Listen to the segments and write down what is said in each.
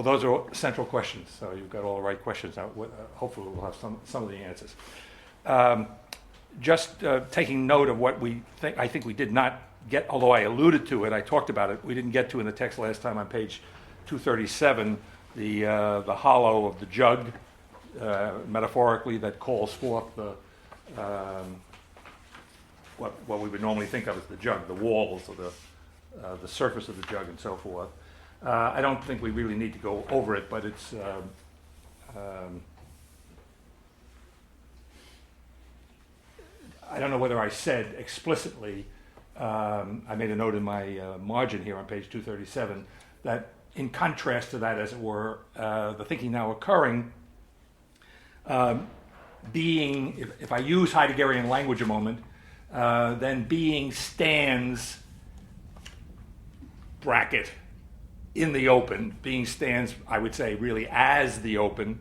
Well, those are central questions, so you've got all the right questions. Now, hopefully we'll have some of the answers. Just taking note of what I think we did not get, although I alluded to it, I talked about it, we didn't get to in the text last time on page 237, the hollow of the jug, metaphorically, that calls forth the what we would normally think of as the jug, the walls or the surface of the jug and so forth. I don't think we really need to go over it, but it's I don't know whether I said explicitly, I made a note in my margin here on page 237, that in contrast to that, as it were, the thinking now occurring, being, if I use Heideggerian language a moment, then being stands, bracket, in the open. Being stands, I would say, really as the open,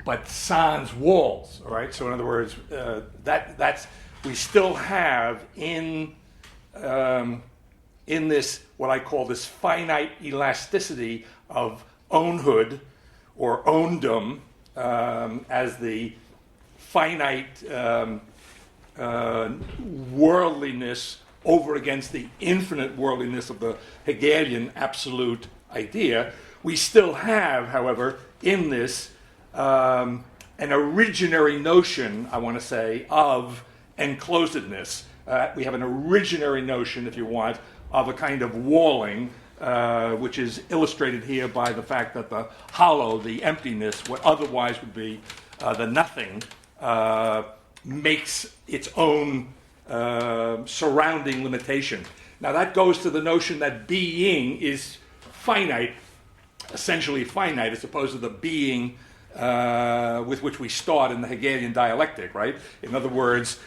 but sans walls, all right? So in other words, that's we still have in this, what I call this finite elasticity of ownhood or owndom as the finite worldliness over against the infinite worldliness of the Hegelian absolute idea. We still have, however, in this an originary notion, I want to say, of enclosedness. We have an originary notion, if you want, of a kind of walling, which is illustrated here by the fact that the hollow, the emptiness, what otherwise would be the nothing, makes its own surrounding limitation. Now that goes to the notion that being is finite, essentially finite, as opposed to the being with which we start in the Hegelian dialectic, right? In other words,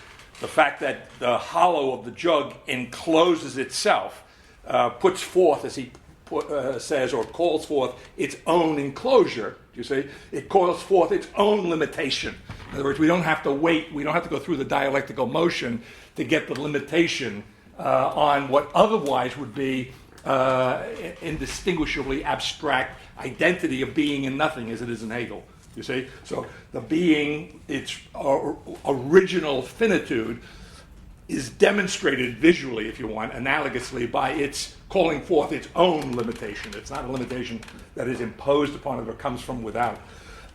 the fact that the hollow of the jug encloses itself, puts forth, as he says, or calls forth its own enclosure, you see, it calls forth its own limitation. In other words, we don't have to wait, we don't have to go through the dialectical motion to get the limitation on what otherwise would be indistinguishably abstract identity of being and nothing as it is in Hegel. You see? So the being, its original finitude, is demonstrated visually, if you want, analogously by its calling forth its own limitation. It's not a limitation that is imposed upon it or comes from without.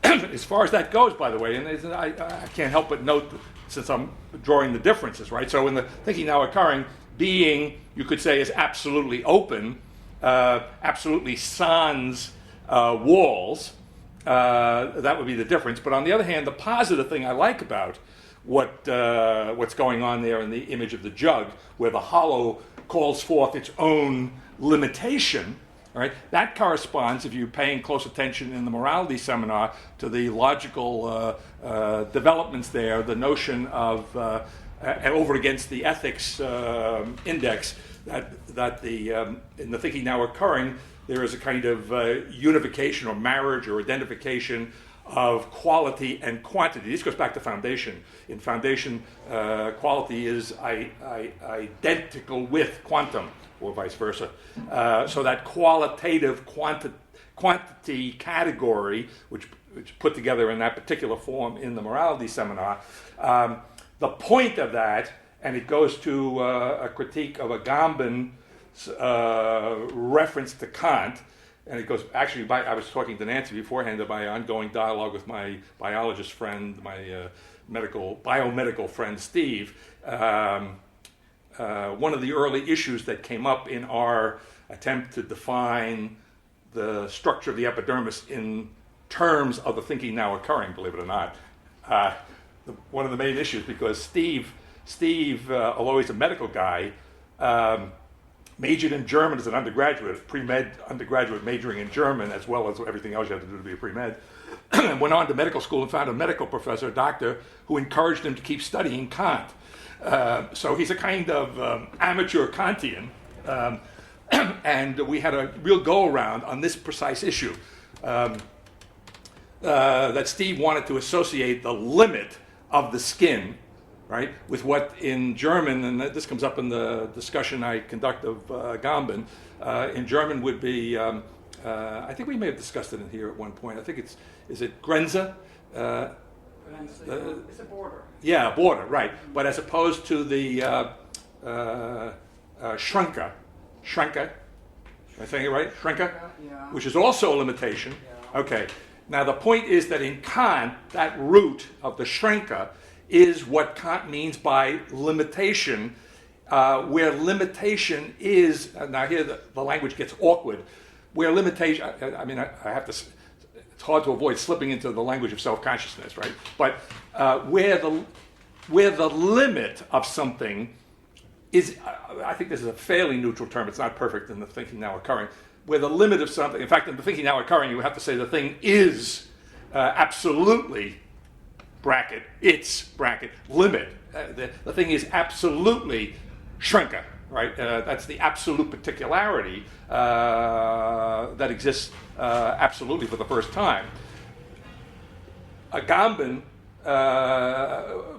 As far as that goes, by the way, and I can't help but note, since I'm drawing the differences, right? So in the thinking now occurring, being, you could say, is absolutely open, absolutely sans walls. That would be the difference. But on the other hand, the positive thing I like about what's going on there in the image of the jug, where the hollow calls forth its own limitation, right? That corresponds, if you're paying close attention in the morality seminar, to the logical developments there, the notion of, over against the ethics index, that in the thinking now occurring, there is a kind of unification or marriage or identification of quality and quantity. This goes back to Foundation. In Foundation, quality is identical with quantum, or vice versa. So that qualitative quantity category, which put together in that particular form in the morality seminar, the point of that, and it goes to a critique of Agamben's reference to Kant, and it goes, actually, I was talking to Nancy beforehand about my ongoing dialogue with my biologist friend, my biomedical friend, Steve. One of the early issues that came up in our attempt to define the structure of the epidermis in terms of the thinking now occurring, believe it or not, one of the main issues, because Steve, although he's a medical guy, majored in German as an undergraduate, pre-med undergraduate majoring in German, as well as everything else you have to do to be a pre-med, and went on to medical school and found a medical professor, a doctor, who encouraged him to keep studying Kant. So he's a kind of amateur Kantian, and we had a real go-around on this precise issue, that Steve wanted to associate the limit of the skin, right, with what in German, and this comes up in the discussion I conduct of Agamben, in German would be I think we may have discussed it in here at one point. I think is it Grenze? It's a border. Yeah, border, right. But as opposed to the Schrenke, am I saying it right? Schrenke? Yeah. Which is also a limitation. Yeah. Okay. Now the point is that in Kant, that root of the Schrenke is what Kant means by limitation, where limitation is, now here the language gets awkward, where limitation, I have to, it's hard to avoid slipping into the language of self-consciousness, right? But where the limit of something is, I think this is a fairly neutral term, it's not perfect in the thinking now occurring, where the limit of something, in fact, in the thinking now occurring, you have to say the thing is absolutely, bracket, its, bracket, limit. The thing is absolutely Schrenke, right? That's the absolute particularity that exists absolutely for the first time. Agamben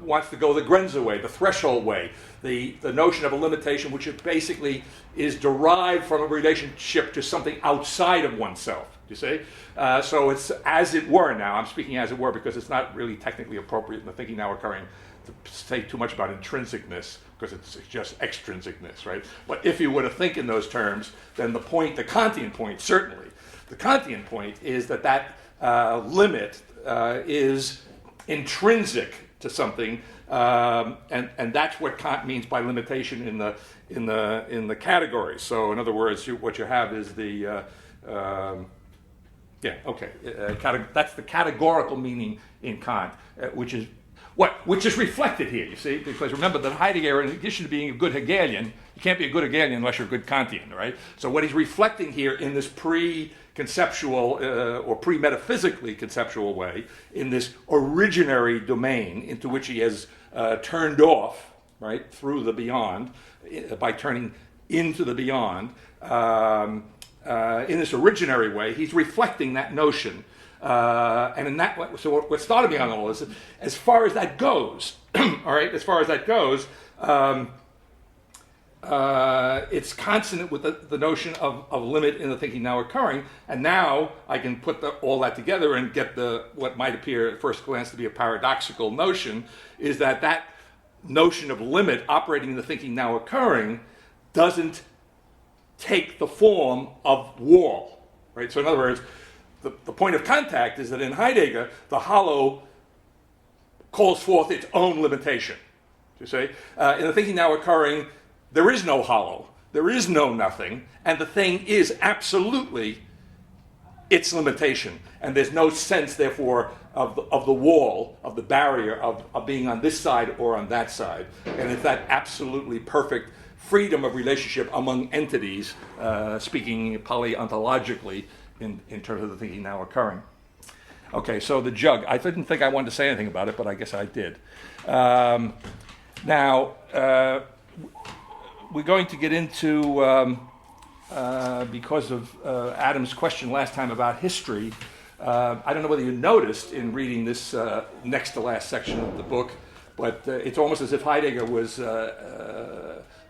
wants to go the Grenze way, the threshold way, the notion of a limitation which basically is derived from a relationship to something outside of oneself, you see? So it's as it were now, I'm speaking as it were because it's not really technically appropriate in the thinking now occurring to say too much about intrinsicness because it's just extrinsicness, right? But if you were to think in those terms, then the Kantian point, certainly, the Kantian point is that limit is intrinsic to something, and that's what Kant means by limitation in the categories. So, in other words, what you have is that's the categorical meaning in Kant, which is reflected here. You see, because remember that Heidegger, in addition to being a good Hegelian, you can't be a good Hegelian unless you're a good Kantian, right? So, what he's reflecting here in this pre-conceptual or pre-metaphysically conceptual way, in this originary domain into which he has turned off, right, through the beyond, by turning into the beyond, in this originary way, he's reflecting that notion. And in that way, so what started me on all this, as far as that goes, all right, as far as that goes, it's consonant with the notion of limit in the thinking now occurring, and now I can put all that together and get what might appear at first glance to be a paradoxical notion, is that notion of limit operating in the thinking now occurring doesn't take the form of wall, right? So in other words, the point of contact is that in Heidegger, the hollow calls forth its own limitation, you see? In the thinking now occurring, there is no hollow, there is no nothing, and the thing is absolutely its limitation. And there's no sense, therefore, of the wall, of the barrier, of being on this side or on that side. And it's that absolutely perfect freedom of relationship among entities, speaking paleontologically in terms of the thinking now occurring. Okay, so the jug. I didn't think I wanted to say anything about it, but I guess I did. Now, we're going to get into, because of Adam's question last time about history, I don't know whether you noticed in reading this next to last section of the book, but it's almost as if Heidegger was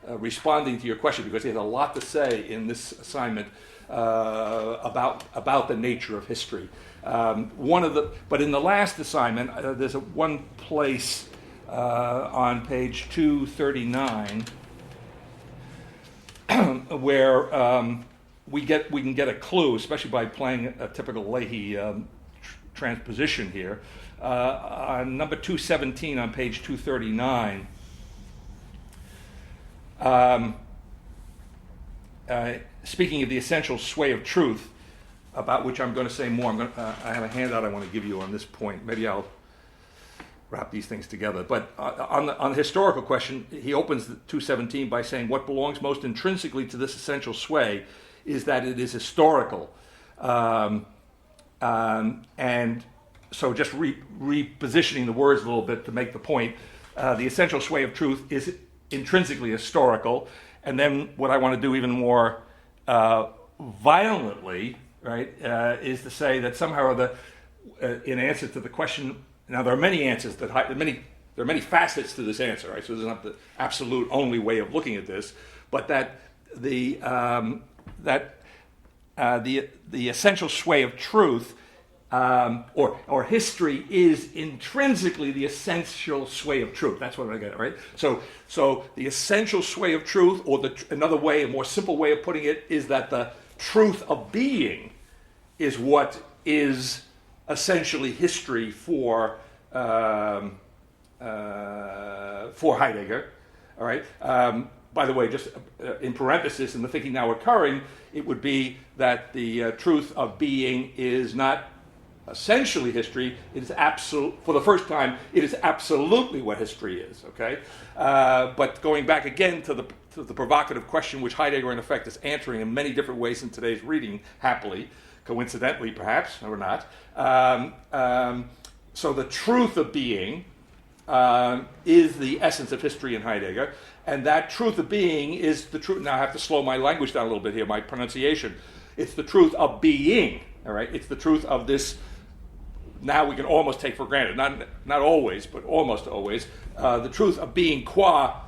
responding to your question, because he had a lot to say in this assignment about the nature of history. But in the last assignment, there's one place on page 239 where we can get a clue, especially by playing a typical Leahy transposition here. On number 217 on page 239, speaking of the essential sway of truth, about which I'm going to say more. I have a handout I want to give you on this point. Maybe I'll wrap these things together. But on the historical question, he opens 217 by saying, what belongs most intrinsically to this essential sway is that it is historical. And so just repositioning the words a little bit to make the point, the essential sway of truth is intrinsically historical. And then what I want to do even more violently, right, is to say that somehow or other, in answer to the question, now there are many answers there are many facets to this answer, right? So this is not the absolute only way of looking at this, but that the essential sway of truth, or history is intrinsically the essential sway of truth. That's what I get, right? So the essential sway of truth, or another way, a more simple way of putting it, is that the truth of being is what is essentially history for Heidegger. All right. By the way, just in parenthesis, in the thinking now occurring, it would be that the truth of being is not essentially history. It is absolute. For the first time, it is absolutely what history is. Okay. But going back again to the provocative question, which Heidegger in effect is answering in many different ways in today's reading, happily, coincidentally perhaps, or not. So the truth of being is the essence of history in Heidegger, and that truth of being is the truth. Now I have to slow my language down a little bit here, my pronunciation. It's the truth of being, all right? It's the truth of this, now we can almost take for granted, not always, but almost always, the truth of being qua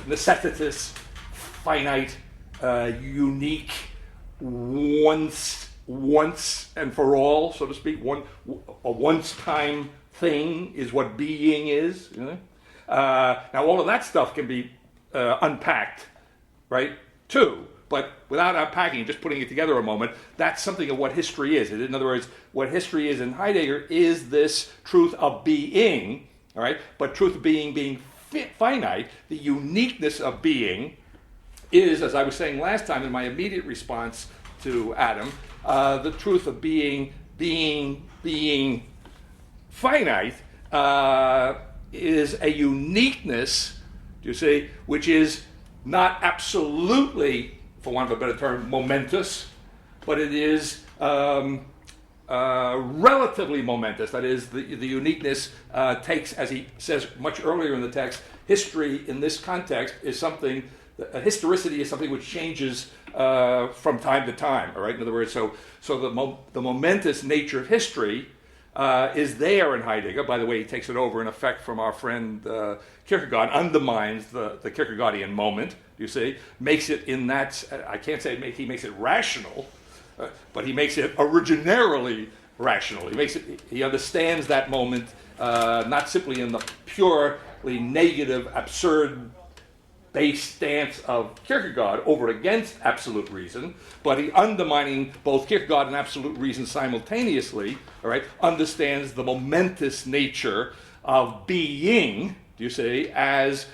necessitous, finite, unique, once and for all, so to speak. A once-time thing is what being is. You know? Now, all of that stuff can be unpacked, right, too. But without unpacking, just putting it together a moment, that's something of what history is. In other words, what history is in Heidegger is this truth of being, all right? But truth of being finite, the uniqueness of being is, as I was saying last time in my immediate response to Adam, the truth of being finite is a uniqueness, do you see, which is not absolutely, for want of a better term, momentous, but it is relatively momentous. That is, the uniqueness takes, as he says much earlier in the text, history in this context is something, historicity is something which changes from time to time, all right? In other words, so the momentous nature of history is there in Heidegger. By the way, he takes it over in effect from our friend Kierkegaard, undermines the Kierkegaardian moment, you see, makes it in that, I can't say he makes it rational, but he makes it originarily rational. He understands that moment not simply in the purely negative, absurd base stance of Kierkegaard over against absolute reason, but he, undermining both Kierkegaard and absolute reason simultaneously, all right, understands the momentous nature of being, do you see, as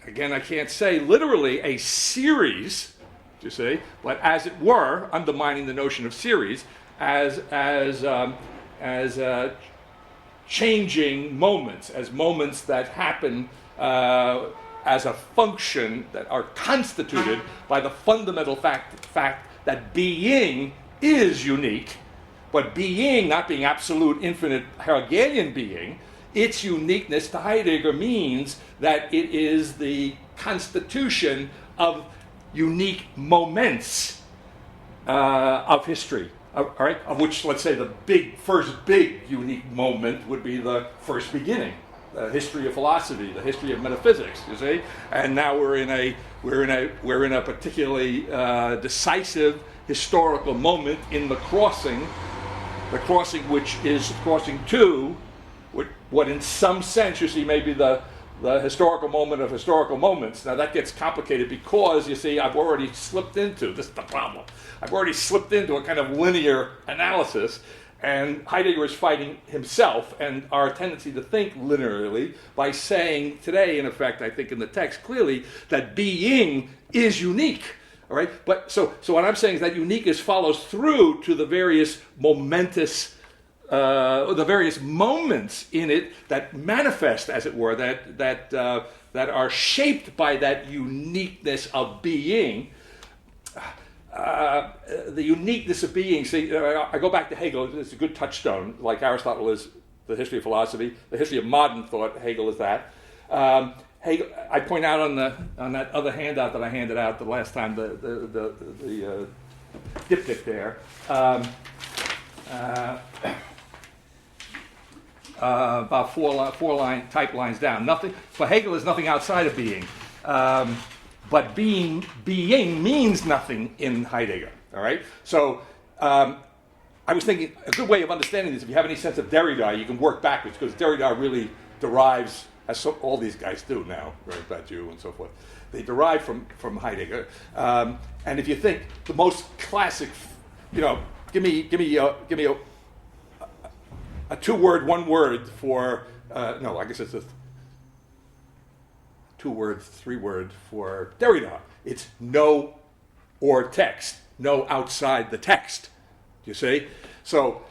again, I can't say literally a series, do you see, but as it were, undermining the notion of series, as changing moments, as moments that happen as a function that are constituted by the fundamental fact that being is unique, but being, not being absolute, infinite, Hegelian being, its uniqueness to Heidegger means that it is the constitution of unique moments of history. All right, of which, let's say, the first big unique moment would be the first beginning, the history of philosophy, the history of metaphysics. You see, and now we're in a particularly decisive historical moment in the crossing which is crossing to what, in some sense, you see, maybe the historical moment of historical moments. Now that gets complicated because, you see, I've already slipped into, this is the problem, I've already slipped into a kind of linear analysis, and Heidegger is fighting himself and our tendency to think linearly by saying today, in effect, I think in the text clearly, that being is unique. All right, but so what I'm saying is that uniqueness follows through to the various momentous the various moments in it that manifest, as it were, that are shaped by that uniqueness of being. The uniqueness of being. See, I go back to Hegel. It's a good touchstone, like Aristotle is the history of philosophy. The history of modern thought. Hegel is that. Hegel, I point out on that other handout that I handed out the last time, the diptych there. About four type lines down. Nothing for Hegel is nothing outside of being. But being means nothing in Heidegger. All right. So I was thinking a good way of understanding this. If you have any sense of Derrida, you can work backwards because Derrida really derives, as all these guys do now, right? Badiou and so forth. They derive from Heidegger. And if you think the most classic, give me a two-word, one word for no, I guess it's a two-word, three-word for Derrida. It's no or text, no outside the text. You see? So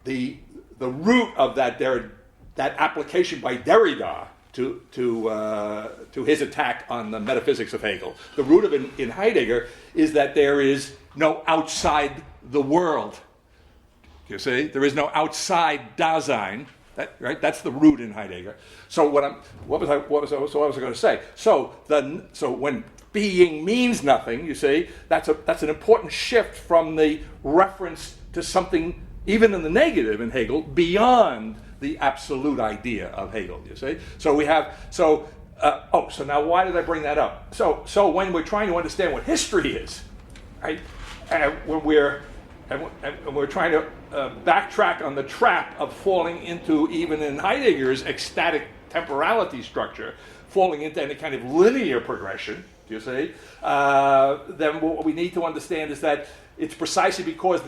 the root of that application by Derrida to his attack on the metaphysics of Hegel, the root of it in Heidegger is that there is no outside the world. You see? There is no outside Dasein. Right? That's the root in Heidegger. So what was I going to say? So when being means nothing, you see, that's an important shift from the reference to something, even in the negative in Hegel, beyond the absolute idea of Hegel. You see. So we have so now why did I bring that up? So when we're trying to understand what history is, right? When we're trying to backtrack on the trap of falling into, even in Heidegger's ecstatic temporality structure, falling into any kind of linear progression, do you see? Then what we need to understand is that it's precisely because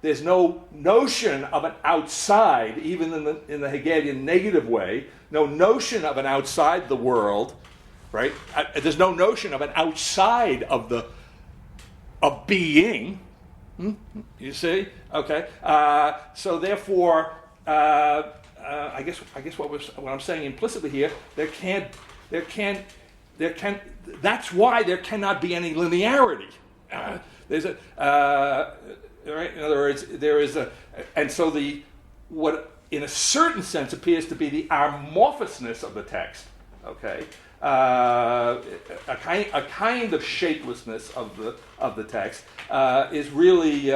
there's no notion of an outside, even in the Hegelian negative way, no notion of an outside the world, right? There's no notion of an outside of being. You see? Okay. So therefore, I guess what I'm saying implicitly here, that's why there cannot be any linearity. There's a right. In other words, there is and so what in a certain sense appears to be the amorphousness of the text. Okay. A kind of shapelessness of the text is really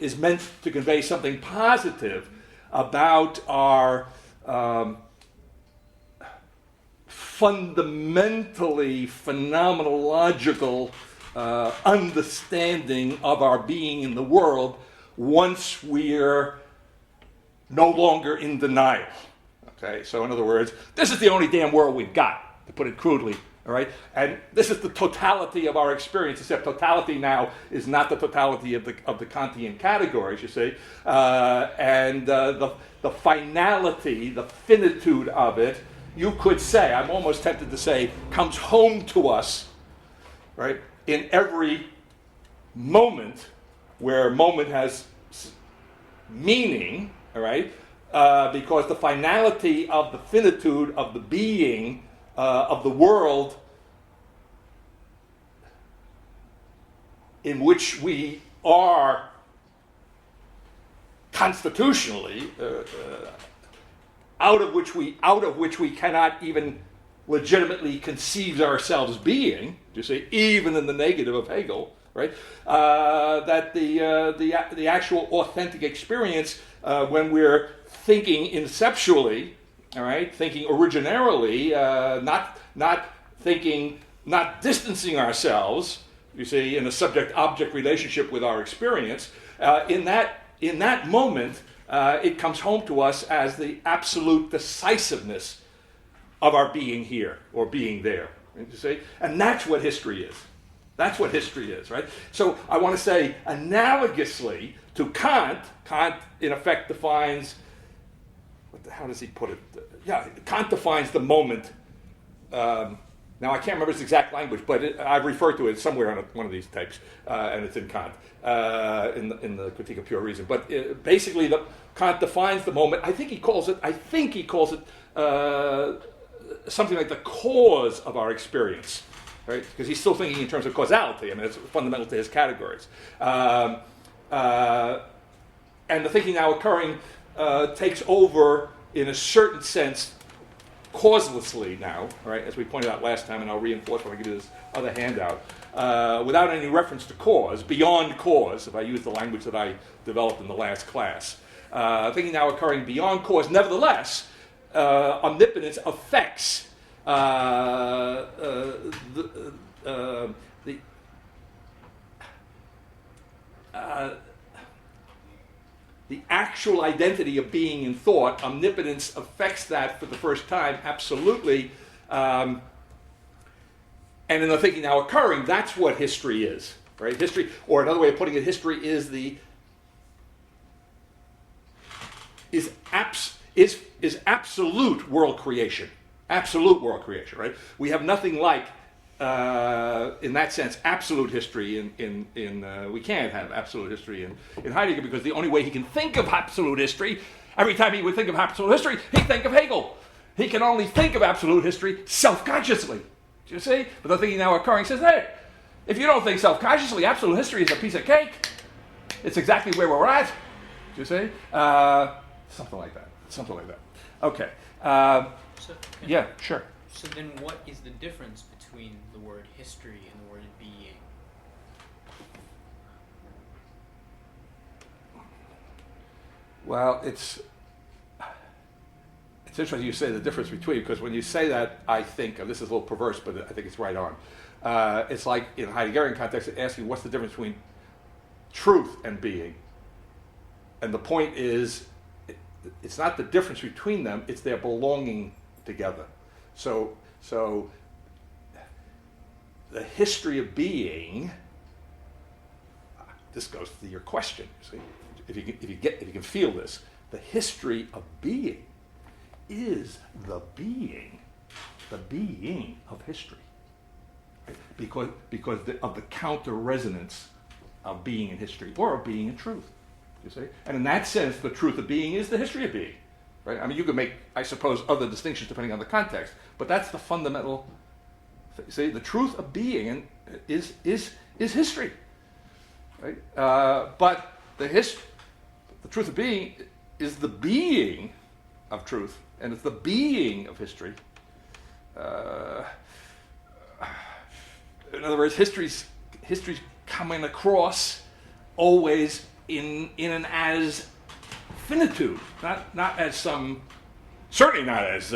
is meant to convey something positive about our fundamentally phenomenological understanding of our being in the world once we're no longer in denial. Okay, so in other words, this is the only damn world we've got, to put it crudely, all right? And this is the totality of our experience, except totality now is not the totality of the Kantian categories, you see. And the finality, the finitude of it, you could say, I'm almost tempted to say, comes home to us, right, in every moment where moment has meaning, all right? Because the finality of the finitude of the being of the world in which we are constitutionally, out of which we cannot even legitimately conceive ourselves being, you see, even in the negative of Hegel, right? That the actual authentic experience when we're thinking inceptually, all right, thinking originarily, not distancing ourselves, you see, in a subject-object relationship with our experience. In that moment, it comes home to us as the absolute decisiveness of our being here or being there. You see, and that's what history is. That's what history is, right? So I want to say, analogously to Kant in effect defines, how does he put it? Yeah, Kant defines the moment. Now I can't remember his exact language, but I've referred to it somewhere on one of these tapes, and it's in Kant, in the Critique of Pure Reason. But basically, Kant defines the moment. I think he calls it something like the cause of our experience. Right? Because he's still thinking in terms of causality. I mean, it's fundamental to his categories. And the thinking now occurring takes over, in a certain sense, causelessly now, right? As we pointed out last time, and I'll reinforce when I give you this other handout, without any reference to cause, beyond cause, if I use the language that I developed in the last class. Thinking now occurring beyond cause. Nevertheless, omnipotence affects the actual identity of being in thought, omnipotence affects that for the first time, absolutely. And in the thinking now occurring, that's what history is, right? History, or another way of putting it, history is absolute world creation. Absolute world creation, right? We have nothing like, in that sense, absolute history we can't have absolute history in Heidegger, because the only way he can think of absolute history, every time he would think of absolute history, he'd think of Hegel. He can only think of absolute history self-consciously. Do you see? But the thinking now occurring says, hey, if you don't think self-consciously, absolute history is a piece of cake. It's exactly where we're at. Do you see? Something like that. Something like that. Okay. Yeah, sure. So then what is the difference between the word history and the word being? Well, it's interesting you say the difference between, because when you say that, I think, and this is a little perverse, but I think it's right on. It's like in Heideggerian context, asking what's the difference between truth and being. And the point is, it's not the difference between them, it's their belonging together. So the history of being, this goes to your question, you see. If you can feel this, the history of being is the being of history. Right? Because of the counter resonance of being in history, or of being in truth. You see? And in that sense, the truth of being is the history of being. Right? I mean, you could make, I suppose, other distinctions depending on the context, but that's the fundamental. See, the truth of being is history. Right? But the truth of being is the being of truth, and it's the being of history. In other words, history's coming across always in an as finitude, not as some, certainly not as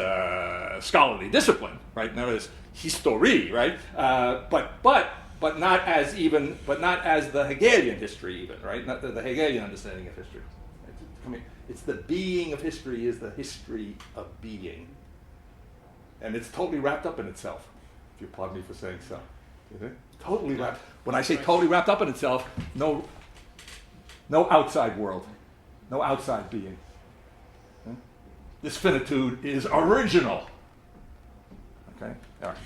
scholarly discipline, right? Not as history, right? But not as the Hegelian history, even, right? Not the Hegelian understanding of history. It's the being of history is the history of being, and it's totally wrapped up in itself. If you pardon me for saying so, totally wrapped. When I say totally wrapped up in itself, no outside world, no outside being. This finitude is original. Okay, all right.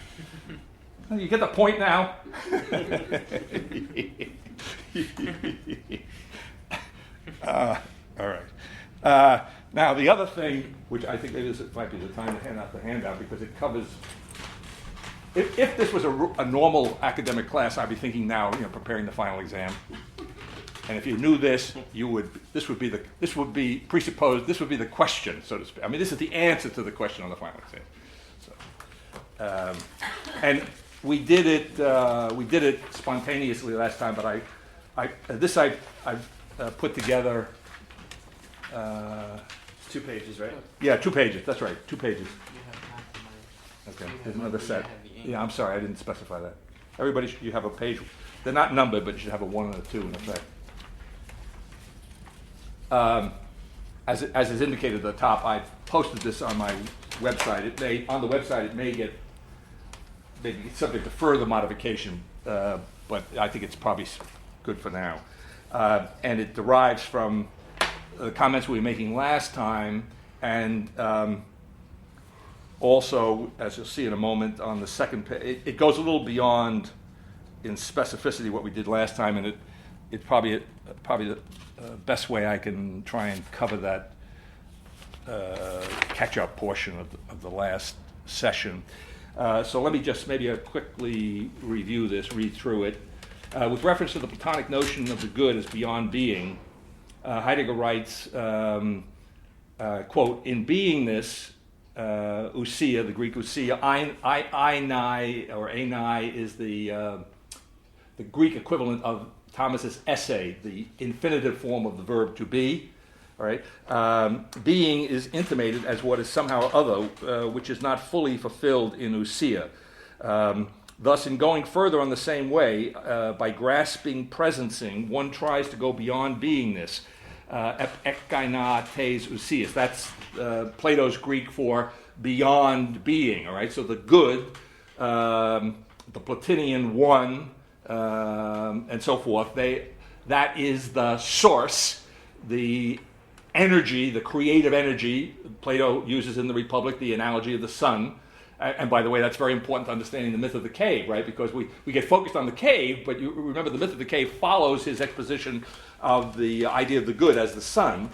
You get the point now. All right. Now, the other thing, which I think it might be the time to hand out the handout, because it covers. If this was a normal academic class, I'd be thinking now, preparing the final exam. And if you knew this, this would be the question, so to speak. I mean, this is the answer to the question on the final exam. So, and we did it spontaneously last time, but I've put together. 2 pages, right? Yeah, 2 pages. That's right, 2 pages. You have half the Okay, there's another set. You have the Yeah, I'm sorry, I didn't specify that. Everybody, you have a page. They're not numbered, but you should have a 1 and a 2 in effect. As is indicated at the top, I posted this on my website. On the website it may get subject to further modification, but I think it's probably good for now. And it derives from the comments we were making last time, and also, as you'll see in a moment, on the second page, it goes a little beyond in specificity what we did last time, and it's probably the best way I can try and cover that catch-up portion of the last session. So let me just maybe quickly review this, read through it. With reference to the Platonic notion of the good as beyond being, Heidegger writes, quote, in beingness, ousia, the Greek ousia, einai, or einai is the Greek equivalent of Thomas's essay, the infinitive form of the verb to be. All right, being is intimated as what is somehow other, which is not fully fulfilled in ousia. Thus, in going further on the same way, by grasping presencing, one tries to go beyond beingness. Ekkaina tes ousias. That's Plato's Greek for beyond being. All right, so the good, the Platinian one, and so forth. That is the source, the energy, the creative energy. Plato uses in the Republic the analogy of the sun. And by the way, that's very important to understanding the myth of the cave, right? Because we get focused on the cave, but you remember the myth of the cave follows his exposition of the idea of the good as the sun.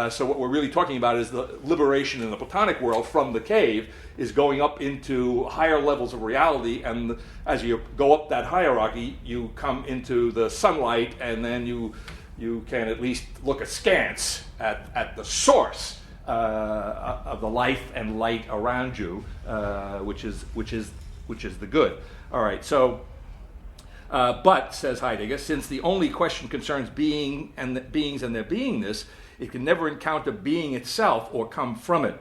So what we're really talking about is the liberation in the Platonic world from the cave is going up into higher levels of reality, and as you go up that hierarchy, you come into the sunlight, and then you can at least look askance at the source of the life and light around you, which is the good. All right, so. But, says Heidegger, since the only question concerns beings and their beingness, it can never encounter being itself or come from it.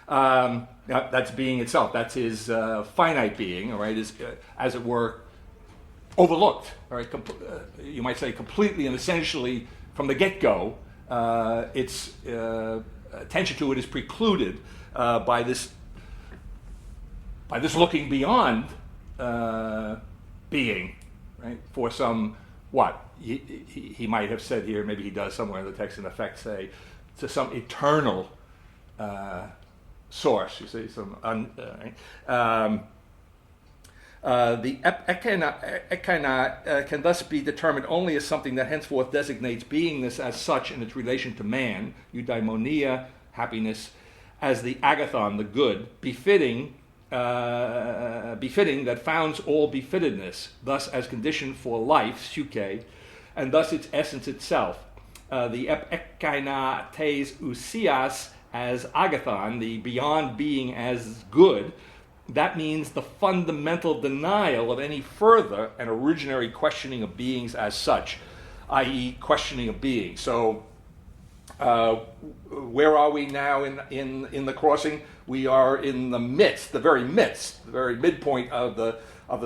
That's being itself. That's his finite being, all right, is, as it were, overlooked. All right, you might say completely and essentially from the get-go. Its attention to it is precluded by this looking beyond being, right? For some, what? He might have said here, maybe he does somewhere in the text in effect say, to some eternal source, you see, the ekkaina can thus be determined only as something that henceforth designates beingness as such in its relation to man, eudaimonia, happiness, as the agathon, the good, befitting that founds all befittedness, thus as condition for life, psyche, and thus its essence itself. The ekkaina tes ousias as agathon, the beyond being as good, that means the fundamental denial of any further and originary questioning of beings as such, i.e. questioning of being. So where are we now in the crossing? We are in the midst, the very midpoint of the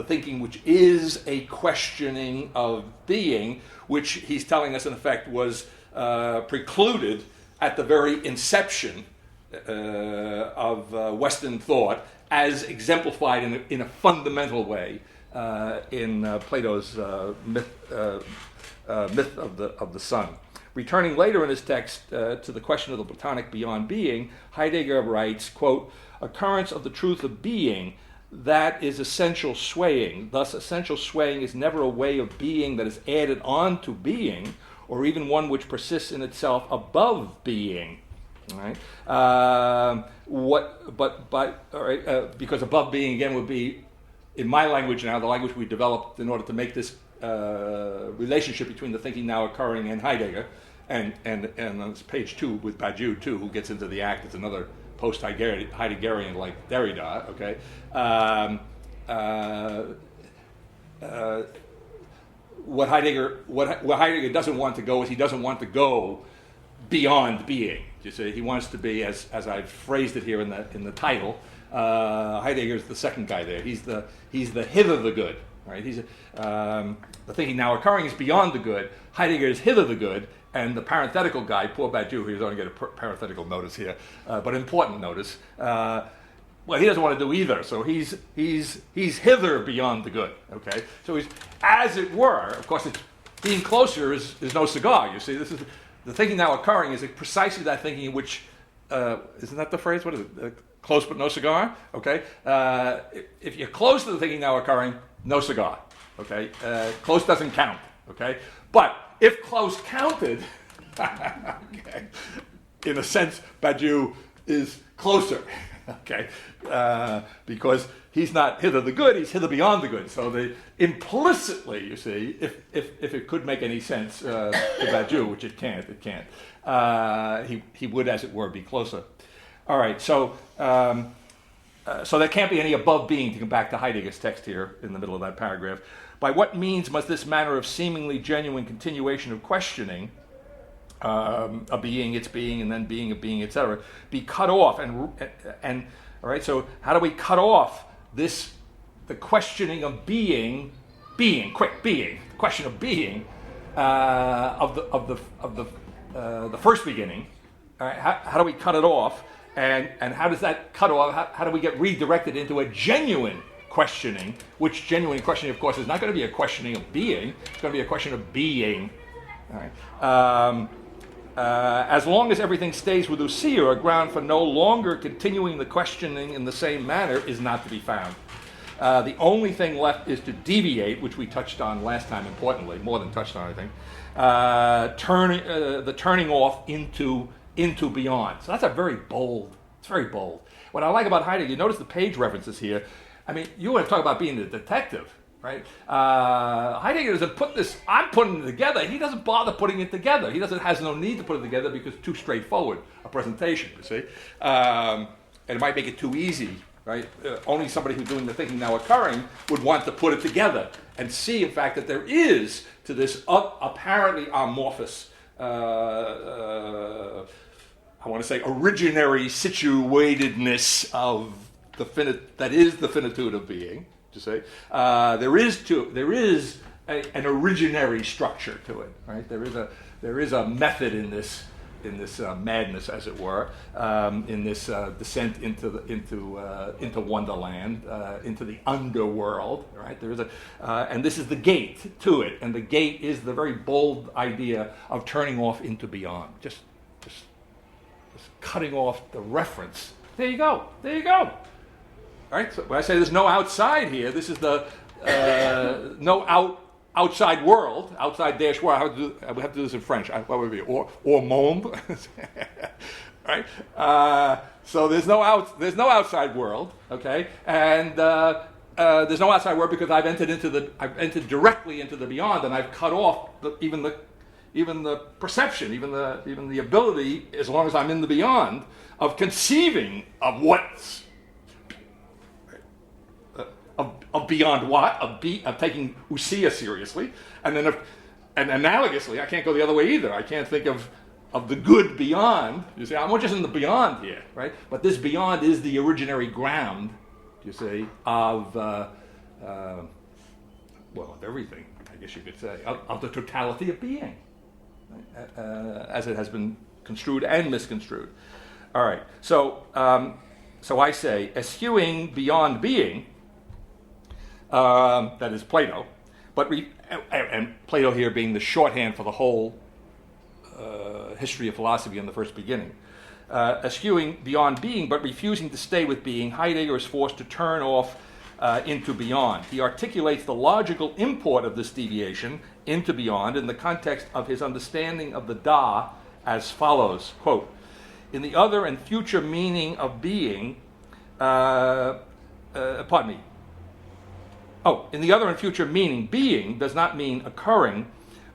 thinking, which is a questioning of being, which he's telling us in effect was precluded at the very inception of Western thought, as exemplified in a fundamental way in Plato's myth of the sun. Returning later in his text to the question of the Platonic beyond being, Heidegger writes, quote, "Occurrence of the truth of being, that is essential swaying. Thus, essential swaying is never a way of being that is added on to being, or even one which persists in itself above being." All right. Because above being again would be, in my language now, the language we developed in order to make this relationship between the thinking now occurring and Heidegger, and on page 2 with Badiou too, who gets into the act. It's another post-Heideggerian like Derrida. Okay. What Heidegger doesn't want to go is he doesn't want to go beyond being. You see, he wants to be, as I've phrased it here in the title. Heidegger's the second guy there. He's the hither the good, right? He's the thinking now occurring is beyond the good. Heidegger is hither the good, and the parenthetical guy, poor Badiou, he's only got a parenthetical notice here, but important notice. Well, he doesn't want to do either, so he's hither beyond the good. Okay, so he's, as it were. Of course, being closer is no cigar. You see, this is. The thinking now occurring is precisely that thinking in which, isn't that the phrase? What is it? Close but no cigar? Okay. If you're close to the thinking now occurring, no cigar. Okay. Close doesn't count. Okay. But if close counted, okay, in a sense, Badiou is closer. Okay. Because he's not hither the good, he's hither beyond the good. So implicitly, you see, if it could make any sense to Badiou, which it can't, he would, as it were, be closer. All right, so there can't be any above being, to come back to Heidegger's text here in the middle of that paragraph. By what means must this manner of seemingly genuine continuation of questioning a being, its being, and then being, a being, etc., be cut off. And all right, so how do we cut off the questioning of being, the question of being of the first beginning? All right, how do we cut it off? And how does that cut off? How do we get redirected into a genuine questioning? Which genuine questioning, of course, is not going to be a questioning of being. It's going to be a question of being. All right. As long as everything stays with ousia, a ground for no longer continuing the questioning in the same manner is not to be found. The only thing left is to deviate, which we touched on last time, importantly, more than touched on, I think, the turning off into beyond. So that's it's very bold. What I like about Heidegger, you notice the page references here. I mean, you want to talk about being a detective, right? Heidegger doesn't put this, I'm putting it together. He doesn't bother putting it together. Has no need to put it together because it's too straightforward a presentation, you see. And it might make it too easy, right? Only somebody who's doing the thinking now occurring would want to put it together and see, in fact, that there is to this apparently amorphous, I want to say, originary situatedness of that is the finitude of being. To say there is an originary structure to it, right? There is a method in this madness, as it were, in this descent into wonderland, into the underworld, right? There is and this is the gate to it, and the gate is the very bold idea of turning off into beyond, just cutting off the reference. There you go. All right. So when I say there's no outside here, this is the outside world, outside dash world. We have to do this in French. What would it be? Or monde, right? So there's no outside world, okay? And there's no outside world because I've entered directly into the beyond, and I've cut off even the perception, even the ability, as long as I'm in the beyond, of conceiving of what's. Of beyond what? Of taking ousia seriously, and then and analogously, I can't go the other way either. I can't think of the good beyond. You see, I'm not just in the beyond here, right? But this beyond is the originary ground, you see, of of everything. I guess you could say of the totality of being, right? As it has been construed and misconstrued. All right, so I say, eschewing beyond being. That is Plato, and Plato here being the shorthand for the whole history of philosophy in the first beginning. Eschewing beyond being, but refusing to stay with being, Heidegger is forced to turn off into beyond. He articulates the logical import of this deviation into beyond in the context of his understanding of the Da as follows, quote, in the other and future meaning of being, in the other and future meaning, being does not mean occurring,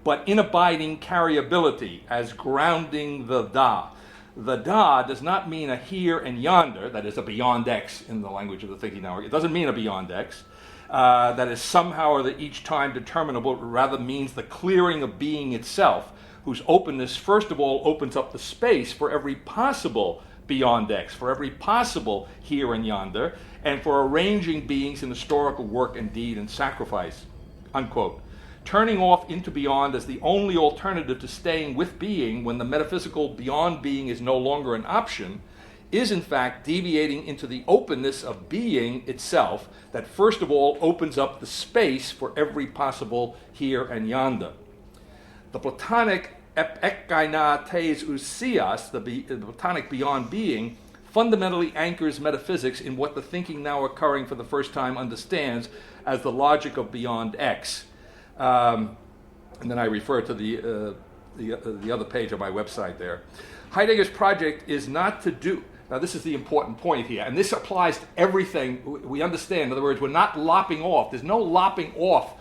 but in abiding carryability as grounding the Da. The Da does not mean a here and yonder, that is a beyond X in the language of the thinking now. It doesn't mean a beyond X, that is somehow or each time determinable, but rather means the clearing of being itself, whose openness first of all opens up the space for every possible beyond X, for every possible here and yonder, and for arranging beings in historical work and deed and sacrifice, unquote. Turning off into beyond as the only alternative to staying with being when the metaphysical beyond being is no longer an option is in fact deviating into the openness of being itself that first of all opens up the space for every possible here and yonder. The Platonic ekkaina tes ousias, the Platonic beyond being, fundamentally anchors metaphysics in what the thinking now occurring for the first time understands as the logic of beyond X. And then I refer to the other page on my website there. Heidegger's project is not to do. Now this is the important point here, and this applies to everything we understand. In other words, we're not lopping off. There's no lopping off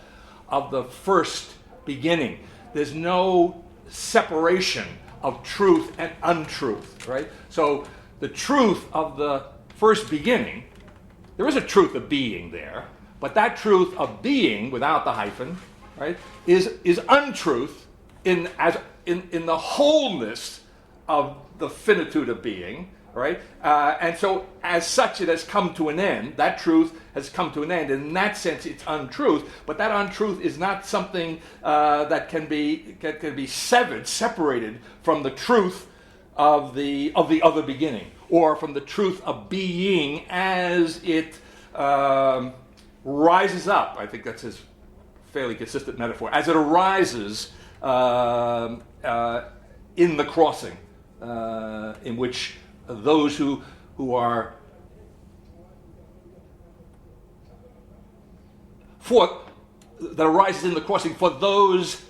of the first beginning. There's no separation of truth and untruth, right? So the truth of the first beginning, there is a truth of being there, but that truth of being without the hyphen, right, is untruth in the wholeness of the finitude of being, right? And so, as such, it has come to an end. That truth has come to an end. In that sense, it's untruth. But that untruth is not something that can be separated from the truth of the other beginning, or from the truth of being as it rises up. I think that's his fairly consistent metaphor. As it arises in the crossing, in which those who are that arises in the crossing for those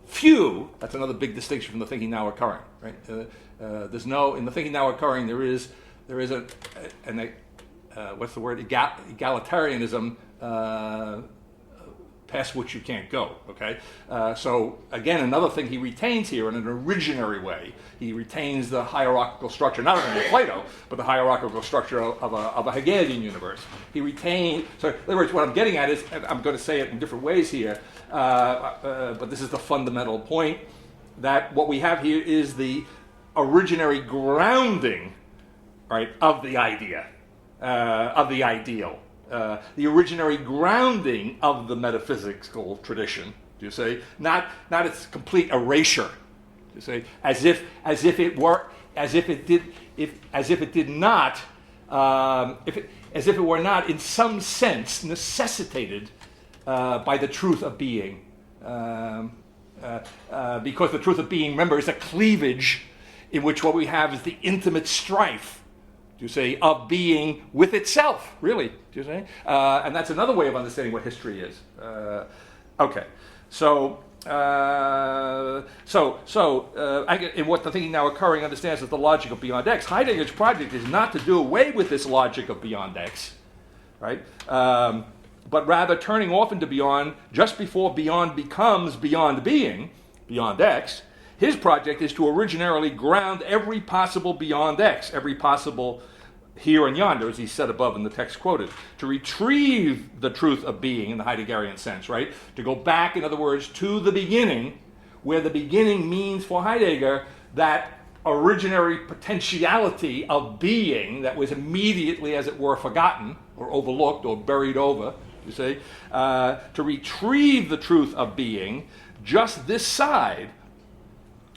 few. That's another big distinction from the thinking now occurring. Right? There's no in the thinking now occurring. There is what's the word? Egalitarianism. Past which you can't go, okay? So, again, another thing he retains here in an originary way. He retains the hierarchical structure, not only of Plato, but the hierarchical structure of a Hegelian universe. He retained, so in other words, what I'm getting at is, and I'm going to say it in different ways here, but this is the fundamental point, that what we have here is the originary grounding, right, of the idea, of the ideal. The originary grounding of the metaphysical tradition, do you say? Not its complete erasure, do you say? As if it were not in some sense necessitated by the truth of being, because the truth of being, remember, is a cleavage in which what we have is the intimate strife, do you say, of being with itself, really, do you say? And that's another way of understanding what history is. Okay, so in what the thinking now occurring understands as the logic of beyond X, Heidegger's project is not to do away with this logic of beyond X, right? But rather turning off into beyond just before beyond becomes beyond being, beyond X. His project is to originarily ground every possible beyond X, every possible here and yonder, as he said above in the text quoted, to retrieve the truth of being in the Heideggerian sense, right? To go back, in other words, to the beginning, where the beginning means for Heidegger that originary potentiality of being that was immediately, as it were, forgotten or overlooked or buried over, you see, to retrieve the truth of being just this side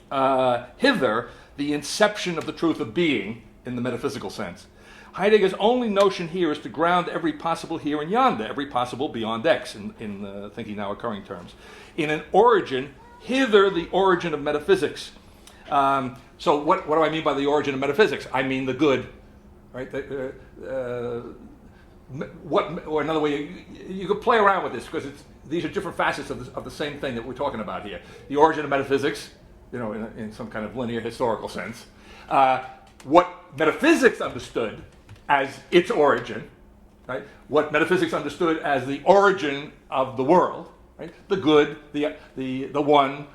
hither the inception of the truth of being in the metaphysical sense. Heidegger's only notion here is to ground every possible here and yonder, every possible beyond X in the thinking now occurring terms, in an origin, hither the origin of metaphysics. So what do I mean by the origin of metaphysics? I mean the good, right? Or another way, you could play around with this because these are different facets of the same thing that we're talking about here. The origin of metaphysics, you know, in some kind of linear historical sense. What metaphysics understood as its origin, right? What metaphysics understood as the origin of the world, right? The good, the one,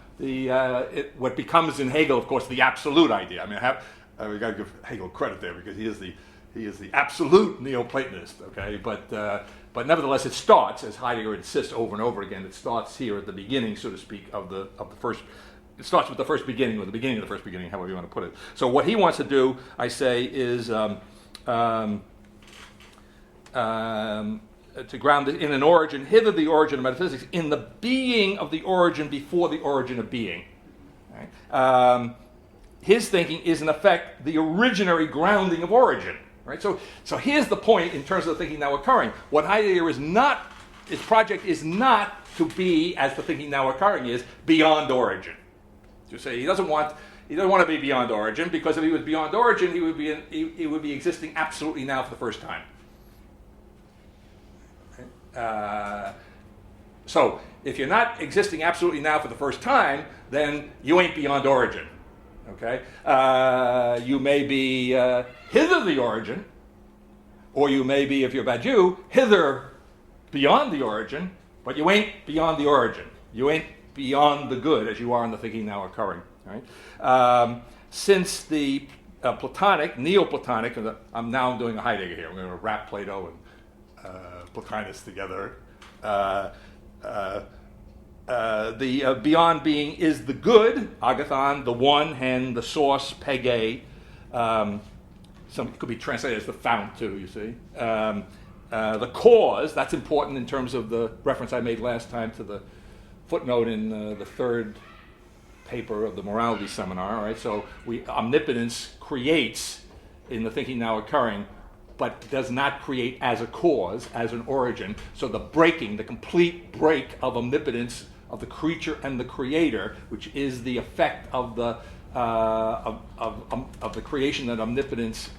what becomes in Hegel, of course, the absolute idea. I mean, we got to give Hegel credit there because he is the absolute Neoplatonist, okay? But nevertheless, it starts, as Heidegger insists over and over again, it starts here at the beginning, so to speak, of the first. It starts with the first beginning, or the beginning of the first beginning, however you want to put it. So what he wants to do, I say, is to ground it in an origin, hither the origin of metaphysics, in the being of the origin before the origin of being. Right? His thinking is, in effect, the originary grounding of origin. Right? So here's the point in terms of the thinking now occurring. What Heidegger is not, his project is not to be, as the thinking now occurring is, beyond origin. You say he doesn't want to be beyond origin, because if he was beyond origin, he would be existing absolutely now for the first time. So if you're not existing absolutely now for the first time, then you ain't beyond origin. Okay, you may be hither the origin, or you may be, if you're a bad Jew, hither beyond the origin, but you ain't beyond the origin. You ain't beyond the good, as you are in the thinking now occurring. Right? Since the Platonic, Neoplatonic, I'm doing a Heidegger here. I'm going to wrap Plato and Plotinus together. The beyond being is the good, agathon, the one, hen, the source, pege. Some it could be translated as the fount too, you see. The cause, that's important in terms of the reference I made last time to the footnote in the third paper of the morality seminar. All right, so omnipotence creates in the thinking now occurring, but does not create as a cause, as an origin. So the complete break of omnipotence of the creature and the creator, which is the effect of the creation that omnipotence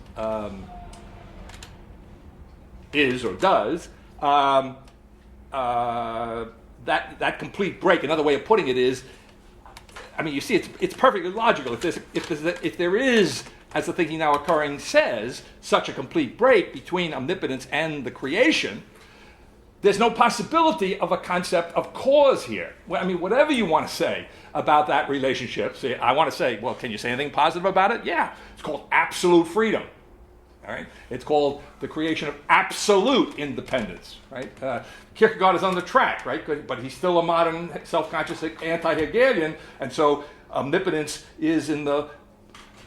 is or does. That complete break. Another way of putting it is, I mean, you see, it's perfectly logical. If there is, as the thinking now occurring says, such a complete break between omnipotence and the creation, there's no possibility of a concept of cause here. I mean, whatever you want to say about that relationship, see, I want to say, well, can you say anything positive about it? Yeah, it's called absolute freedom. All right, it's called the creation of absolute independence. Right, Kierkegaard is on the track, right, but he's still a modern, self-conscious anti-Hegelian, and so omnipotence is in the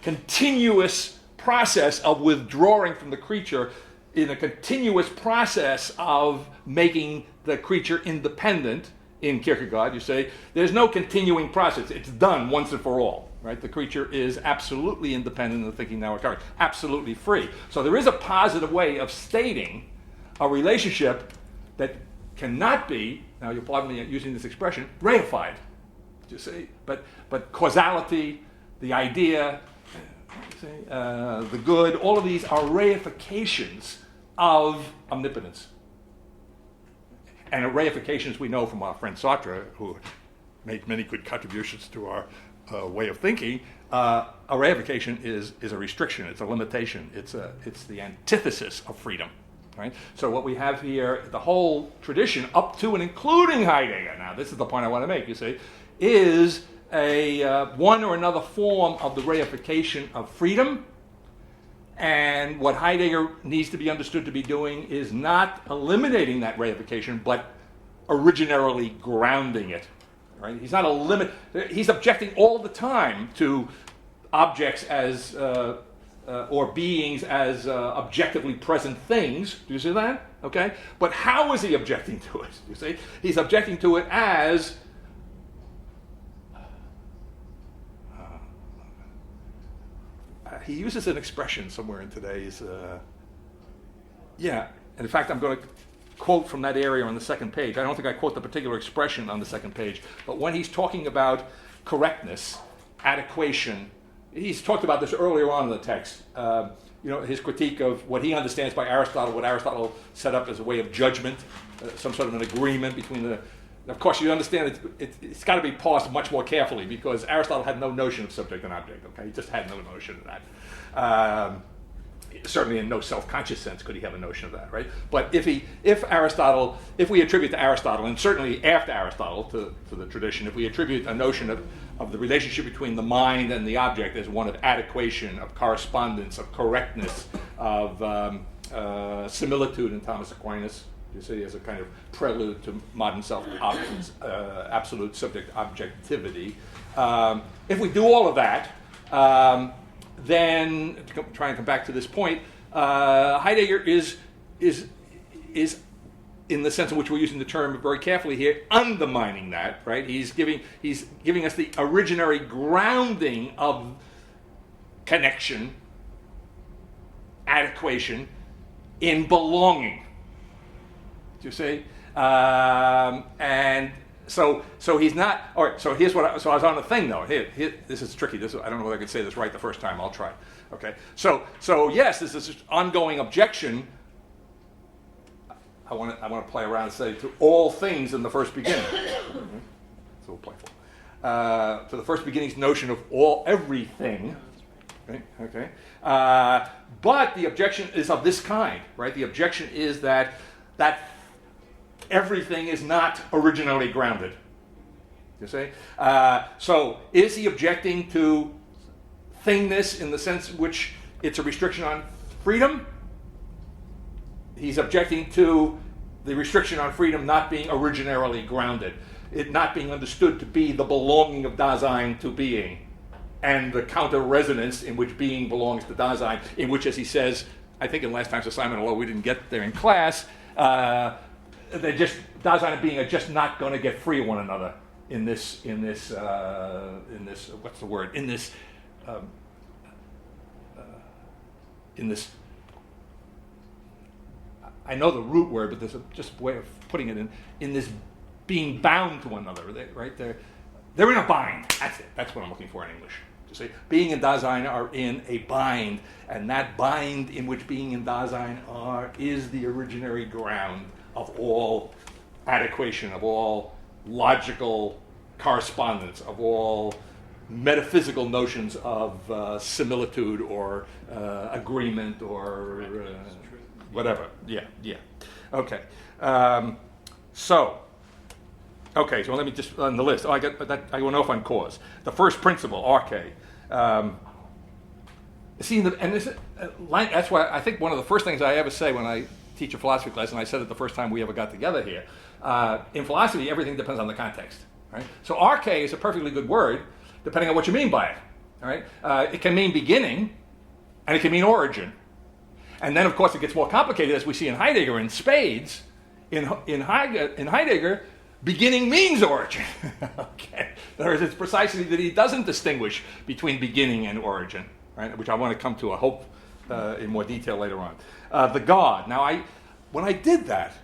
continuous process of withdrawing from the creature, in a continuous process of making the creature independent. In Kierkegaard, you say, there's no continuing process. It's done once and for all. Right? The creature is absolutely independent of the thinking now occurring, absolutely free. So there is a positive way of stating a relationship that cannot be, now you'll pardon me using this expression, reified. You see? But causality, the idea, the good, all of these are reifications of omnipotence. And reifications we know from our friend Sartre, who made many good contributions to our way of thinking. A reification is a restriction, it's a limitation, it's the antithesis of freedom. Right? So what we have here, the whole tradition up to and including Heidegger, now this is the point I want to make, you see, is a one or another form of the reification of freedom. And what Heidegger needs to be understood to be doing is not eliminating that reification, but originarily grounding it. Right? He's not a limit. He's objecting all the time to objects as or beings as objectively present things. Do you see that? Okay. But how is he objecting to it? You see, he's objecting to it as he uses an expression somewhere in today's. And in fact, I'm going to quote from that area on the second page. I don't think I quote the particular expression on the second page, but when he's talking about correctness, adequation, he's talked about this earlier on in the text. His critique of what he understands by Aristotle, what Aristotle set up as a way of judgment, some sort of an agreement between the. Of course, you understand it's got to be parsed much more carefully because Aristotle had no notion of subject and object. Okay, he just had no notion of that. Certainly, in no self-conscious sense could he have a notion of that, right? But if we attribute to Aristotle, and certainly after Aristotle to the tradition, if we attribute a notion of the relationship between the mind and the object as one of adequation, of correspondence, of correctness, of similitude in Thomas Aquinas, you see, as a kind of prelude to modern absolute subject objectivity. If we do all of that, then to try and come back to this point, Heidegger is in the sense in which we're using the term very carefully here, undermining that. Right? He's giving us the originary grounding of connection, adequation, in belonging. Do you see? And so he's not. All right. So here's what. I was on the thing though. Here, this is tricky. I don't know whether I could say this right the first time. I'll try. Okay. So yes, this is ongoing objection. I want to play around and say to all things in the first beginning. It's a little playful. To the first beginning's notion of everything. Right? Okay. But the objection is of this kind, right? The objection is that everything is not originally grounded. You see? So is he objecting to thingness in the sense in which it's a restriction on freedom? He's objecting to the restriction on freedom not being originarily grounded. it not being understood to be the belonging of Dasein to being, and the counter-resonance in which being belongs to Dasein, in which, as he says, I think in last time's assignment, although we didn't get there in class, they're just, Dasein and being are just not going to get free of one another in this what's the word? In this I know the root word, but there's just a way of putting it in this being bound to one another, right? They're in a bind. That's it. That's what I'm looking for in English. You see, being and Dasein are in a bind, and that bind in which being and Dasein are is the originary ground of all adequation, of all logical correspondence, of all metaphysical notions of similitude or agreement or whatever. Yeah. Okay. So let me just on the list. I went off on cause. The first principle, arche. See, that's why I think one of the first things I ever say when I teach a philosophy class, and I said it the first time we ever got together here. In philosophy, everything depends on the context. Right? So arche is a perfectly good word, depending on what you mean by it. All right? It can mean beginning, and it can mean origin. And then, of course, it gets more complicated, as we see in Heidegger in spades. In Heidegger, beginning means origin. Okay. In other words, it's precisely that he doesn't distinguish between beginning and origin, right? Which I want to come to, I hope, in more detail later on. The God. Now, when I did that,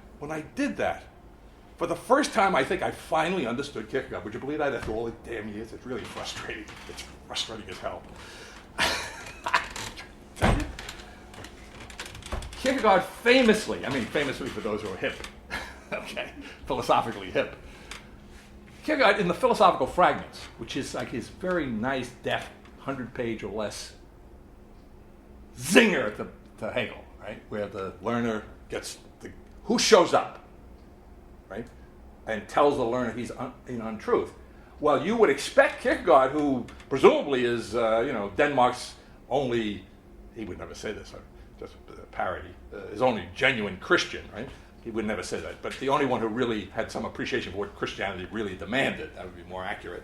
for the first time, I think I finally understood Kierkegaard. Would you believe that after all the damn years? It's really frustrating. It's frustrating as hell. Kierkegaard famously for those who are hip, okay, philosophically hip. Kierkegaard, in the Philosophical Fragments, which is like his very nice, deft, 100-page or less zinger to Hegel, right, where the learner gets who shows up, right, and tells the learner he's in untruth. Well, you would expect Kierkegaard, who presumably is, Denmark's only, he would never say this, just a parody, his only genuine Christian, right? He would never say that, but the only one who really had some appreciation for what Christianity really demanded. That would be more accurate.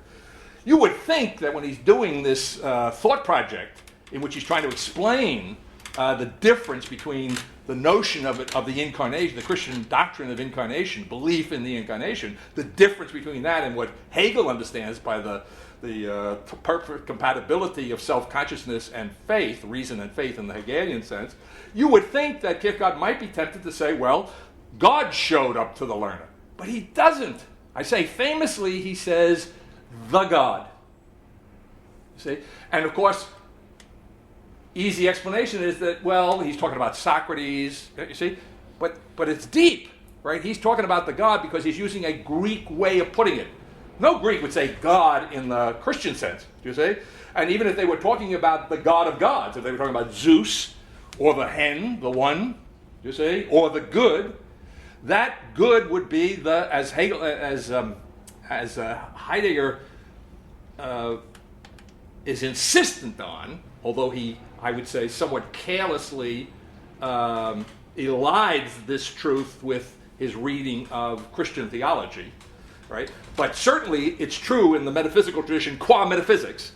You would think that when he's doing this thought project in which he's trying to explain the difference between the notion of the incarnation, the Christian doctrine of incarnation, belief in the incarnation, the difference between that and what Hegel understands by the perfect compatibility of self-consciousness and faith, reason and faith in the Hegelian sense, you would think that Kierkegaard might be tempted to say, well, God showed up to the learner. But he doesn't. I say famously, he says, the God. You see? And of course, easy explanation is that, well, he's talking about Socrates, you see? But it's deep, right? He's talking about the God because he's using a Greek way of putting it. No Greek would say God in the Christian sense, do you see? And even if they were talking about the God of gods, if they were talking about Zeus, or the hen, the one, you see, or the good, that good would be as Heidegger is insistent on, although he, I would say, somewhat carelessly elides this truth with his reading of Christian theology, right? But certainly it's true in the metaphysical tradition, qua metaphysics,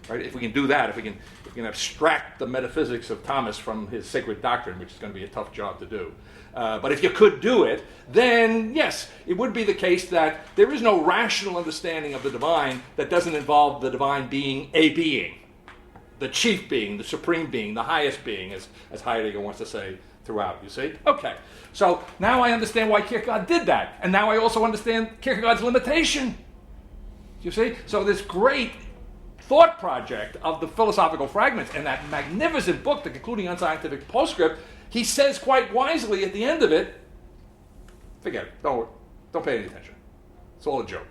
right? If we can do that, if we can abstract the metaphysics of Thomas from his sacred doctrine, which is going to be a tough job to do. But if you could do it, then yes, it would be the case that there is no rational understanding of the divine that doesn't involve the divine being a being, the chief being, the supreme being, the highest being, as Heidegger wants to say throughout, you see? Okay, so now I understand why Kierkegaard did that, and now I also understand Kierkegaard's limitation, you see? So this great thought project of the Philosophical Fragments and that magnificent book, The Concluding Unscientific Postscript, he says quite wisely at the end of it, forget it, don't pay any attention. It's all a joke.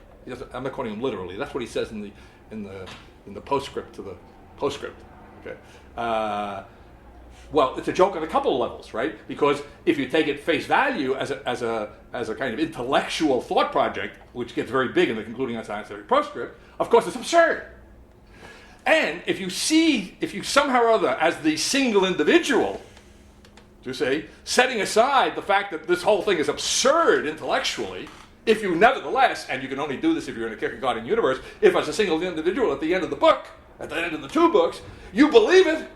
I'm not quoting him literally. That's what he says in the postscript to the postscript. Okay. Well, it's a joke on a couple of levels, right? Because if you take it face value as a kind of intellectual thought project, which gets very big in the Concluding Unscientific Postscript, of course it's absurd. And if you somehow or other, as the single individual, you see, setting aside the fact that this whole thing is absurd intellectually, if you nevertheless, and you can only do this if you're in a Kierkegaardian universe, if as a single individual at the end of the book, at the end of the two books, you believe it,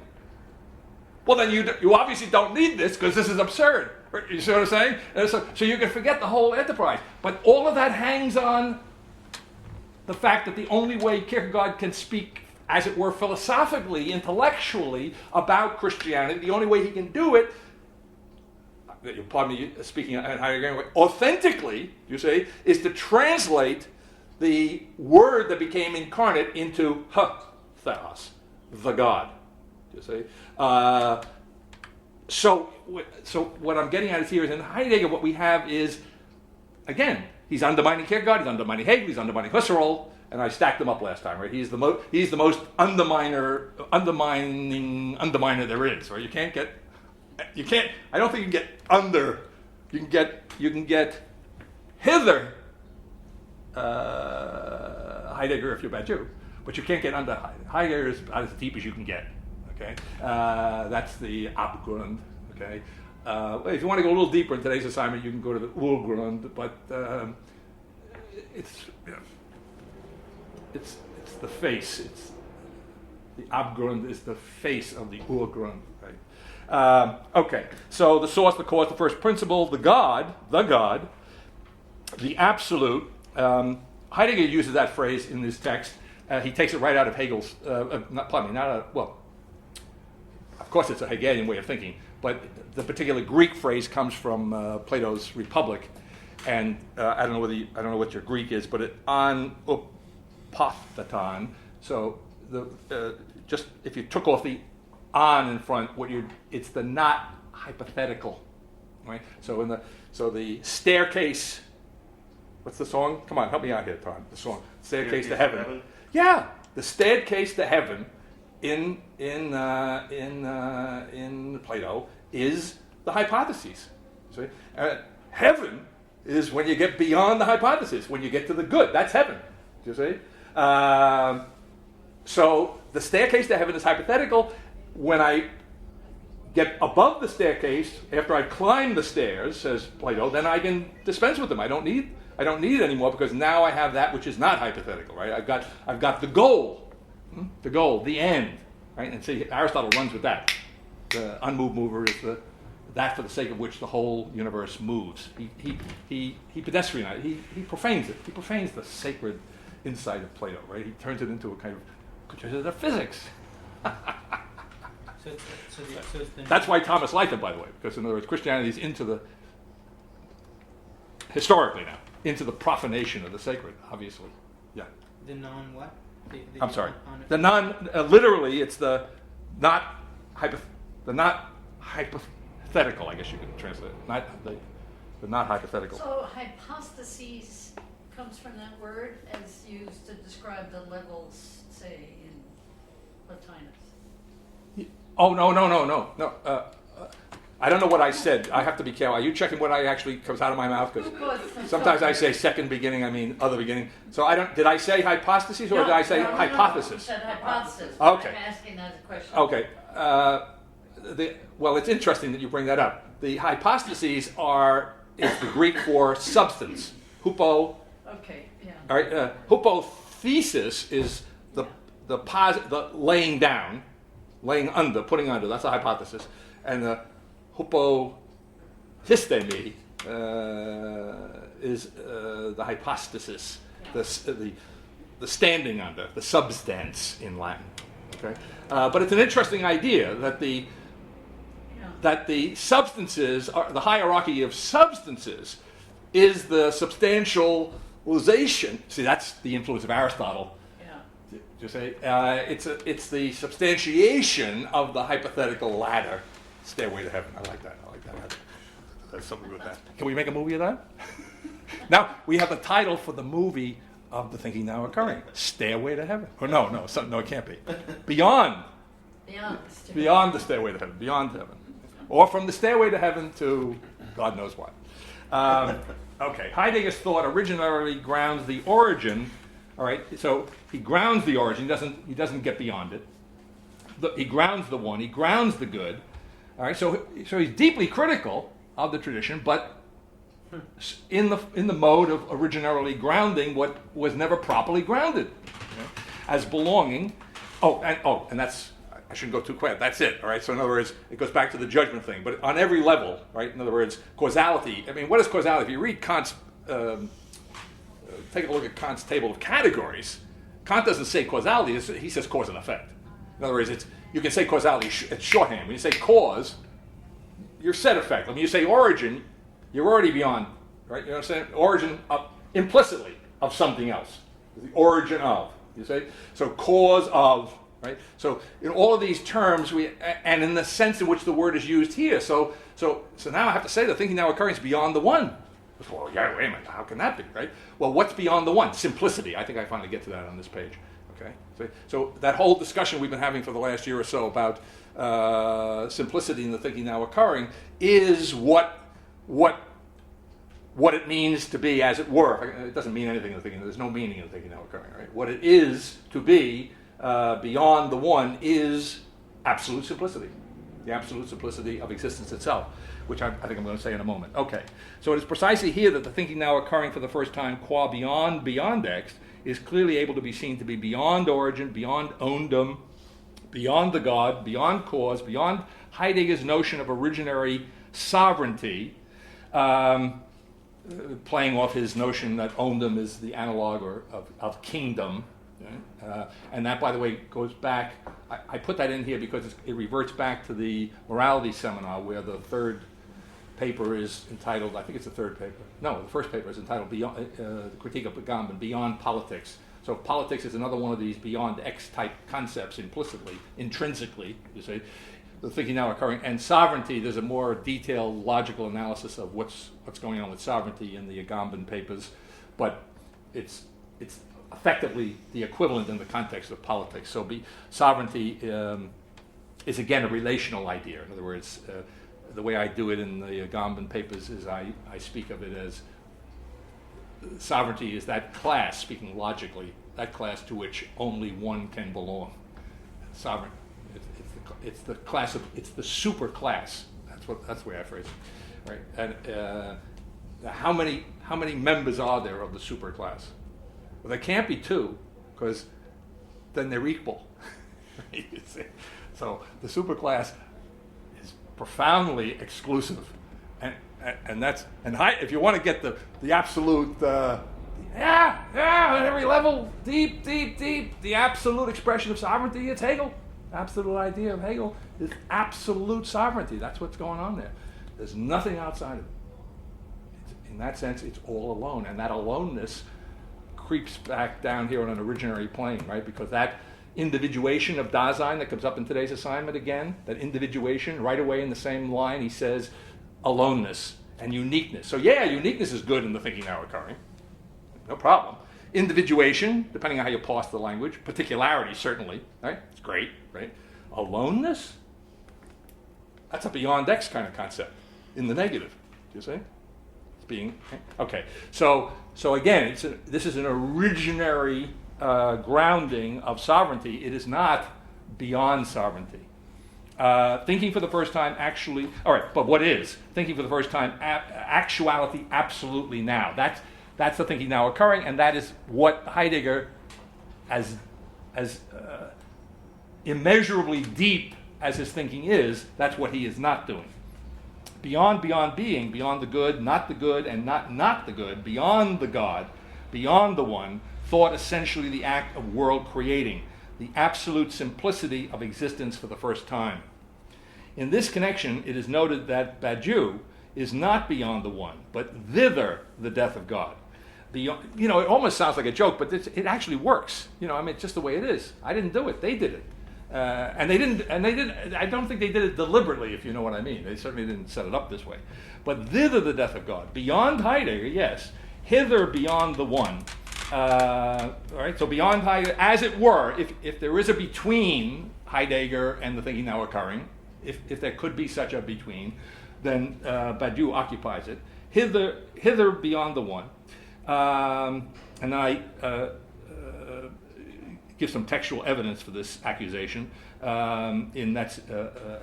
well then you obviously don't need this because this is absurd. You see what I'm saying? And so you can forget the whole enterprise. But all of that hangs on the fact that the only way Kierkegaard can speak, as it were, philosophically, intellectually about Christianity, the only way he can do it, pardon me speaking in Heidegger, authentically, you say, is to translate the word that became incarnate into theos, the God. You see? So what I'm getting at is here is in Heidegger what we have is, again, he's undermining Kierkegaard, he's undermining Hegel, he's undermining Husserl, and I stacked them up last time, right? He's the most undermining underminer there is, right? I don't think you can get under, you can get hither Heidegger if you're a bad Jew, but you can't get under Heidegger. Heidegger is about as deep as you can get, okay? That's the Abgrund, okay? If you want to go a little deeper in today's assignment, you can go to the Urgrund, but it's the face. It's the Abgrund is the face of the Urgrund, right? Okay, so the source, the cause, the first principle, the God, the absolute. Heidegger uses that phrase in this text. He takes it right out of Hegel's. Of course, it's a Hegelian way of thinking, but the particular Greek phrase comes from Plato's Republic, and I don't know what your Greek is, but it an upatheton. So just if you took off the on in front, it's the not hypothetical, right? So the staircase. What's the song? Come on, help me out here, Tom. The song, Staircase to Heaven. Yeah, the staircase to heaven in Plato is the hypotheses. See? Heaven is when you get beyond the hypothesis, when you get to the good. That's heaven. Do you see? So the staircase to heaven is hypothetical. When I get above the staircase, after I climb the stairs, says Plato, then I can dispense with them. I don't need it anymore because now I have that which is not hypothetical, right? I've got the goal, the end, right? And see, Aristotle runs with that. The unmoved mover is that for the sake of which the whole universe moves. He pedestrianizes. He profanes it. He profanes the sacred insight of Plato, right? He turns it into a kind of physics. That's why Thomas liked it, by the way, because in other words, Christianity is historically now, into the profanation of the sacred, obviously. Yeah. The non-what? I'm sorry. The literally, it's the not hypothetical, I guess you could translate it. The not hypothetical. So hypostases comes from that word as used to describe the levels, say, in Plotinus. Oh, no. I don't know what I said. I have to be careful. Are you checking what I actually comes out of my mouth? Because sometimes I say second beginning, I mean other beginning. So did I say hypostases or did I say hypothesis? You said hypothesis. Okay. I'm asking that as a question. Okay. Well, it's interesting that you bring that up. The hypostases is the Greek for substance. Hupo. Okay, yeah. All right. Hupothesis is the laying down, laying under, putting under. That's a hypothesis. And the hypothistemi is the hypostasis, the standing under, the substance in Latin. Okay, but it's an interesting idea that the substances, the hierarchy of substances, is the substantialization. See, that's the influence of Aristotle. Yeah. To say it's the substantiation of the hypothetical ladder. Stairway to Heaven. I like that. There's something with that. Can we make a movie of that? Now, we have a title for the movie of The Thinking Now Occurring. Stairway to Heaven. Or no, it can't be. Beyond the Stairway to Heaven. Beyond Heaven. Or from the Stairway to Heaven to God knows what. Okay. Heidegger's thought originally grounds the origin. All right. So he grounds the origin. He doesn't get beyond it. He grounds the one. He grounds the good. All right, so he's deeply critical of the tradition, but in the mode of originarily grounding what was never properly grounded, as belonging. And that's, I shouldn't go too quick. That's it. All right. So in other words, it goes back to the judgment thing, but on every level, right? In other words, causality. I mean, what is causality? If you read Kant's, take a look at Kant's table of categories. Kant doesn't say causality. He says cause and effect. In other words, you can say causality. It's shorthand. When you say cause, you're set effect. When you say origin, you're already beyond. Right? You know what I'm saying? Origin implicitly of something else. The origin of. You say so. Cause of. Right? So in all of these terms, and in the sense in which the word is used here, so now I have to say the thinking now occurring is beyond the one. Well, yeah, wait a minute, how can that be, right? Well, what's beyond the one? Simplicity. I think I finally get to that on this page. Okay, so that whole discussion we've been having for the last year or so about simplicity in the thinking now occurring is what it means to be, as it were. It doesn't mean anything in the thinking. There's no meaning in the thinking now occurring, right? What it is to be beyond the one is absolute simplicity, the absolute simplicity of existence itself, which I think I'm going to say in a moment. Okay, so it is precisely here that the thinking now occurring for the first time, qua beyond X, is clearly able to be seen to be beyond origin, beyond oundom, beyond the God, beyond cause, beyond Heidegger's notion of originary sovereignty, playing off his notion that oundom is the analog of kingdom. And that, by the way, goes back, I put that in here because it reverts back to the morality seminar where the third paper is entitled, I think it's the third paper. No, the first paper is entitled Beyond, the Critique of Agamben, Beyond Politics. So politics is another one of these beyond X-type concepts implicitly, intrinsically, you say, the thinking now occurring. And sovereignty, there's a more detailed logical analysis of what's going on with sovereignty in the Agamben papers, but it's effectively the equivalent in the context of politics. So sovereignty is again a relational idea. In other words, the way I do it in the Agamben papers is I speak of it as sovereignty is that class, speaking logically, that class to which only one can belong. Sovereign, it's the class of, it's the super class. That's the way I phrase it, right? And how many members are there of the super class? Well, there can't be two, because then they're equal. You see? So the superclass is profoundly exclusive, and if you want to get the absolute, at every level, deep, the absolute expression of sovereignty, it's Hegel. Absolute idea of Hegel is absolute sovereignty. That's what's going on there. There's nothing outside of it. In that sense, it's all alone, and that aloneness creeps back down here on an originary plane, right? Because that individuation of Dasein that comes up in today's assignment again, that individuation, right away in the same line, he says aloneness and uniqueness. So yeah, uniqueness is good in the thinking now occurring. No problem. Individuation, depending on how you parse the language, particularity certainly, right? It's great, right? Aloneness? That's a beyond X kind of concept in the negative, do you see? Being okay, so again, this is an originary grounding of sovereignty. It is not beyond sovereignty. Thinking for the first time, actually, all right. But what is thinking for the first time? Actuality, absolutely now. That's the thinking now occurring, and that is what Heidegger, as immeasurably deep as his thinking is, that's what he is not doing. Beyond being, beyond the good, and not the good, beyond the God, beyond the one, thought essentially the act of world creating, the absolute simplicity of existence for the first time. In this connection, it is noted that Badiou is not beyond the one, but thither the death of God. Beyond, it almost sounds like a joke, but it actually works. It's just the way it is. I didn't do it; they did it. And they didn't. I don't think they did it deliberately, if you know what I mean. They certainly didn't set it up this way. But thither the death of God, beyond Heidegger, yes, hither beyond the one. All right. So beyond Heidegger, as it were, if there is a between Heidegger and the thinking now occurring, if there could be such a between, then Badiou occupies it. Hither beyond the one, and I gives some textual evidence for this accusation in that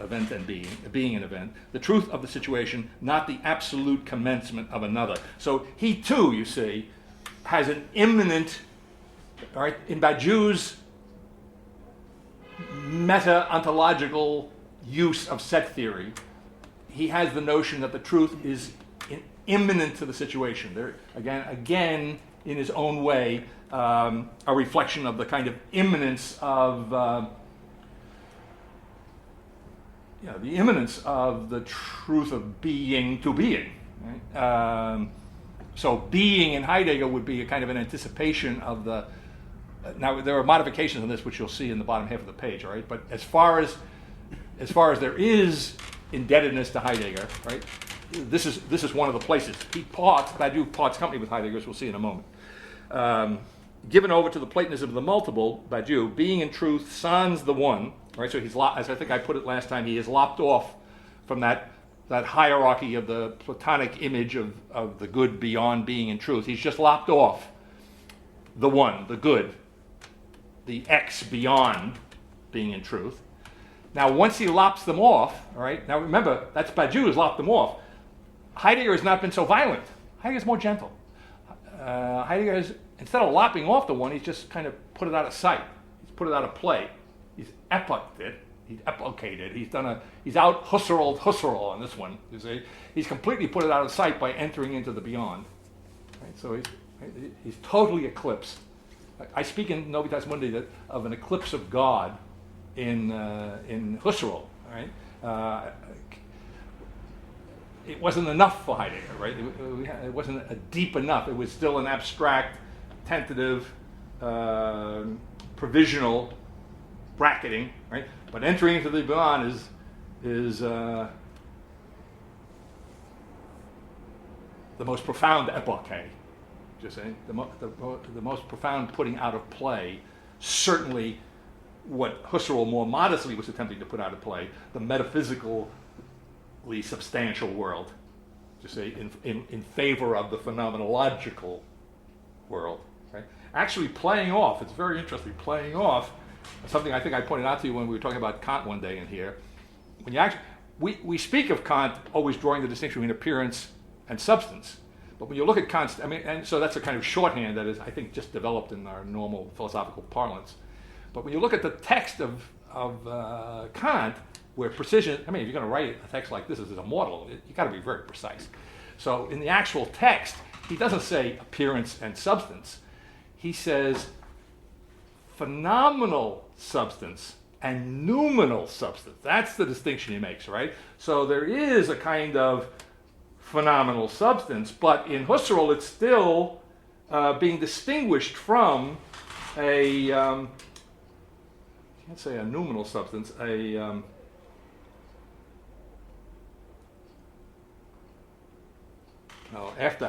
event and being an event. The truth of the situation, not the absolute commencement of another. So he too, you see, has an imminent, all right, in Badiou's meta-ontological use of set theory, he has the notion that the truth is imminent to the situation. There, again, in his own way, a reflection of the kind of imminence of the imminence of the truth of being to being. Right? So being in Heidegger would be a kind of an anticipation of the. Now there are modifications on this, which you'll see in the bottom half of the page. All right, but as far as there is indebtedness to Heidegger, right? This is one of the places. Badiou parts company with Heidegger, as we'll see in a moment. Given over to the Platonism of the multiple, Badiou, being in truth sans the one, right? So he's, as I think I put it last time, he is lopped off from that hierarchy of the Platonic image of the good beyond being in truth. He's just lopped off the one, the good, the X beyond being in truth. Now, once he lops them off, all right, now remember, that's Badiou has lopped them off. Heidegger has not been so violent. Heidegger's more gentle. Heidegger has, instead of lopping off the one, he's just kind of put it out of sight. He's put it out of play. He's epoched it. He's epochated. He's out Husserl on this one. You see? He's completely put it out of sight by entering into the beyond. Right? So he's totally eclipsed. I speak in Novitas Mundi of an eclipse of God in Husserl. Right? It wasn't enough for Heidegger, right? It wasn't deep enough. It was still an abstract, tentative, provisional bracketing, right? But entering into the beyond is the most profound epoche. Just saying, the most profound putting out of play, certainly what Husserl more modestly was attempting to put out of play, the metaphysically substantial world, just say in favor of the phenomenological world. Right? Actually playing off, it's very interesting, playing off something I think I pointed out to you when we were talking about Kant one day in here. When you actually, we speak of Kant always drawing the distinction between appearance and substance. But when you look at Kant's, and so that's a kind of shorthand that is, I think, just developed in our normal philosophical parlance. But when you look at the text of Kant, where precision, if you're going to write a text like this as a model, you got to be very precise. So in the actual text, he doesn't say appearance and substance. He says phenomenal substance and noumenal substance. That's the distinction he makes, right? So there is a kind of phenomenal substance, but in Husserl it's still being distinguished from a, can't say a noumenal substance, after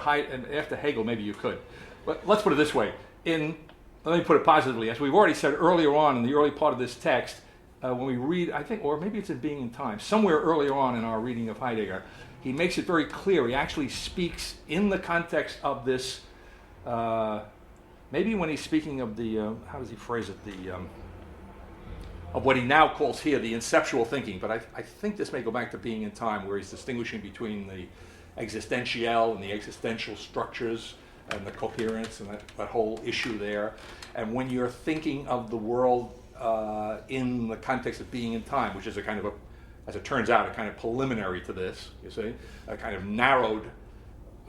Hegel maybe you could. But let's put it this way. Let me put it positively. As we've already said earlier on in the early part of this text, when we read, I think, or maybe it's in Being and Time, somewhere earlier on in our reading of Heidegger, he makes it very clear. He actually speaks in the context of this, maybe when he's speaking of the, how does he phrase it, of what he now calls here the inceptual thinking. But I think this may go back to Being in Time, where he's distinguishing between the existential and the existential structures and the coherence and that whole issue there. And when you're thinking of the world in the context of Being in Time, which is a kind of as it turns out, a kind of preliminary to this, you see, a kind of narrowed,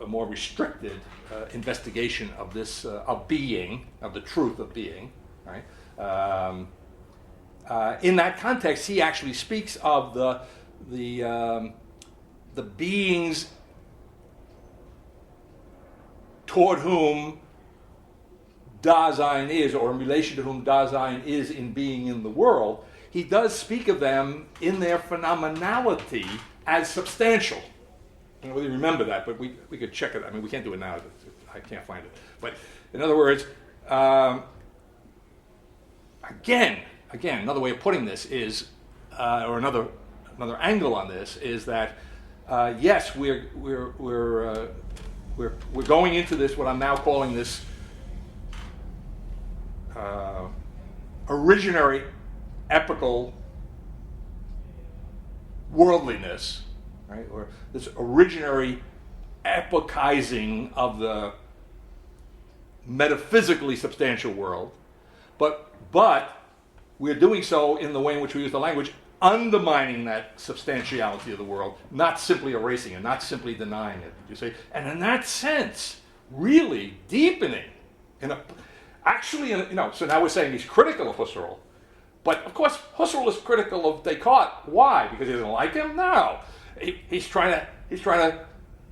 a more restricted investigation of this, of being, of the truth of being, right? In that context, he actually speaks of the beings toward whom Dasein is, or in relation to whom Dasein is in being in the world. He does speak of them in their phenomenality as substantial. I don't know whether you remember that, but we could check it. We can't do it now. I can't find it. But in other words, again, another way of putting this is, or another angle on this is that yes, we're going into this, what I'm now calling this originary epical worldliness, right, or this originary epicizing of the metaphysically substantial world, but we're doing so in the way in which we use the language, undermining that substantiality of the world, not simply erasing it, not simply denying it, you see, and in that sense, really deepening, so now we're saying he's critical of Husserl, but of course Husserl is critical of Descartes. Why? Because he doesn't like him? No, he's trying to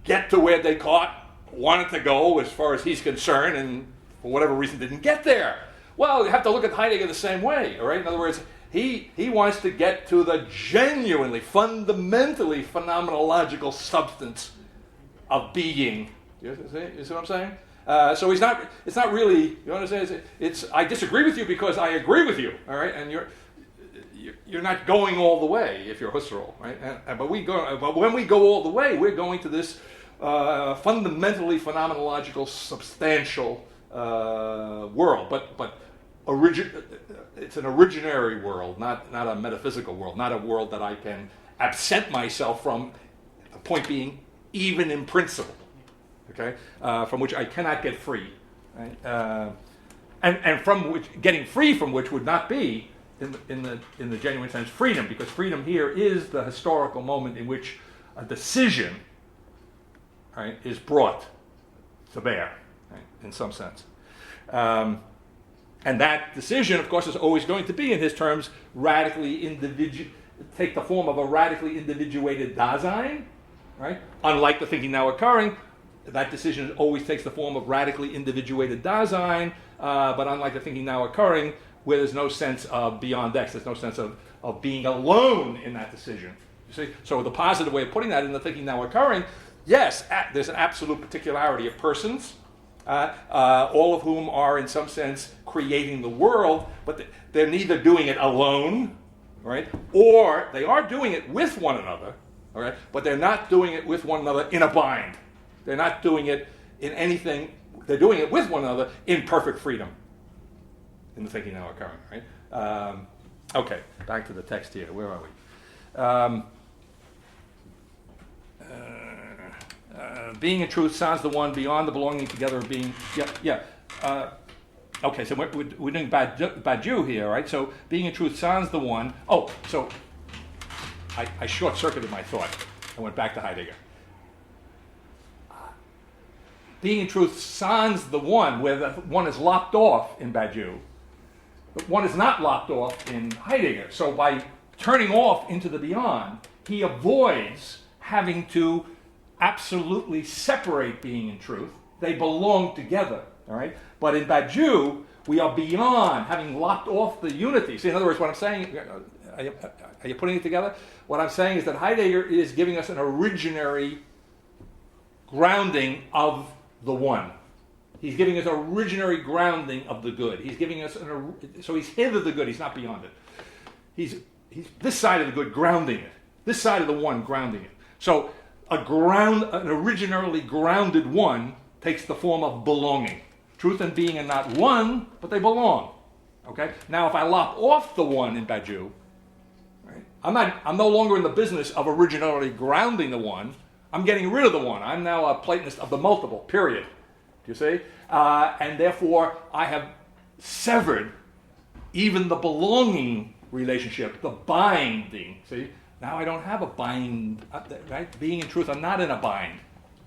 get to where Descartes wanted to go as far as he's concerned, and for whatever reason didn't get there. Well, you have to look at Heidegger the same way, all right? In other words, he wants to get to the genuinely, fundamentally phenomenological substance of being. You see what I'm saying? So it's not really, you understand? It's I disagree with you because I agree with you, all right? And you're not going all the way if you're Husserl, right? But when we go all the way, we're going to this fundamentally phenomenological, substantial world, but it's an originary world, not a metaphysical world, not a world that I can absent myself from. The point being, even in principle, okay, from which I cannot get free, right? And from which getting free from which would not be in the genuine sense freedom, because freedom here is the historical moment in which a decision, right, is brought to bear, right, in some sense. And that decision, of course, is always going to be, in his terms, take the form of a radically individuated Dasein, right? Unlike the thinking now occurring, that decision always takes the form of radically individuated Dasein, but unlike the thinking now occurring, where there's no sense of beyond X, there's no sense of being alone in that decision. You see? So the positive way of putting that in the thinking now occurring, yes, there's an absolute particularity of persons, all of whom are in some sense creating the world, but they're neither doing it alone, right, or they are doing it with one another, all right, but they're not doing it with one another in a bind. They're not doing it in anything, they're doing it with one another in perfect freedom, in the thinking now occurring, right? Okay, back to the text here. Where are we? Being in truth sounds the one beyond the belonging together of being. Okay, so we're doing Badiou here, right? So being in truth sounds the one. Oh, so I short-circuited my thought. I went back to Heidegger. Being in truth sounds the one, where the one is lopped off in Badiou, but one is not lopped off in Heidegger. So by turning off into the beyond, he avoids having to absolutely separate being and truth. They belong together, all right? But in Badiou, we are beyond having lopped off the unity. See, in other words, what I'm saying, are you putting it together? What I'm saying is that Heidegger is giving us an originary grounding of the one. He's giving us an originary grounding of the good. He's giving us so he's hither the good, he's not beyond it. He's this side of the good grounding it. This side of the one grounding it. So an originally grounded one takes the form of belonging. Truth and being are not one, but they belong. Okay? Now, if I lop off the one in Badiou, right, I'm no longer in the business of originally grounding the one. I'm getting rid of the one. I'm now a Platonist of the multiple, period. Do you see? And therefore, I have severed even the belonging relationship, the binding. See? Now I don't have a bind, right? Being and truth are not in a bind.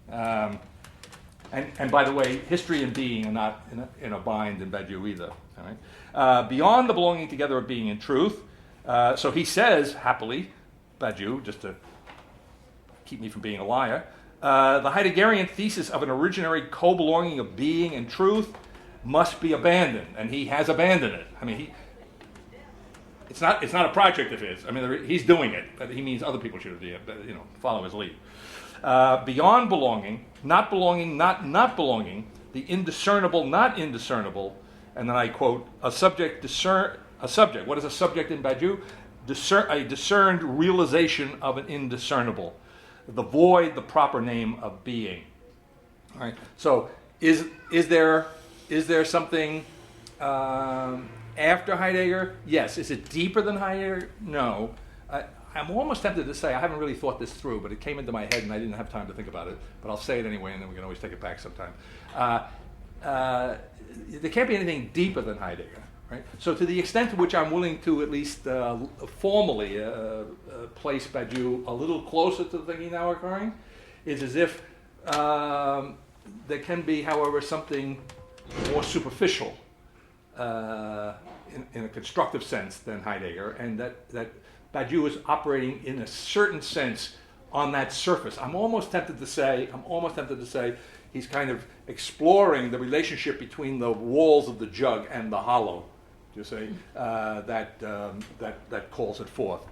And by the way, history and being are not in a bind in Badiou either. All right? Beyond the belonging together of being and truth, so he says, happily, Badiou, just to keep me from being a liar, the Heideggerian thesis of an originary co-belonging of being and truth must be abandoned, and he has abandoned it. I mean, it's not a project of his. I mean, he's doing it, but he means other people should follow his lead. Beyond belonging, not belonging, the indiscernible, not indiscernible, and then I quote, a subject. What is a subject in Badiou? A discerned realization of an indiscernible. The void, the proper name of being. All right. So, is there something after Heidegger? Yes. Is it deeper than Heidegger? No. I'm almost tempted to say, I haven't really thought this through, but it came into my head and I didn't have time to think about it, but I'll say it anyway and then we can always take it back sometime. There can't be anything deeper than Heidegger, right? So to the extent to which I'm willing to at least formally place Badiou a little closer to the thinking now occurring, is as if there can be, however, something more superficial in a constructive sense than Heidegger, and that Badiou is operating in a certain sense on that surface. I'm almost tempted to say he's kind of exploring the relationship between the walls of the jug and the hollow, you see, that calls it forth.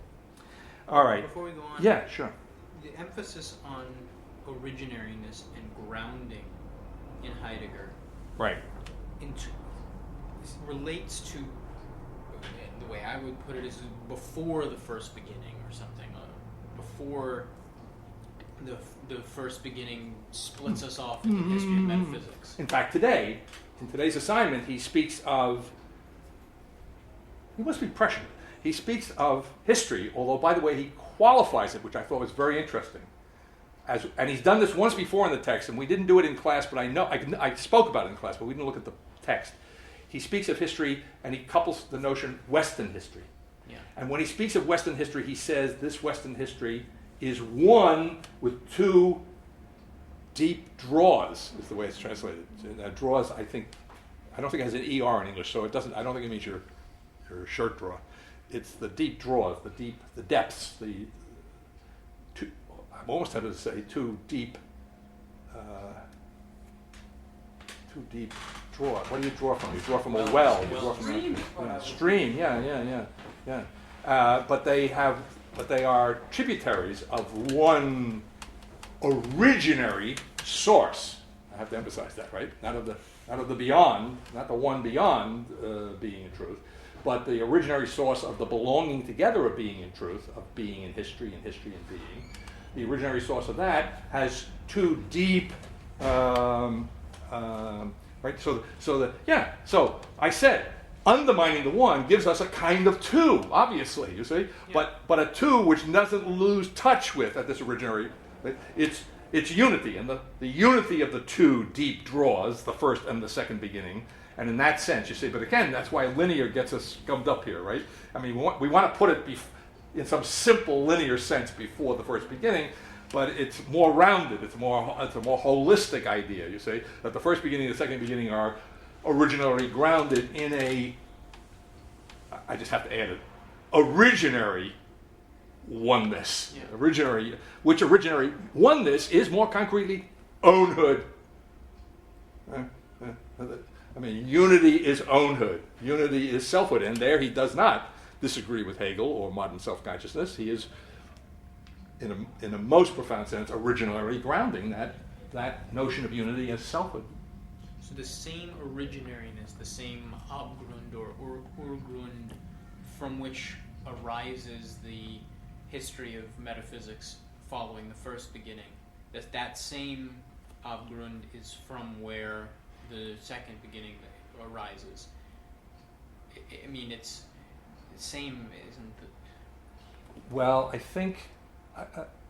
All right. Before we go on, yeah, sure. the emphasis on originariness and grounding in Heidegger, Right. Relates to, the way I would put it is before the first beginning or something, before the first beginning splits us off into the history of metaphysics. In fact, in today's assignment, he speaks of, he must be prescient, he speaks of history, although, by the way, he qualifies it, which I thought was very interesting. And he's done this once before in the text, and we didn't do it in class, but I spoke about it in class, but we didn't look at the text. He speaks of history, and he couples the notion Western history. Yeah. And when he speaks of Western history, he says this Western history is one with two deep draws, is the way it's translated. Draws, I don't think it has an ER in English, so I don't think it means your shirt drawer. It's the deep draws, the depths, I'm almost tempted to say two deep draw. What do you draw from? You draw from a well. You draw from a stream. Yeah. But they are tributaries of one originary source. I have to emphasize that, right? Not of the beyond, not the one beyond being in truth, but the originary source of the belonging together of being in truth, of being in history and history and being. The originary source of that has two deep. Right. So I said, undermining the one gives us a kind of two, obviously. You see, yeah. but a two which doesn't lose touch with at this originary. Right? It's unity, and the unity of the two deep draws, the first and the second beginning, and in that sense, you see. But again, that's why linear gets us gummed up here, right? I mean, we want to put it in some simple linear sense before the first beginning. But it's more rounded. It's a more holistic idea. You see that the first beginning and the second beginning are originally grounded in a. I just have to add it. Originary oneness. Yeah. Originary oneness is more concretely ownhood. I mean, unity is ownhood. Unity is selfhood, and there he does not disagree with Hegel or modern self-consciousness. He is. In a most profound sense, originally grounding that notion of unity as selfhood. So the same originariness, the same Abgrund or Urgrund from which arises the history of metaphysics following the first beginning, that same Abgrund is from where the second beginning arises. I mean, it's the same, isn't it? Well, I think...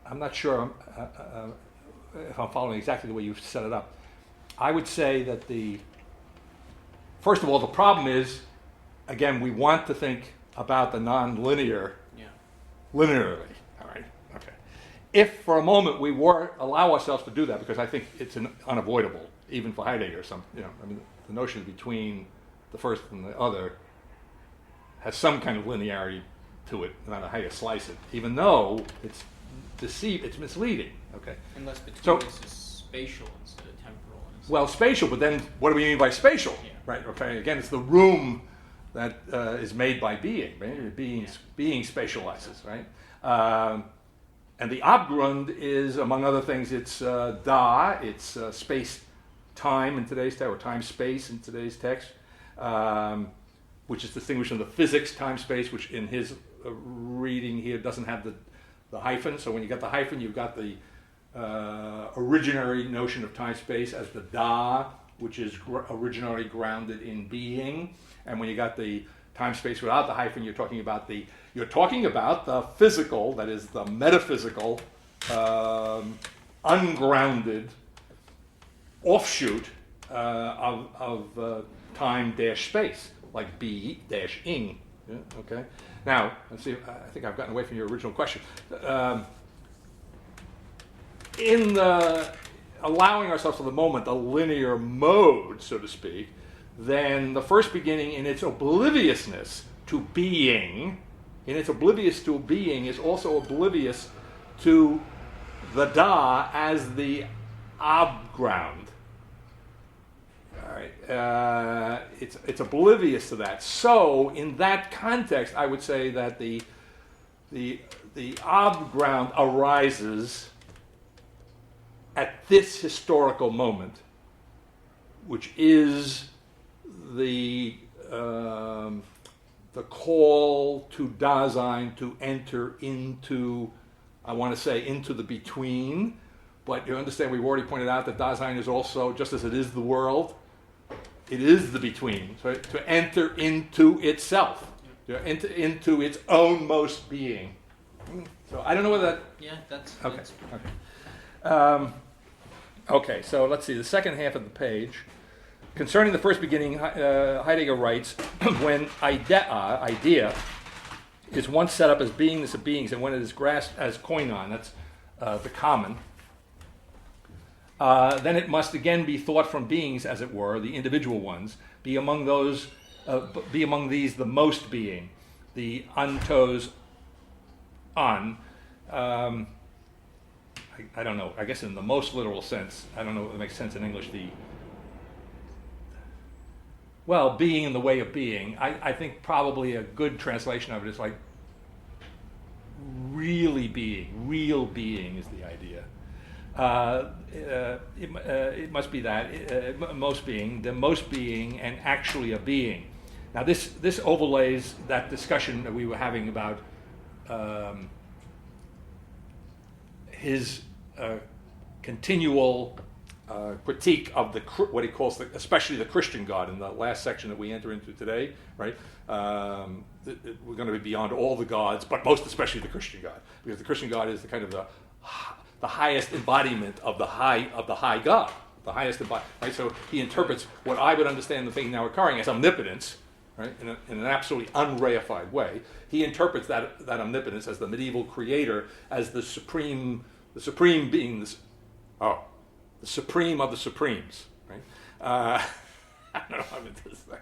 I'm not sure if I'm following exactly the way you've set it up. I would say that first of all, the problem is, again, we want to think about the non-linear linearly. All right, okay. If for a moment we allow ourselves to do that, because I think it's unavoidable, even for Heidegger. The notion between the first and the other has some kind of linearity to it, no matter how you slice it, even though it's misleading. Okay. Unless between this is spatial instead of temporal. Well, spatial, but then what do we mean by spatial? Yeah. Right. Okay. Again, it's the room that is made by being. Right? Being spatializes. Right. And the Abgrund is, among other things, it's it's space-time in today's text, or time-space in today's text, which is distinguished from the physics time-space, which in his reading here doesn't have the hyphen. So when you got the hyphen, you've got the originary notion of time-space as the Da, which is originally grounded in being. And when you got the time space without the hyphen, you're talking about the physical, that is the metaphysical, ungrounded offshoot of time dash space, like B dash ing. Yeah, okay. Now, let's see. I think I've gotten away from your original question. In the allowing ourselves for the moment a linear mode, so to speak, then the first beginning in its obliviousness to being, is also oblivious to the da as the obground. All right, it's oblivious to that. So, in that context, I would say that the obground arises at this historical moment, which is the call to Dasein to enter into, I want to say, into the between. But you understand, we've already pointed out that Dasein is also, just as it is the world, it is the between. So to enter into itself, into its own most being. So I don't know whether that... Yeah, that's... Okay. That's... Okay. Okay, so let's see, the second half of the page. Concerning the first beginning, Heidegger writes, when idea is once set up as beingness of beings, and when it is grasped as koinon, that's the common, then it must again be thought from beings, as it were, the individual ones, be among these the most being, the antos an. I don't know, I guess in the most literal sense, I don't know if it makes sense in English, being in the way of being. I think probably a good translation of it is like really being, real being is the idea. It must be that, most being, the most being and actually a being. Now this overlays that discussion that we were having about his continual critique of what he calls, especially the Christian God, in the last section that we enter into today, right? We're going to be beyond all the gods, but most especially the Christian God, because the Christian God is the kind of the highest embodiment of the high God, the highest embodiment. Right? So he interprets what I would understand the thing now occurring as omnipotence, right? In an absolutely unreified way. He interprets that omnipotence as the medieval creator, as the supreme being, the supreme of the supremes, right? I don't know how I'm into this thing.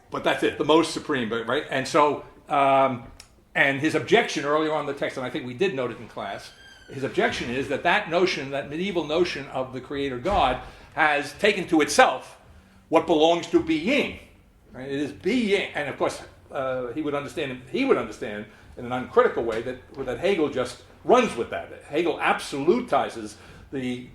But that's it, the most supreme, right? And so, and his objection earlier on in the text, and I think we did note it in class, his objection is that notion, that medieval notion of the creator God, has taken to itself what belongs to being. Right? It is being, and of course, he would understand in an uncritical way that Hegel just runs with that. Hegel absolutizes the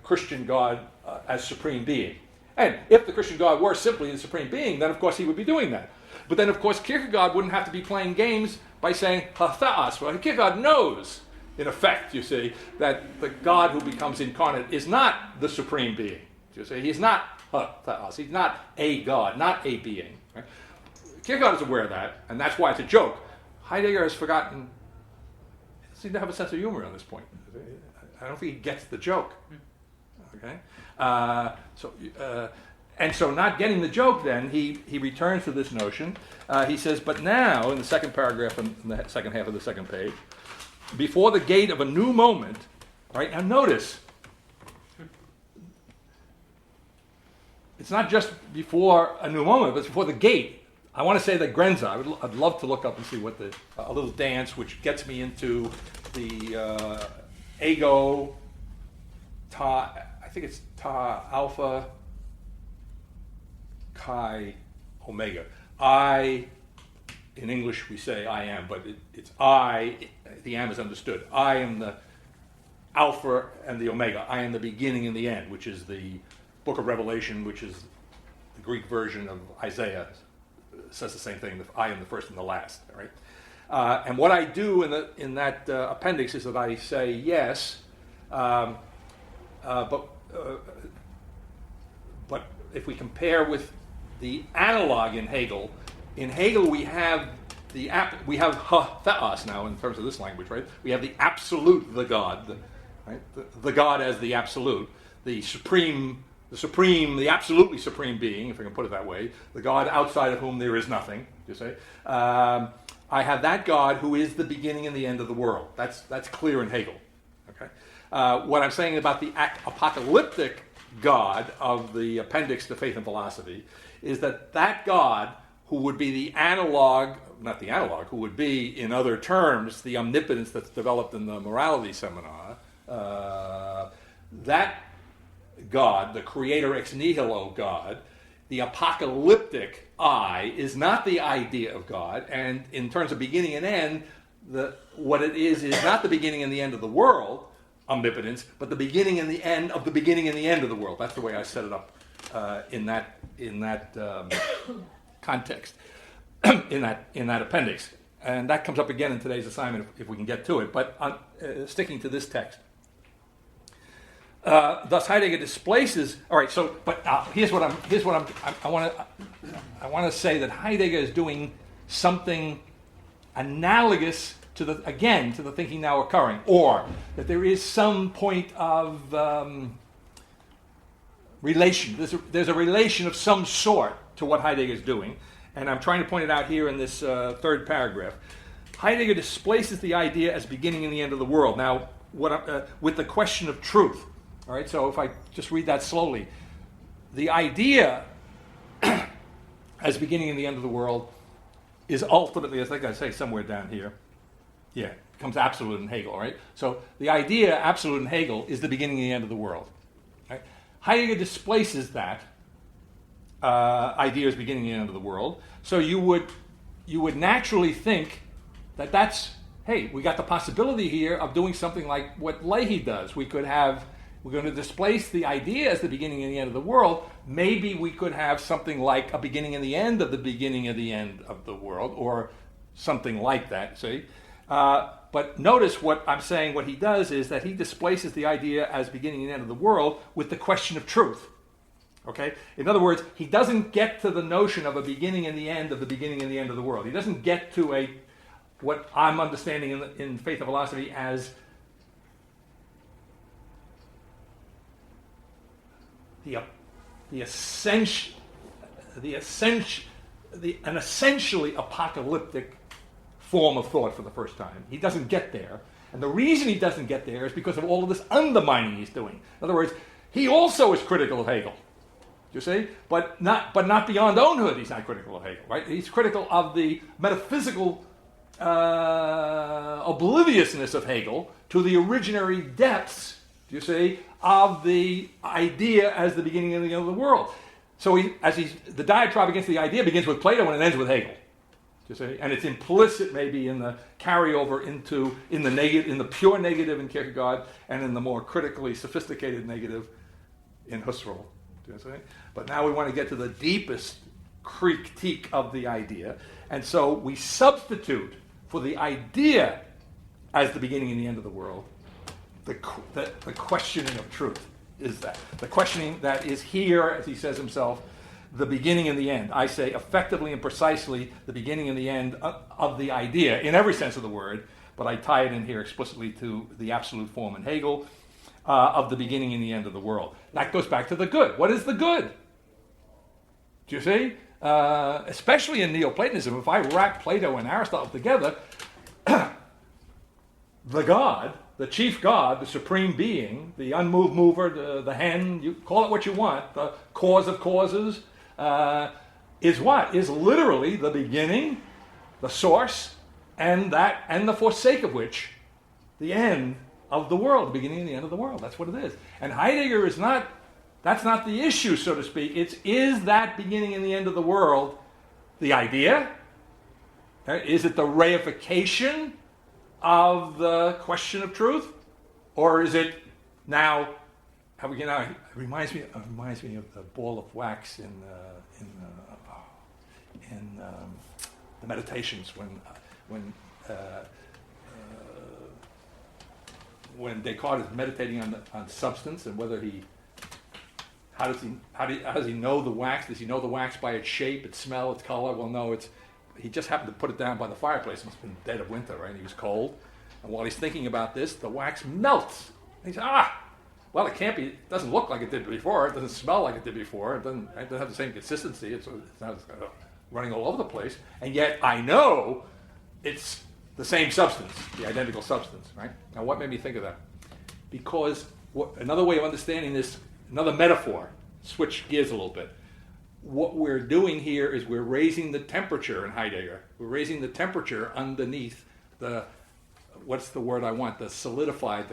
Christian God as supreme being. And if the Christian God were simply the supreme being, then of course he would be doing that. But then of course Kierkegaard wouldn't have to be playing games by saying ha-theos. Well, Kierkegaard knows, in effect, you see, that the God who becomes incarnate is not the supreme being. You see, he's not ha-theos. He's not a God, not a being. Right? Kierkegaard is aware of that, and that's why it's a joke. Heidegger has forgotten. He doesn't seem to have a sense of humor on this point. I don't think he gets the joke. Okay, and so not getting the joke, then he returns to this notion. He says, but now in the second paragraph, in the second half of the second page, before the gate of a new moment, right? Now notice, it's not just before a new moment, but it's before the gate. I want to say that Grenza. I'd love to look up and see what a little dance which gets me into the ego ta. I think it's ta alpha chi omega. I, in English we say I am, but it's I. The am is understood. I am the alpha and the omega. I am the beginning and the end, which is the book of Revelation, which is the Greek version of Isaiah. Says the same thing. I am the first and the last. Right. And what I do in that appendix is that I say yes, but if we compare with the analog in Hegel, In Hegel, we have we have theos now in terms of this language, right? We have the absolute, the God, right? The God as the absolute, the absolutely supreme being, if I can put it that way, the God outside of whom there is nothing. You say, I have that God who is the beginning and the end of the world. That's clear in Hegel. Okay, what I'm saying about the apocalyptic God of the appendix to Faith and Philosophy is that God who would be the analog, not the analog, who would be, in other terms, the omnipotence that's developed in the morality seminar, that God, the creator ex nihilo God, the apocalyptic I, is not the idea of God, and in terms of beginning and end, what it is not the beginning and the end of the world, omnipotence, but the beginning and the end of the beginning and the end of the world. That's the way I set it up in that context, in that appendix. And that comes up again in today's assignment if we can get to it. But sticking to this text. Thus Heidegger displaces. All right. So, but here's what I want to say that Heidegger is doing something analogous to the thinking now occurring, or that there is some point of relation. There's a relation of some sort to what Heidegger is doing, and I'm trying to point it out here in this third paragraph. Heidegger displaces the idea as beginning and the end of the world. Now, with the question of truth. All right, so if I just read that slowly, the idea as beginning and the end of the world is ultimately, I think I say somewhere down here, comes absolute in Hegel, right? So the idea, absolute in Hegel, is the beginning and the end of the world. Right? Heidegger displaces that idea as beginning and the end of the world. So you would naturally think that's, hey, we got the possibility here of doing something like what Leahy does. We're going to displace the idea as the beginning and the end of the world. Maybe we could have something like a beginning and the end of the beginning and the end of the world, or something like that, see? But notice what I'm saying, what he does is that he displaces the idea as beginning and end of the world with the question of truth. Okay? In other words, he doesn't get to the notion of a beginning and the end of the beginning and the end of the world. He doesn't get to what I'm understanding in Faith and Philosophy as an essentially apocalyptic form of thought for the first time. He doesn't get there. And the reason he doesn't get there is because of all of this undermining he's doing. In other words, he also is critical of Hegel. You see? But not beyond ownhood he's not critical of Hegel, right? He's critical of the metaphysical obliviousness of Hegel to the originary depths, you see, of the idea as the beginning and the end of the world. So the diatribe against the idea begins with Plato and it ends with Hegel. You see? And it's implicit maybe in the carryover in the pure negative in Kierkegaard and in the more critically sophisticated negative in Husserl. Do you see? But now we want to get to the deepest critique of the idea. And so we substitute for the idea as the beginning and the end of the world the questioning of truth. Is that the questioning that is here, as he says himself, the beginning and the end. I say effectively and precisely the beginning and the end of the idea in every sense of the word, but I tie it in here explicitly to the absolute form in Hegel of the beginning and the end of the world. That goes back to the good. What is the good? Do you see? Especially in Neoplatonism, if I wrap Plato and Aristotle together, the God, the chief God, the supreme being, the unmoved mover, the hen, you call it what you want, the cause of causes, is what? Is literally the beginning, the source, and the forsake of which, the end of the world, the beginning and the end of the world. That's what it is. And Heidegger that's not the issue, so to speak. Is that beginning and the end of the world the idea? Is it the reification of the question of truth? Or is it now, it reminds me of the ball of wax in the Meditations when Descartes is meditating on substance and whether how does he know the wax? Does he know the wax by its shape, its smell, its color? Well, no, it's he just happened to put it down by the fireplace. It must have been dead of winter, right? And he was cold. And while he's thinking about this, the wax melts. And he says, well, it can't be. It doesn't look like it did before. It doesn't smell like it did before. It doesn't have the same consistency. It's not running all over the place. And yet I know it's the same substance, the identical substance, right? Now, what made me think of that? Because another way of understanding this, another metaphor, switch gears a little bit. What we're doing here is we're raising the temperature in Heidegger. We're raising the temperature underneath the, what's the word I want, the solidified,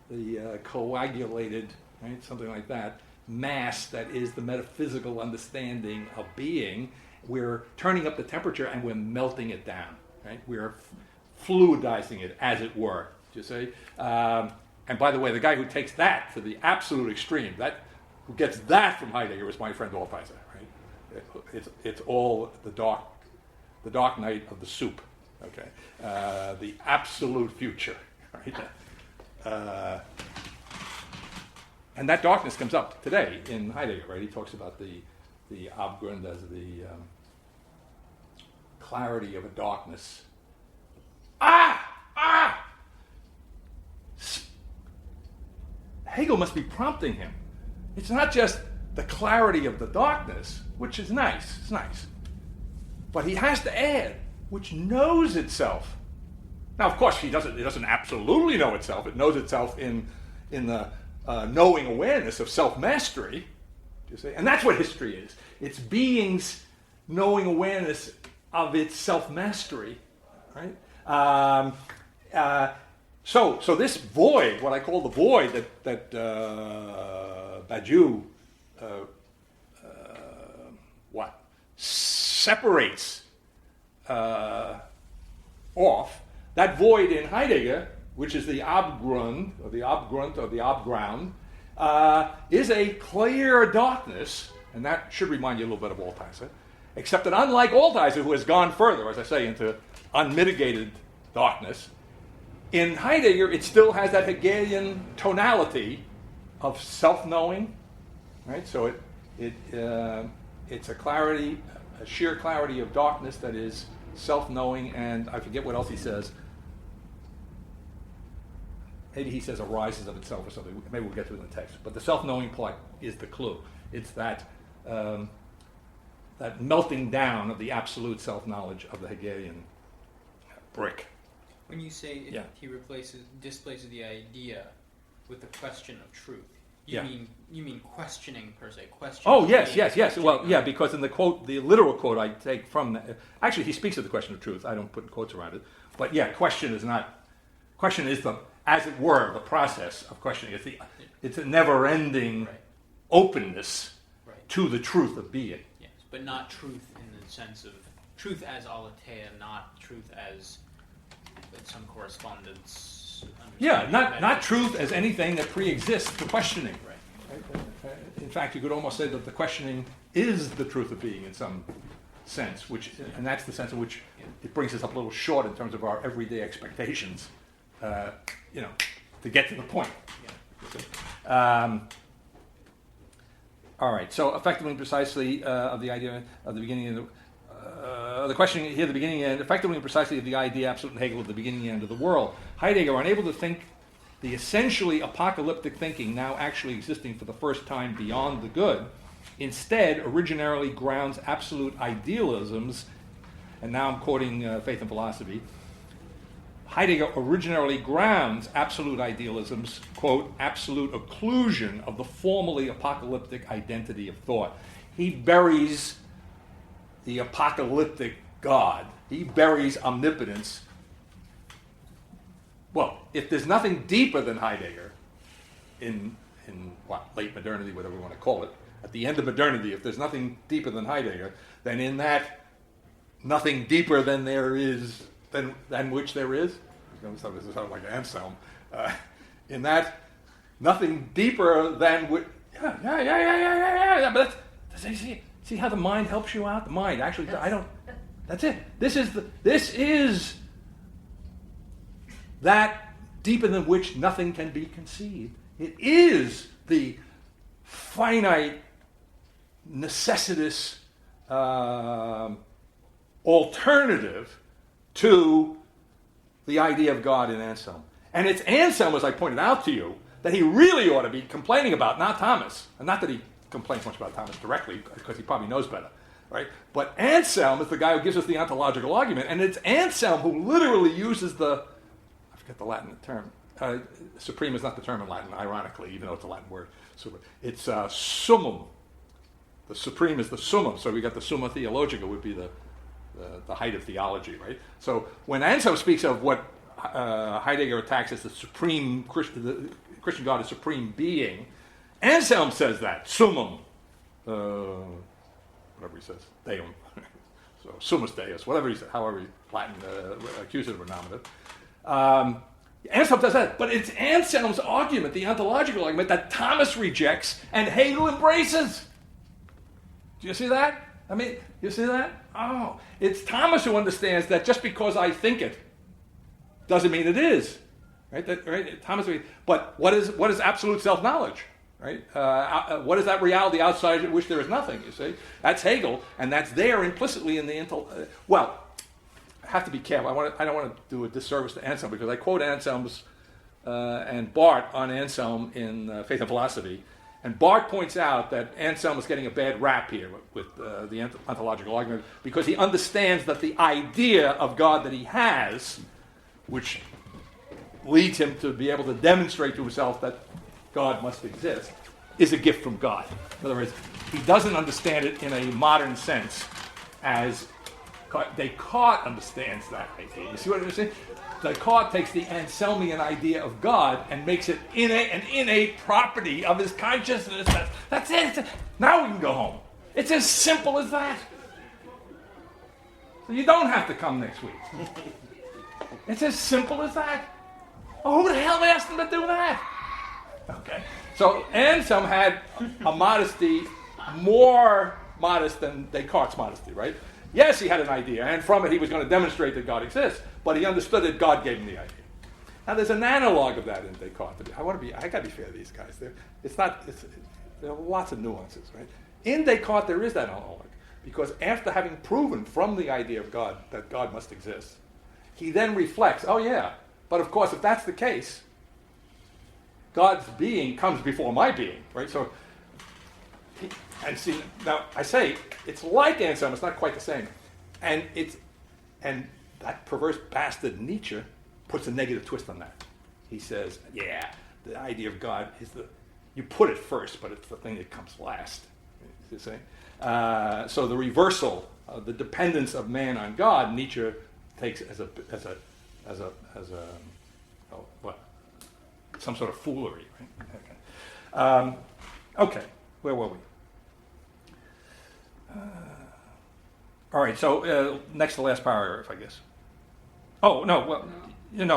the coagulated, right, something like that, mass that is the metaphysical understanding of being. We're turning up the temperature and we're melting it down, right? We're fluidizing it, as it were, you see? And by the way, the guy who takes that to the absolute extreme, who gets that from Heidegger is my friend Altizer, right? It's all the dark night of the soup, okay? The absolute future, right? And that darkness comes up today in Heidegger, right? He talks about the Abgrund as the clarity of a darkness. Hegel must be prompting him. It's not just the clarity of the darkness, which is nice, it's nice. But he has to add, which knows itself. Now, of course, it doesn't absolutely know itself. It knows itself in the knowing awareness of self-mastery, you see? And that's what history is. It's being's knowing awareness of its self-mastery, right? So this void, what I call the void that Badiou separates off, that void in Heidegger, which is the Abgrund, or the Abgrund, or the Abground, is a clear darkness, and that should remind you a little bit of Altizer, except that unlike Altizer, who has gone further, as I say, into unmitigated darkness, in Heidegger, it still has that Hegelian tonality of self-knowing, right? So it's a clarity, a sheer clarity of darkness that is self-knowing, and I forget what else he says. Maybe he says arises of itself or something. Maybe we'll get to it in the text. But the self-knowing part is the clue. It's that melting down of the absolute self-knowledge of the Hegelian brick. When you say he displaces the idea with the question of truth, you mean questioning per se, questioning. Oh yes. Well, yeah, because in the quote, the literal quote I take from actually he speaks of the question of truth. I don't put quotes around it, but yeah, question is the, as it were, the process of questioning. It's a never-ending openness to the truth of being. Yes, but not truth in the sense of truth as aletheia, not truth as some correspondence. Yeah, not truth as anything that pre-exists the questioning. Right. In fact, you could almost say that the questioning is the truth of being in some sense, and that's the sense in which it brings us up a little short in terms of our everyday expectations, to get to the point. All right, so effectively and precisely of the idea of the beginning of the questioning here, the beginning and effectively and precisely of the idea, absolute Hegel, of the beginning and end of the world. Heidegger, unable to think the essentially apocalyptic thinking now actually existing for the first time beyond the good, instead originarily grounds absolute idealisms, and now I'm quoting Faith and Philosophy, Heidegger originally grounds absolute idealisms, quote, absolute occlusion of the formally apocalyptic identity of thought. He buries the apocalyptic God. He buries omnipotence. Well, if there's nothing deeper than Heidegger in late modernity, whatever you want to call it, at the end of modernity, if there's nothing deeper than Heidegger, then in that nothing deeper than there is, than which there is, this sounds like Anselm, in that nothing deeper than which, but see how the mind helps you out? The mind, actually, that's it. This is that deeper than which nothing can be conceived. It is the finite, necessitous alternative to the idea of God in Anselm. And it's Anselm, as I pointed out to you, that he really ought to be complaining about, not Thomas. And not that he complains much about Thomas directly, because he probably knows better, right? But Anselm is the guy who gives us the ontological argument, and it's Anselm who literally uses I forget the Latin term. Supreme is not the term in Latin, ironically, even though it's a Latin word. It's summum. The supreme is the summum. So we got the summa theologica would be the height of theology, right? So when Anselm speaks of what Heidegger attacks as the supreme the Christian God is supreme being, Anselm says that summum, whatever he says, deum. So summus deus, whatever he says, however Latin accusative or nominative. Anselm does that, but it's Anselm's argument, the ontological argument, that Thomas rejects and Hegel embraces. Do you see that? I mean, you see that? Oh, it's Thomas who understands that just because I think it doesn't mean it is, right? Right? Thomas, but what is absolute self-knowledge, right? What is that reality outside which there is nothing? You see, that's Hegel, and that's there implicitly in the well. I have to be careful. I don't want to do a disservice to Anselm because I quote Anselm's and Barth on Anselm in Faith and Philosophy, and Barth points out that Anselm is getting a bad rap here with the ontological argument because he understands that the idea of God that he has, which leads him to be able to demonstrate to himself that God must exist, is a gift from God. In other words, he doesn't understand it in a modern sense as Descartes understands that idea. You see what I'm saying? Descartes takes the Anselmian idea of God and makes it an innate property of his consciousness. That's it. Now we can go home. It's as simple as that. So you don't have to come next week. It's as simple as that. Oh, who the hell asked him to do that? Okay. So Anselm had a modesty more modest than Descartes' modesty, right? Yes, he had an idea, and from it he was going to demonstrate that God exists, but he understood that God gave him the idea. Now, there's an analog of that in Descartes. I got to be fair to these guys. There are lots of nuances, right? In Descartes, there is that analog, because after having proven from the idea of God that God must exist, he then reflects, oh yeah, but of course, if that's the case, God's being comes before my being, right? So, and see, now I say it's like Anselm, it's not quite the same, and that perverse bastard Nietzsche puts a negative twist on that. He says, yeah, the idea of God is you put it first, but it's the thing that comes last. You see? So the reversal, the dependence of man on God, Nietzsche takes as some sort of foolery, right? Okay, where were we? All right, so next to last paragraph, I guess. Oh, no, well,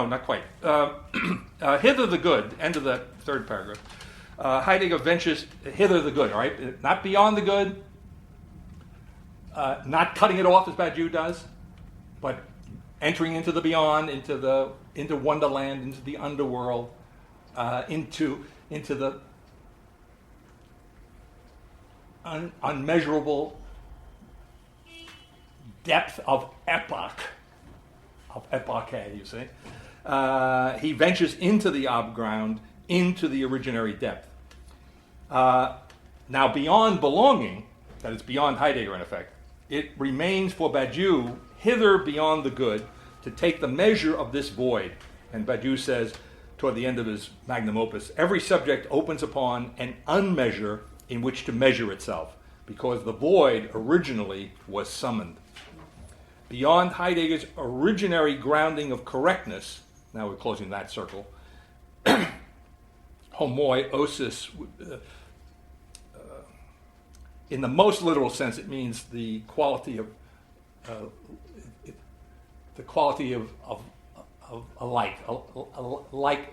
not quite. Hither the good, end of that third paragraph. Heidegger ventures hither the good, all right? Not beyond the good, not cutting it off as Badiou does, but entering into the beyond, into Wonderland, into the underworld, into the unmeasurable depth of epoche, you see. He ventures into the abground, into the originary depth. Now, beyond belonging, that is beyond Heidegger in effect, it remains for Badiou, hither beyond the good, to take the measure of this void. And Badiou says, toward the end of his magnum opus, every subject opens upon an unmeasure in which to measure itself, because the void originally was summoned. Beyond Heidegger's originary grounding of correctness, now we're closing that circle, homoiosis, in the most literal sense, it means the quality of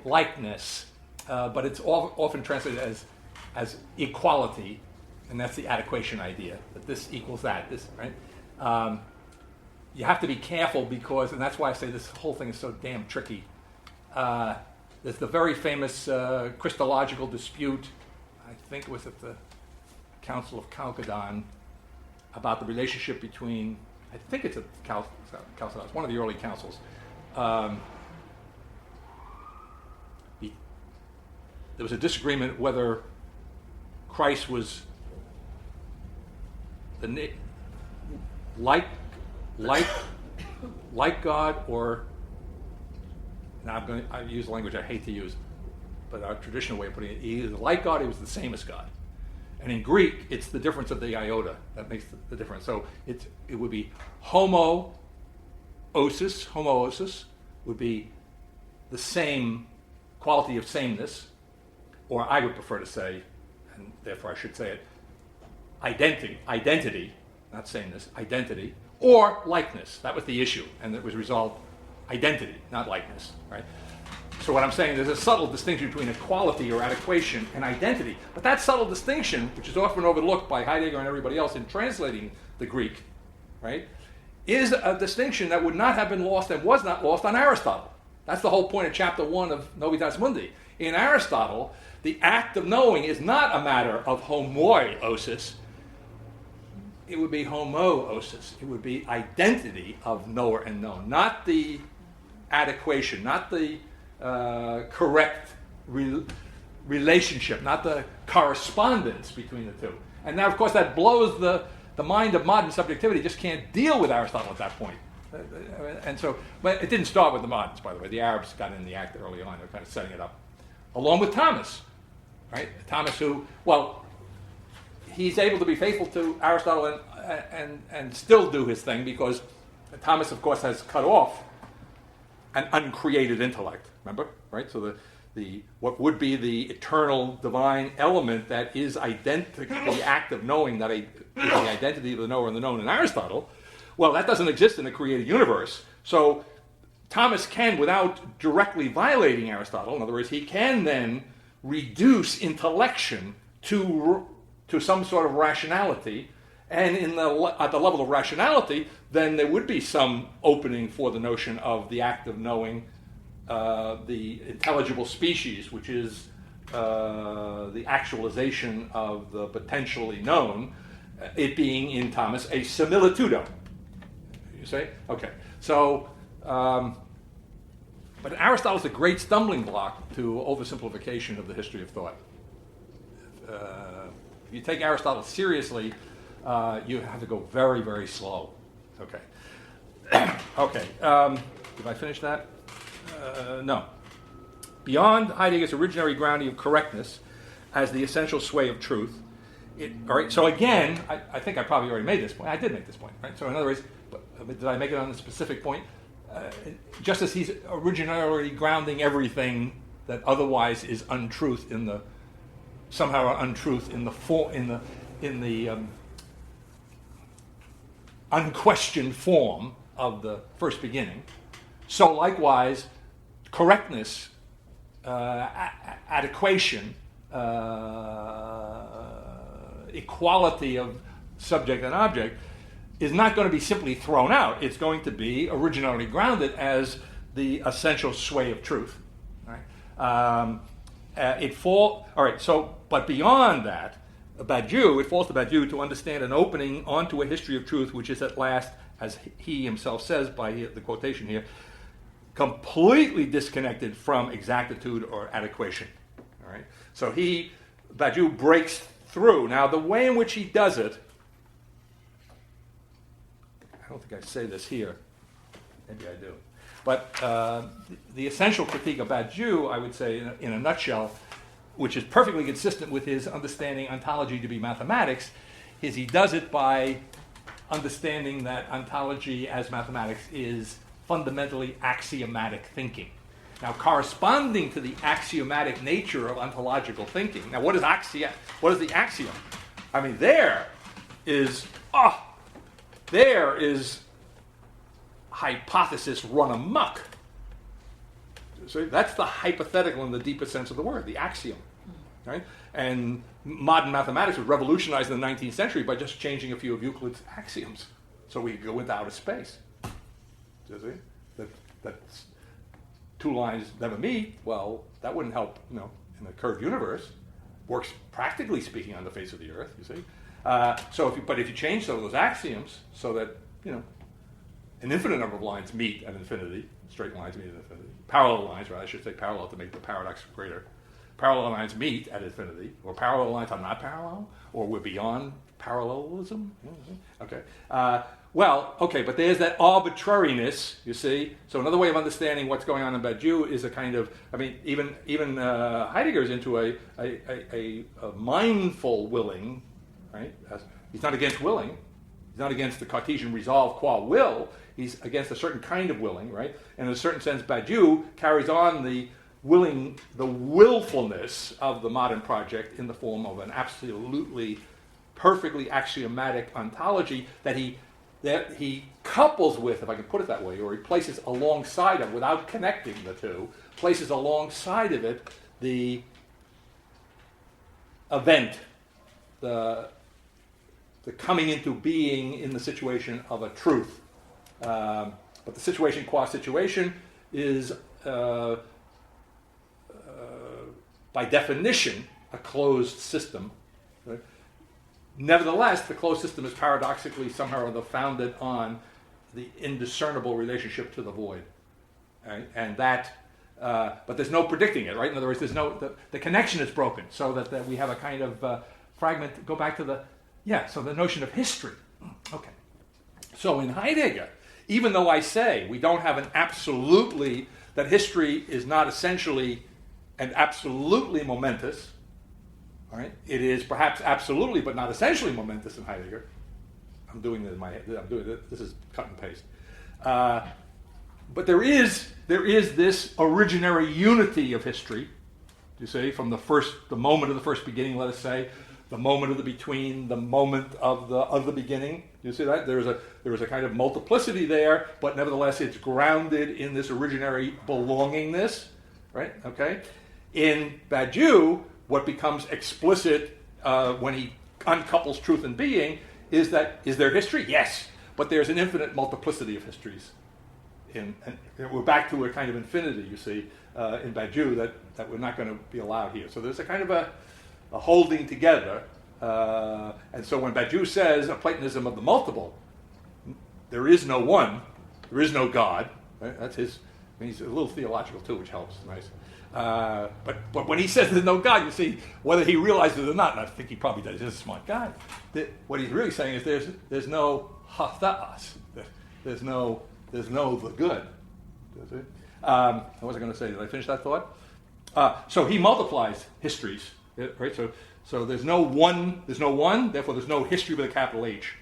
likeness, but it's often translated as equality, and that's the adequation idea, that this equals that, this, right? You have to be careful because, and that's why I say this whole thing is so damn tricky. There's the very famous Christological dispute, I think it was at the Council of Chalcedon, about the relationship between I think it's a Chalcedon, one of the early councils. There was a disagreement whether Christ was like God, or now I use language I hate to use, but our traditional way of putting it, he is like God, he was the same as God. And in Greek, it's the difference of the iota that makes the difference. So it would be homoousis would be the same quality of sameness, or I would prefer to say, and therefore I should say it, identity, not sameness, identity, or likeness. That was the issue, and it was resolved identity, not likeness, right? So what I'm saying, there's a subtle distinction between equality or adequation and identity. But that subtle distinction, which is often overlooked by Heidegger and everybody else in translating the Greek, right, is a distinction that would not have been lost and was not lost on Aristotle. That's the whole point of chapter 1 of Novitas Mundi. In Aristotle, the act of knowing is not a matter of homoousis. It would be homoousis. It would be identity of knower and known, not the adequation, not the correct relationship, not the correspondence between the two. And now, of course, that blows the mind of modern subjectivity. Just can't deal with Aristotle at that point. And so, but it didn't start with the moderns, by the way. The Arabs got in the act early on. They were kind of setting it up, along with Thomas, right? Thomas, who, well, he's able to be faithful to Aristotle and still do his thing, because Thomas, of course, has cut off an uncreated intellect. Remember, right? So the what would be the eternal divine element that is the act of knowing, that is the identity of the knower and the known in Aristotle. Well, that doesn't exist in the created universe. So Thomas can, without directly violating Aristotle, in other words, he can then reduce intellection to some sort of rationality, and at the level of rationality, then there would be some opening for the notion of the act of knowing, the intelligible species, which is the actualization of the potentially known, it being in Thomas a similitudo. You say? Okay. So, but Aristotle's a great stumbling block to oversimplification of the history of thought. If you take Aristotle seriously, you have to go very, very slow. Okay. Okay. Did I finish that? No. Beyond Heidegger's originary grounding of correctness as the essential sway of truth. All right. So again, I think I probably already made this point. I did make this point, right? So in other words, did I make it on the specific point? Just as he's originally grounding everything that otherwise is untruth in the somehow untruth in the unquestioned form of the first beginning, so likewise correctness, adequation, equality of subject and object is not going to be simply thrown out. It's going to be originally grounded as the essential sway of truth. Right? All right. So, but beyond that, it falls to Badiou to understand an opening onto a history of truth, which is at last, as he himself says by the quotation here, completely disconnected from exactitude or adequation. All right. So Badiou breaks through. Now, the way in which he does it, I don't think I say this here. Maybe I do. But the essential critique of Badiou, I would say, in a nutshell, which is perfectly consistent with his understanding ontology to be mathematics, is he does it by understanding that ontology as mathematics is fundamentally axiomatic thinking. Now, corresponding to the axiomatic nature of ontological thinking. Now, what is the axiom? I mean, there is hypothesis run amok. So that's the hypothetical in the deepest sense of the word, the axiom. Right? And modern mathematics was revolutionized in the 19th century by just changing a few of Euclid's axioms. So we could go into outer space. Do you see? That's two lines never meet. Well, that wouldn't help, in a curved universe. Works practically speaking on the face of the earth, you see. But if you change some of those axioms so that, an infinite number of lines meet at infinity. Straight lines meet at infinity. Parallel lines, right? I should say parallel to make the paradox greater. Parallel lines meet at infinity, or parallel lines are not parallel, or we're beyond parallelism. Okay. But there's that arbitrariness, you see. So another way of understanding what's going on in Badiou is a kind of, even Heidegger's into a mindful willing, right? He's not against willing. He's not against the Cartesian resolve qua will. He's against a certain kind of willing, right? And in a certain sense, Badiou carries on the willfulness of the modern project in the form of an absolutely, perfectly axiomatic ontology that he couples with, if I can put it that way, or he places alongside of, without connecting the two, places alongside of it the event, the coming into being in the situation of a truth. But the situation qua situation is, by definition, a closed system. Right? Nevertheless, the closed system is paradoxically somehow or other founded on the indiscernible relationship to the void. Right? And that, but there's no predicting it, right? In other words, there's the connection is broken, so that we have a kind of fragment. Go back to the notion of history. Okay. So in Heidegger, even though I say we don't have that history is not essentially and absolutely momentous, all right? It is perhaps absolutely, but not essentially momentous in Heidegger. I'm doing this in my head. This is cut and paste. But there is this originary unity of history. You see, from the moment of the first beginning, let us say, the moment of the between, the moment of the beginning. You see that there is a kind of multiplicity there, but nevertheless, it's grounded in this originary belongingness, right? Okay. In Badiou, what becomes explicit when he uncouples truth and being is there history? Yes, but there's an infinite multiplicity of histories. And we're back to a kind of infinity, you see, in Badiou that we're not going to be allowed here. So there's a kind of a holding together. And so when Badiou says a Platonism of the multiple, there is no one, there is no God. Right? That's his. He's a little theological too, which helps. Nice. But when he says there's no God, you see, whether he realizes it or not, and I think he probably does, he's a smart guy, what he's really saying is there's no hatha'as, there's no the good. I wasn't going to say, did I finish that thought? So he multiplies histories, right? So there's no one, therefore there's no history with a capital H.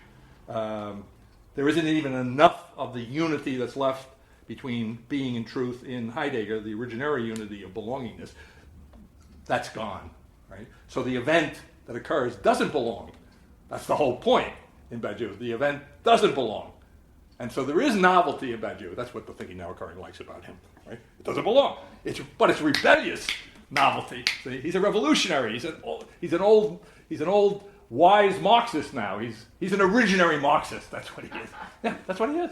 There isn't even enough of the unity that's left between being and truth in Heidegger, the originary unity of belongingness. That's gone, right? So the event that occurs doesn't belong. That's the whole point in Badiou. The event doesn't belong. And so there is novelty in Badiou. That's what the Thinking Now Occurring likes about him, right? It doesn't belong. But it's rebellious novelty. See? He's a revolutionary. He's an old wise Marxist now. He's an originary Marxist. That's what he is. Yeah, that's what he is.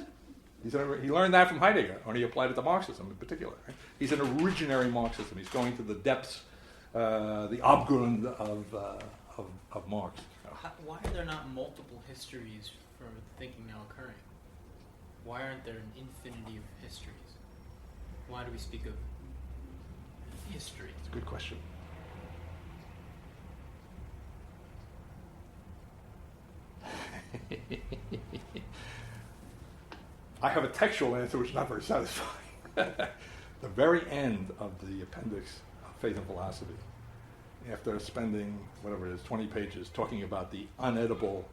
He learned that from Heidegger, and he applied it to Marxism in particular. Right? He's an originary Marxism. He's going to the depths, the Abgrund of Marx. Why are there not multiple histories for Thinking Now Occurring? Why aren't there an infinity of histories? Why do we speak of history? It's a good question. I have a textual answer which is not very satisfying. The very end of the appendix of Faith and Philosophy, after spending, whatever it is, 20 pages talking about the unedible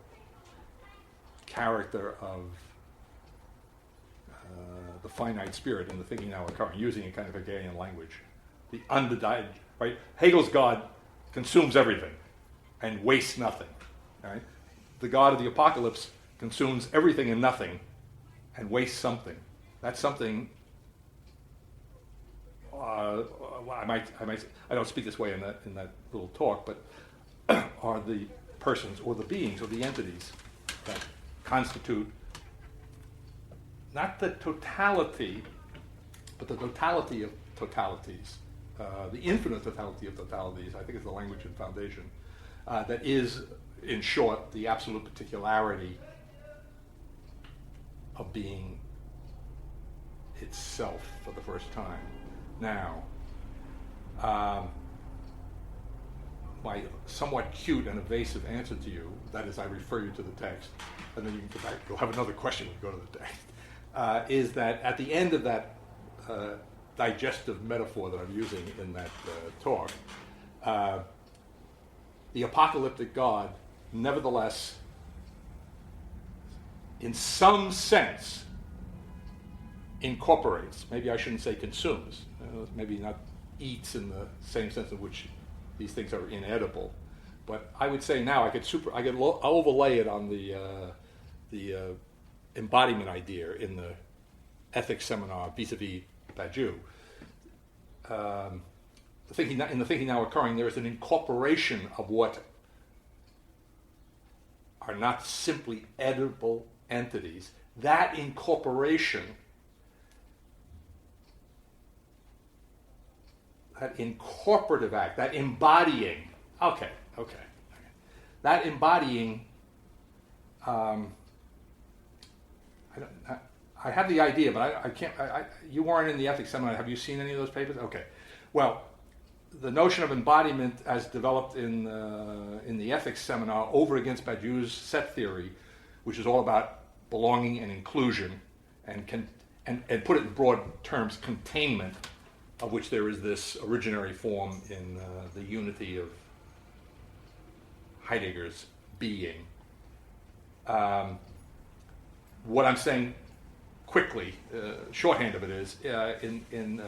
character of the finite spirit in the Thinking Now Occurring, using a kind of Hegelian language. The undivided, right? Hegel's God consumes everything and wastes nothing. Right? The God of the apocalypse consumes everything and nothing and wastes something. That's something. I don't speak this way in that little talk, but are the persons or the beings or the entities that constitute not the totality, but the totality of totalities, the infinite totality of totalities, I think is the language in Foundation, that is, in short, the absolute particularity of being itself for the first time. Now, my somewhat cute and evasive answer to you, that is, I refer you to the text, and then you can go back, you'll have another question when you go to the text, is that at the end of that digestive metaphor that I'm using in that talk, the apocalyptic God, nevertheless, in some sense, incorporates, maybe I shouldn't say consumes, maybe not eats in the same sense in which these things are inedible, but I would say now I could overlay it on the embodiment idea in the ethics seminar vis-a-vis Badiou. In the thinking now occurring, there is an incorporation of what are not simply edible entities. That incorporation, that incorporative act, that embodying, that embodying, I have the idea, but I can't, you weren't in the ethics seminar. Have you seen any of those papers? Okay. Well, the notion of embodiment as developed in the ethics seminar over against Badiou's set theory, which is all about belonging and inclusion, and put it in broad terms, containment, of which there is this originary form in the unity of Heidegger's being. What I'm saying quickly, shorthand of it is, in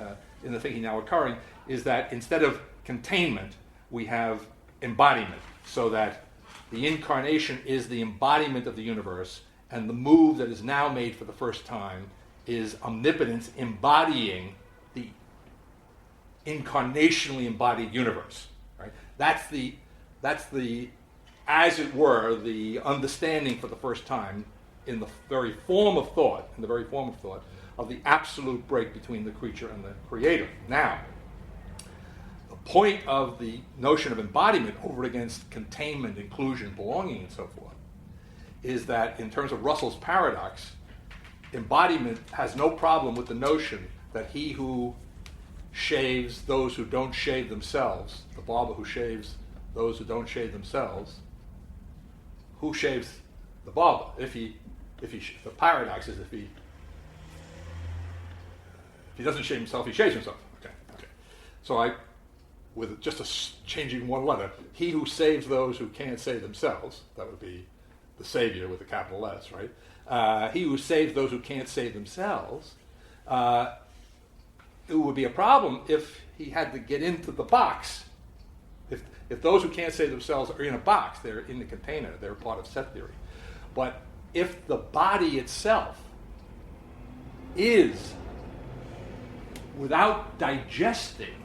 the thinking now occurring, is that instead of containment, we have embodiment, so that the incarnation is the embodiment of the universe, and the move that is now made for the first time is omnipotence embodying the incarnationally embodied universe. Right? That's the, as it were, the understanding for the first time in the very form of thought, of the absolute break between the creature and the creator. Now, the point of the notion of embodiment over against containment, inclusion, belonging, and so forth, is that in terms of Russell's paradox, embodiment has no problem with the notion that he who shaves those who don't shave themselves, the barber who shaves those who don't shave themselves, who shaves the barber? The paradox is if he doesn't shave himself, he shaves himself. Okay. So with just changing one letter, he who saves those who can't save themselves, that would be the Savior with a capital S, right? He who saves those who can't save themselves, it would be a problem if he had to get into the box. If those who can't save themselves are in a box, they're in the container, they're part of set theory. But if the body itself is, without digesting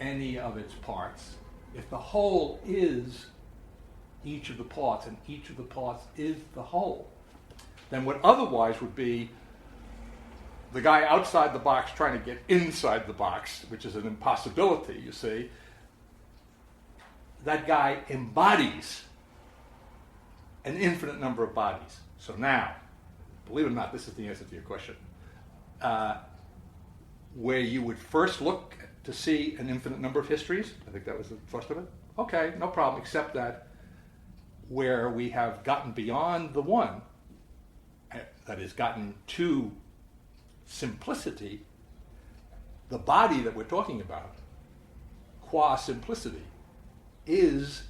any of its parts, if the whole is each of the parts, and each of the parts is the whole, then what otherwise would be the guy outside the box trying to get inside the box, which is an impossibility, you see, that guy embodies an infinite number of bodies. So now, believe it or not, this is the answer to your question. Where you would first look to see an infinite number of histories, I think that was the first of it. Okay, no problem, except that where we have gotten beyond the one, that is, gotten to simplicity, the body that we're talking about, qua simplicity, is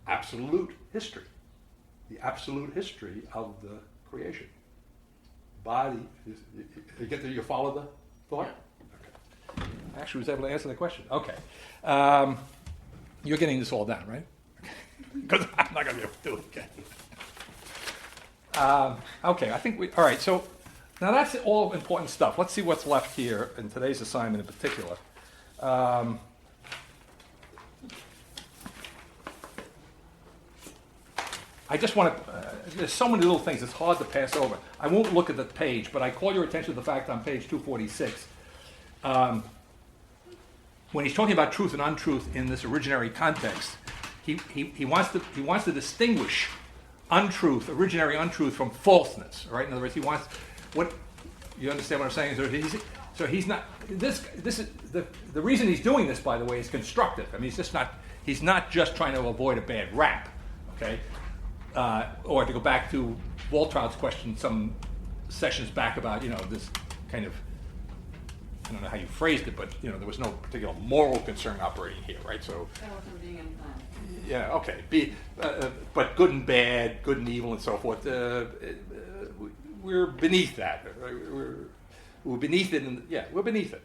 absolute history, the absolute history of the creation. Body, you follow the thought? Yeah. Okay. I actually was able to answer the question. Okay. You're getting this all down, right? Because I'm not going to be able to do it again. Okay, I think all right, so now that's all important stuff. Let's see what's left here in today's assignment in particular. I just want to, there's so many little things, it's hard to pass over. I won't look at the page, but I call your attention to the fact on page 246, when he's talking about truth and untruth in this originary context, he wants to distinguish untruth, originary untruth, from falseness, right? In other words, he wants, you understand what I'm saying? So he's not. This is the reason he's doing this, by the way, is constructive. I mean, he's not just trying to avoid a bad rap, okay? Or to go back to Waltraud's question some sessions back about this kind of, I don't know how you phrased it, but there was no particular moral concern operating here, right? So That wasn't being implied. yeah, okay. But good and bad, good and evil, and so forth. We're beneath that. We're beneath it. We're beneath it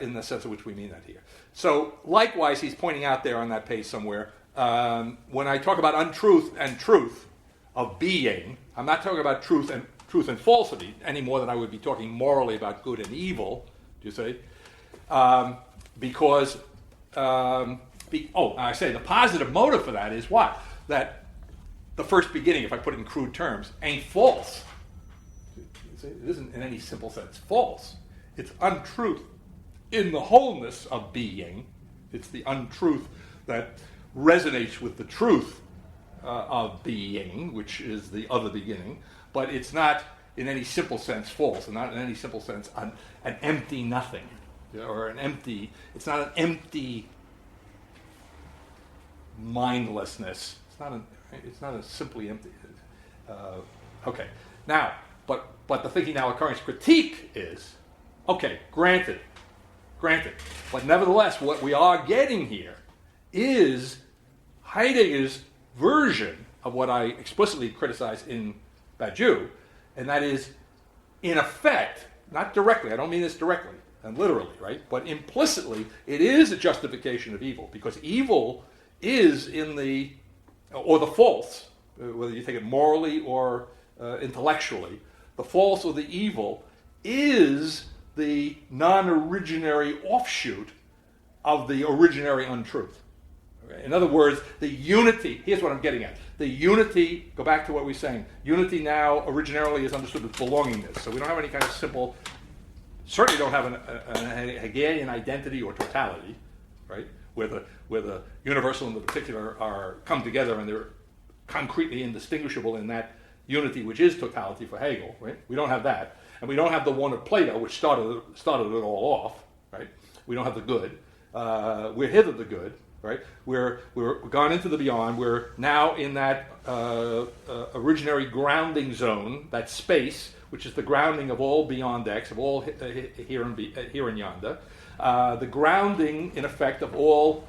in the sense in which we mean that here. So likewise, he's pointing out there on that page somewhere. When I talk about untruth and truth of being, I'm not talking about truth and falsity any more than I would be talking morally about good and evil. Do you see? Because I say the positive motive for that is what? That the first beginning, if I put it in crude terms, ain't false. It isn't in any simple sense false. It's untruth in the wholeness of being. It's the untruth that resonates with the truth of being, which is the other beginning, but it's not in any simple sense false, and not in any simple sense an empty nothing, or it's not an empty mindlessness. It's not a simply empty. Okay, now, but the thinking now occurrence critique is, okay, granted, but nevertheless, what we are getting here is Heidegger's version of what I explicitly criticize in Badiou, and that is, in effect, not directly, I don't mean this directly and literally, right, but implicitly, it is a justification of evil, because evil is the false, whether you take it morally or intellectually, the false or the evil is the non-originary offshoot of the originary untruth. Okay? In other words, the unity, here's what I'm getting at. The unity, go back to what we were saying, unity now originarily is understood as belongingness. So we don't have any kind of simple, certainly don't have an Hegelian identity or totality, right? Where the universal and the particular are come together and they're concretely indistinguishable in that unity, which is totality for Hegel, right? We don't have that. And we don't have the one of Plato, which started it all off, right? We don't have the good. We're hither the good, right? We're gone into the beyond. We're now in that originary grounding zone, that space, which is the grounding of all beyond X, of all here and yonder. The grounding, in effect, of all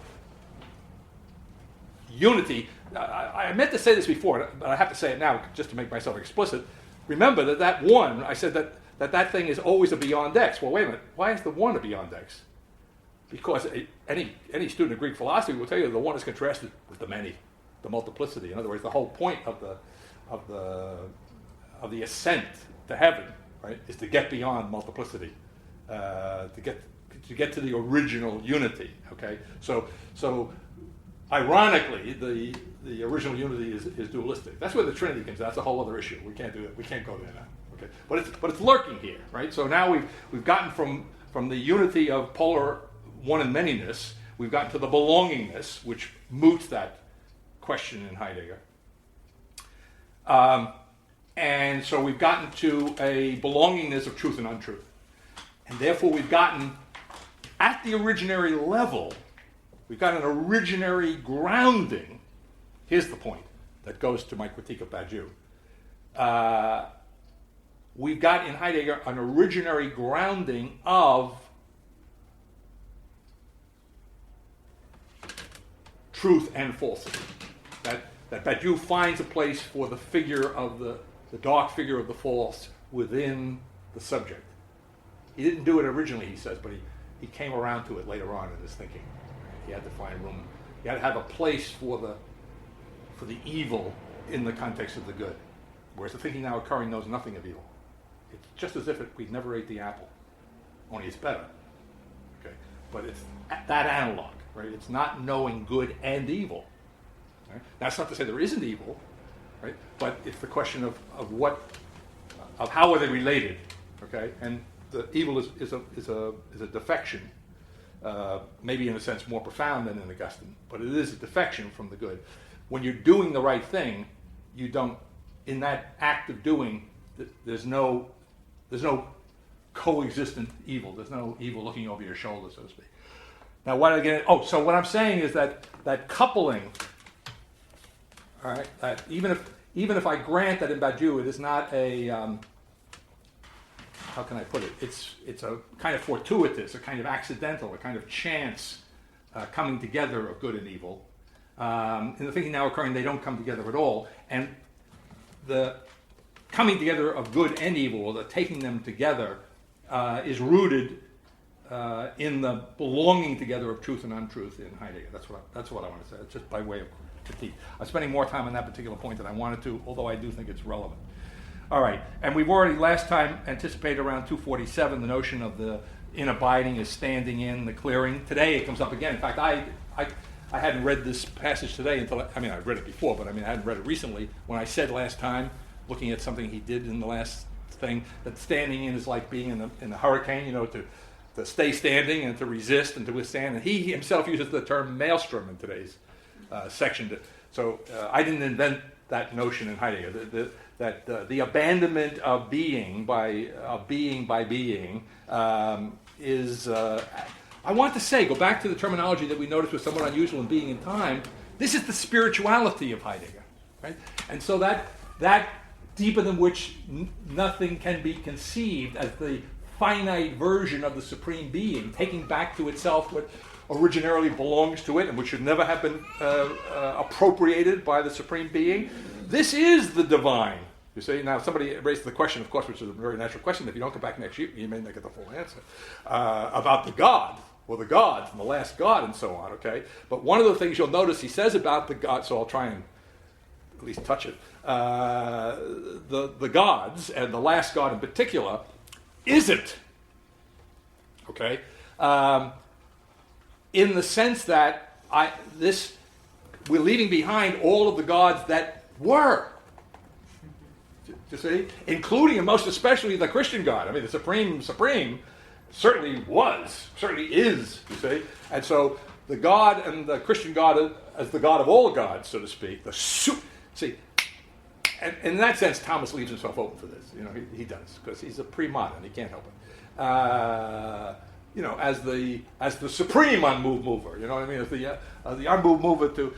unity. I meant to say this before, but I have to say it now just to make myself explicit. Remember that one, I said that thing is always a beyond X. Well, wait a minute. Why is the one a beyond X? Because any student of Greek philosophy will tell you the one is contrasted with the many, the multiplicity. In other words, the whole point of the ascent to heaven, right, is to get beyond multiplicity, to get to the original unity. Okay, so ironically, the original unity is dualistic. That's where the Trinity comes. That's a whole other issue. We can't do that. We can't go there now. Okay, but it's lurking here, right? So now we've gotten from the unity of polar one and manyness, we've gotten to the belongingness, which moots that question in Heidegger. And so we've gotten to a belongingness of truth and untruth. And therefore we've gotten, at the originary level, we've got an originary grounding. Here's the point that goes to my critique of Badiou. We've got in Heidegger an originary grounding of truth and falsity. That Badiou finds a place for the figure of the dark figure of the false within the subject. He didn't do it originally, he says, but he came around to it later on in his thinking. He had to find room. He had to have a place for the evil in the context of the good. Whereas the thinking now occurring knows nothing of evil. It's just as if we never ate the apple, only it's better. Okay, but it's that analog, right? It's not knowing good and evil. Right? That's not to say there isn't evil, right? But it's the question of how are they related, okay? And the evil is a defection. Maybe in a sense more profound than in Augustine, but it is a defection from the good. When you're doing the right thing, you don't, in that act of doing, there's no coexistent evil. There's no evil looking over your shoulder, so to speak. Now, what again? Oh, so what I'm saying is that coupling. All right, that even if I grant that in Badiou it is not a how can I put it? It's a kind of fortuitous, a kind of accidental, a kind of chance coming together of good and evil. In the thinking now occurring, they don't come together at all, and the coming together of good and evil, or the taking them together, is rooted in the belonging together of truth and untruth in Heidegger. That's what I want to say. It's just by way of critique. I'm spending more time on that particular point than I wanted to, although I do think it's relevant. All right, and we've already last time anticipated around 247 the notion of the in abiding is standing in the clearing. Today it comes up again. In fact, I hadn't read this passage today until I've read it before, but I hadn't read it recently. When I said last time, looking at something he did in the last thing, that standing in is like being in a hurricane, to stay standing and to resist and to withstand. And he himself uses the term maelstrom in today's section. So I didn't invent that notion in Heidegger. That the abandonment of being by being is. I want to say, go back to the terminology that we noticed was somewhat unusual in Being in Time. This is the spirituality of Heidegger, right? And so that deeper than which nothing can be conceived as the finite version of the supreme being, taking back to itself what originarily belongs to it and which should never have been appropriated by the supreme being. This is the divine. You see, now somebody raised the question, of course, which is a very natural question. If you don't come back next year, you may not get the full answer, about the God, or the gods, and the last God, and so on, okay? But one of the things you'll notice he says about the God, so I'll try and at least touch it, the gods, and the last God in particular, isn't, okay? In the sense that we're leaving behind all of the gods that were, you see, including and most especially the Christian God. I mean, the supreme certainly is, you see. And so the God and the Christian God as the God of all gods, so to speak, see, and in that sense, Thomas leaves himself open for this. He does, because he's a pre-modern. He can't help it. As the supreme unmoved mover. You know what I mean? As the unmoved mover to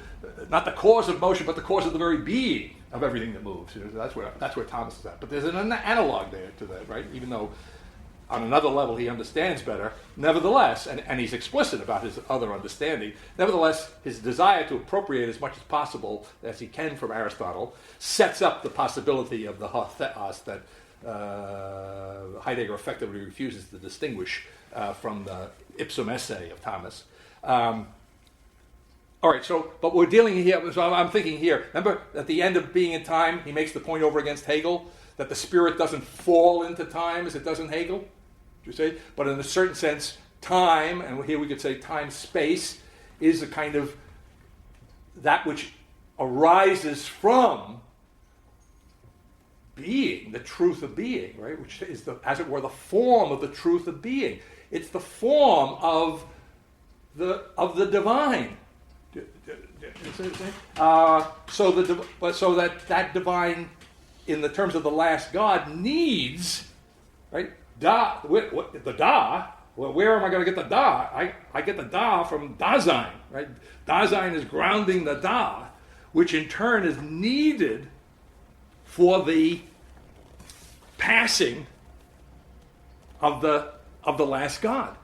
not the cause of motion, but the cause of the very being of everything that moves. That's where Thomas is at. But there's an analog there to that, right? Even though on another level he understands better, nevertheless, and he's explicit about his other understanding, nevertheless, his desire to appropriate as much as possible as he can from Aristotle sets up the possibility of the ho theos that Heidegger effectively refuses to distinguish from the ipsum esse of Thomas. All right, but we're dealing here, so I'm thinking here, remember at the end of Being in Time, he makes the point over against Hegel that the spirit doesn't fall into time as it does in Hegel, you see? But in a certain sense, time, and here we could say time-space, is a kind of that which arises from being, the truth of being, right? Which is, as it were, the form of the truth of being. It's the form of the divine. So that divine, in the terms of the last God, needs, right? The da. Well, where am I going to get the da? I get the da from Dasein, right? Dasein is grounding the da, which in turn is needed for the passing of the last God.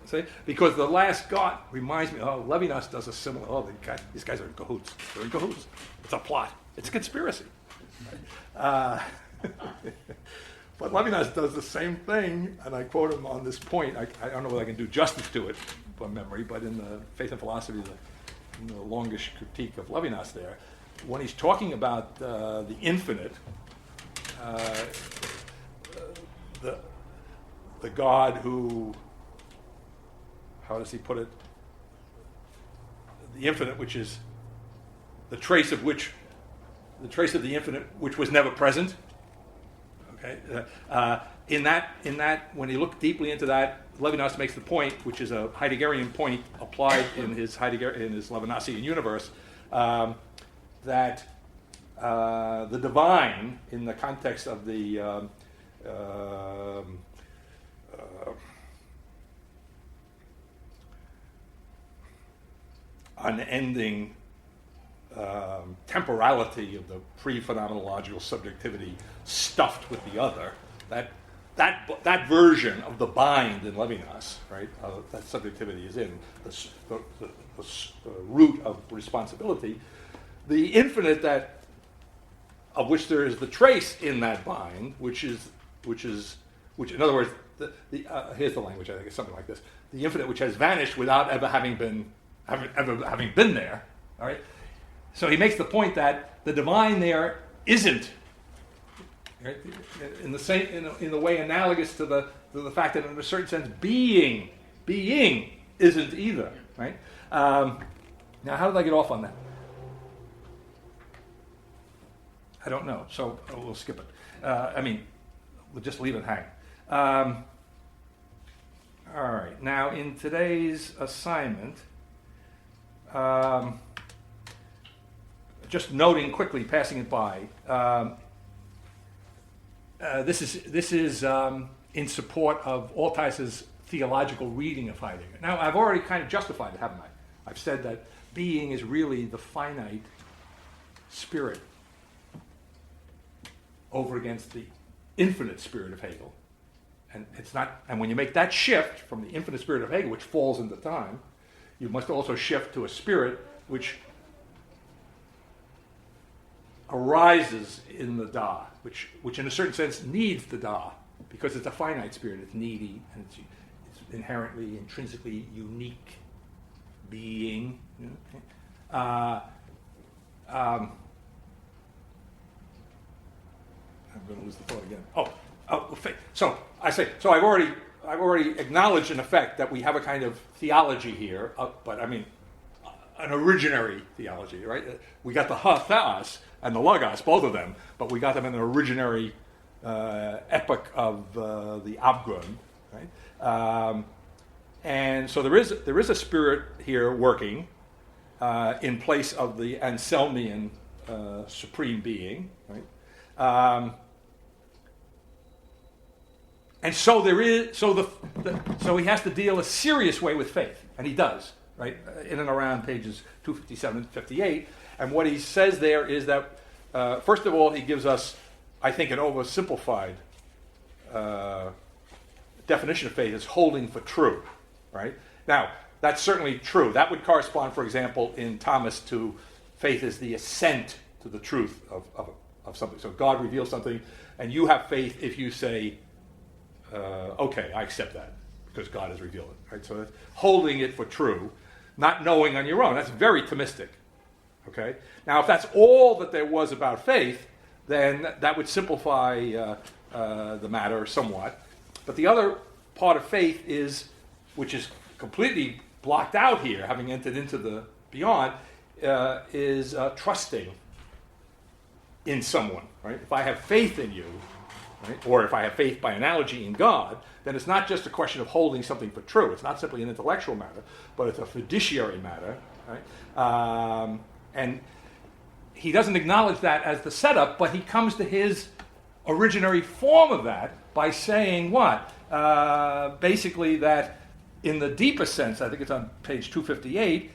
See? Because the last God reminds me, Levinas does a similar, these guys are in cahoots. They're in cahoots. It's a plot. It's a conspiracy. But Levinas does the same thing, and I quote him on this point. I don't know whether I can do justice to it from memory, but in the Faith and Philosophy, the longish critique of Levinas there, when he's talking about the infinite, the God who, how does he put it? The infinite, which is the trace of the infinite, which was never present. Okay, in that, when you look deeply into that, Levinas makes the point, which is a Heideggerian point applied in his Levinasian universe, that the divine, in the context of the unending temporality of the pre-phenomenological subjectivity stuffed with the other, that version of the bind in Levinas, right, that subjectivity is in the root of responsibility, the infinite of which there is the trace in that bind, which in other words, here's the language, I think it's something like this: the infinite which has vanished without ever having been there. All right. So he makes the point that the divine there isn't, right, in the way analogous to the fact that in a certain sense being isn't either. Right. Now, how did I get off on that? I don't know. So we'll skip it. We'll just leave it hang. All right. Now, in today's assignment, just noting quickly, passing it by, this is in support of Altice's theological reading of Heidegger. Now, I've already kind of justified it, haven't I? I've said that being is really the finite spirit over against the infinite spirit of Hegel. And it's not. And when you make that shift from the infinite spirit of Hegel, which falls into time, you must also shift to a spirit which arises in the Da, which in a certain sense needs the Da, because it's a finite spirit. It's needy, and it's inherently, intrinsically unique being. You know? I'm going to lose the thought again. So I say, so I've already acknowledged in effect that we have a kind of theology here, but I mean, an originary theology, right? We got the theos and the logos, both of them, but we got them in an originary epoch of the Abgrund, right? And so there is a spirit here working in place of the Anselmian supreme being, right? And so there is, so he has to deal a serious way with faith, and he does, right, in and around pages 257 and 58. And what he says there is that, first of all, he gives us, I think, an oversimplified definition of faith as holding for true, right? Now, that's certainly true. That would correspond, for example, in Thomas to faith as the assent to the truth of something. So God reveals something, and you have faith if you say, okay, I accept that because God has revealed it. Right? So that's holding it for true, not knowing on your own. That's very Thomistic. Okay. Now, if that's all that there was about faith, then that would simplify the matter somewhat. But the other part of faith is, which is completely blocked out here, having entered into the beyond, is trusting in someone. Right. If I have faith in you. Right? Or if I have faith by analogy in God, then it's not just a question of holding something for true. It's not simply an intellectual matter, but it's a fiduciary matter. Right? And he doesn't acknowledge that as the setup, but he comes to his originary form of that by saying what? Basically that in the deepest sense, I think it's on page 258,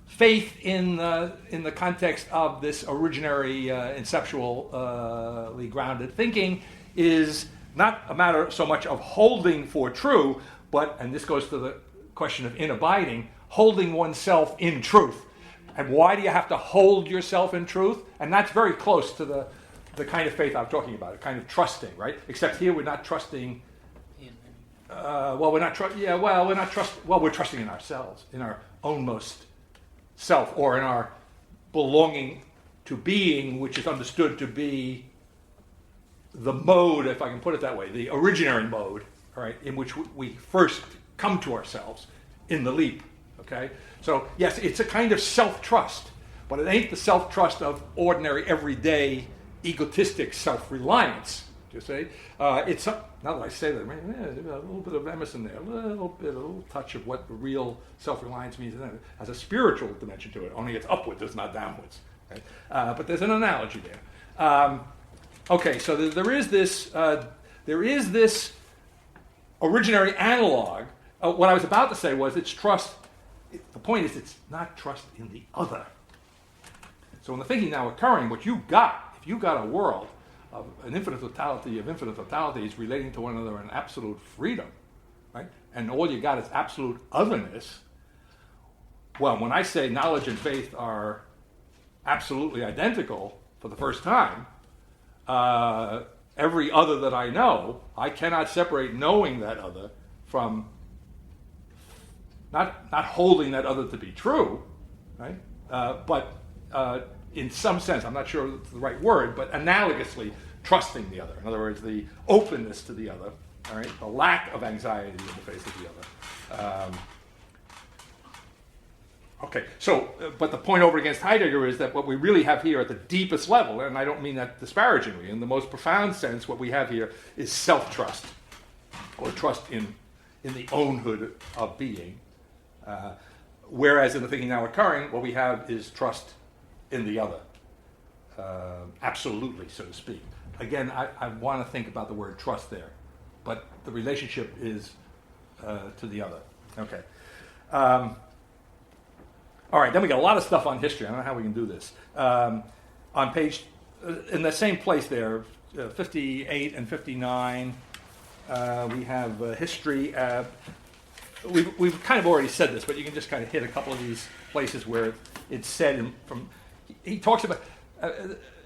faith in the context of this originary inceptually grounded thinking is not a matter so much of holding for true, but, and this goes to the question of in abiding, holding oneself in truth. And why do you have to hold yourself in truth? And that's very close to the kind of faith I'm talking about, a kind of trusting, right? Except here we're not trusting. We're trusting in ourselves, in our own most self, or in our belonging to being, which is understood to be the mode, if I can put it that way, the originary mode, all right, in which we first come to ourselves in the leap. Okay, so yes, it's a kind of self-trust, but it ain't the self-trust of ordinary, everyday, egotistic self-reliance. Do you see? It's now that I say that, there's a little bit of Emerson there, a little touch of what the real self-reliance means. It has a spiritual dimension to it. Only it's upwards, it's not downwards. Right? But there's an analogy there. Okay, so there is this originary analog. What I was about to say was it's trust the point is, it's not trust in the other. So in the thinking now occurring, what you got, if you got a world of an infinite totality of infinite totalities relating to one another in absolute freedom, right? And all you got is absolute otherness. Well, when I say knowledge and faith are absolutely identical for the first time, every other that I know, I cannot separate knowing that other from not holding that other to be true, right? But in some sense, I'm not sure it's the right word, but analogously trusting the other. In other words, the openness to the other, all right? The lack of anxiety in the face of the other. Okay, so, but the point over against Heidegger is that what we really have here at the deepest level, and I don't mean that disparagingly, in the most profound sense, what we have here is self-trust, or trust in the ownhood of being. Whereas in the thinking now occurring, what we have is trust in the other, absolutely, so to speak. Again, I want to think about the word trust there, but the relationship is to the other. Okay. All right, then we got a lot of stuff on history. I don't know how we can do this. On page, in the same place there, 58 and 59, we have history. We've kind of already said this, but you can just kind of hit a couple of these places where it's said he talks about,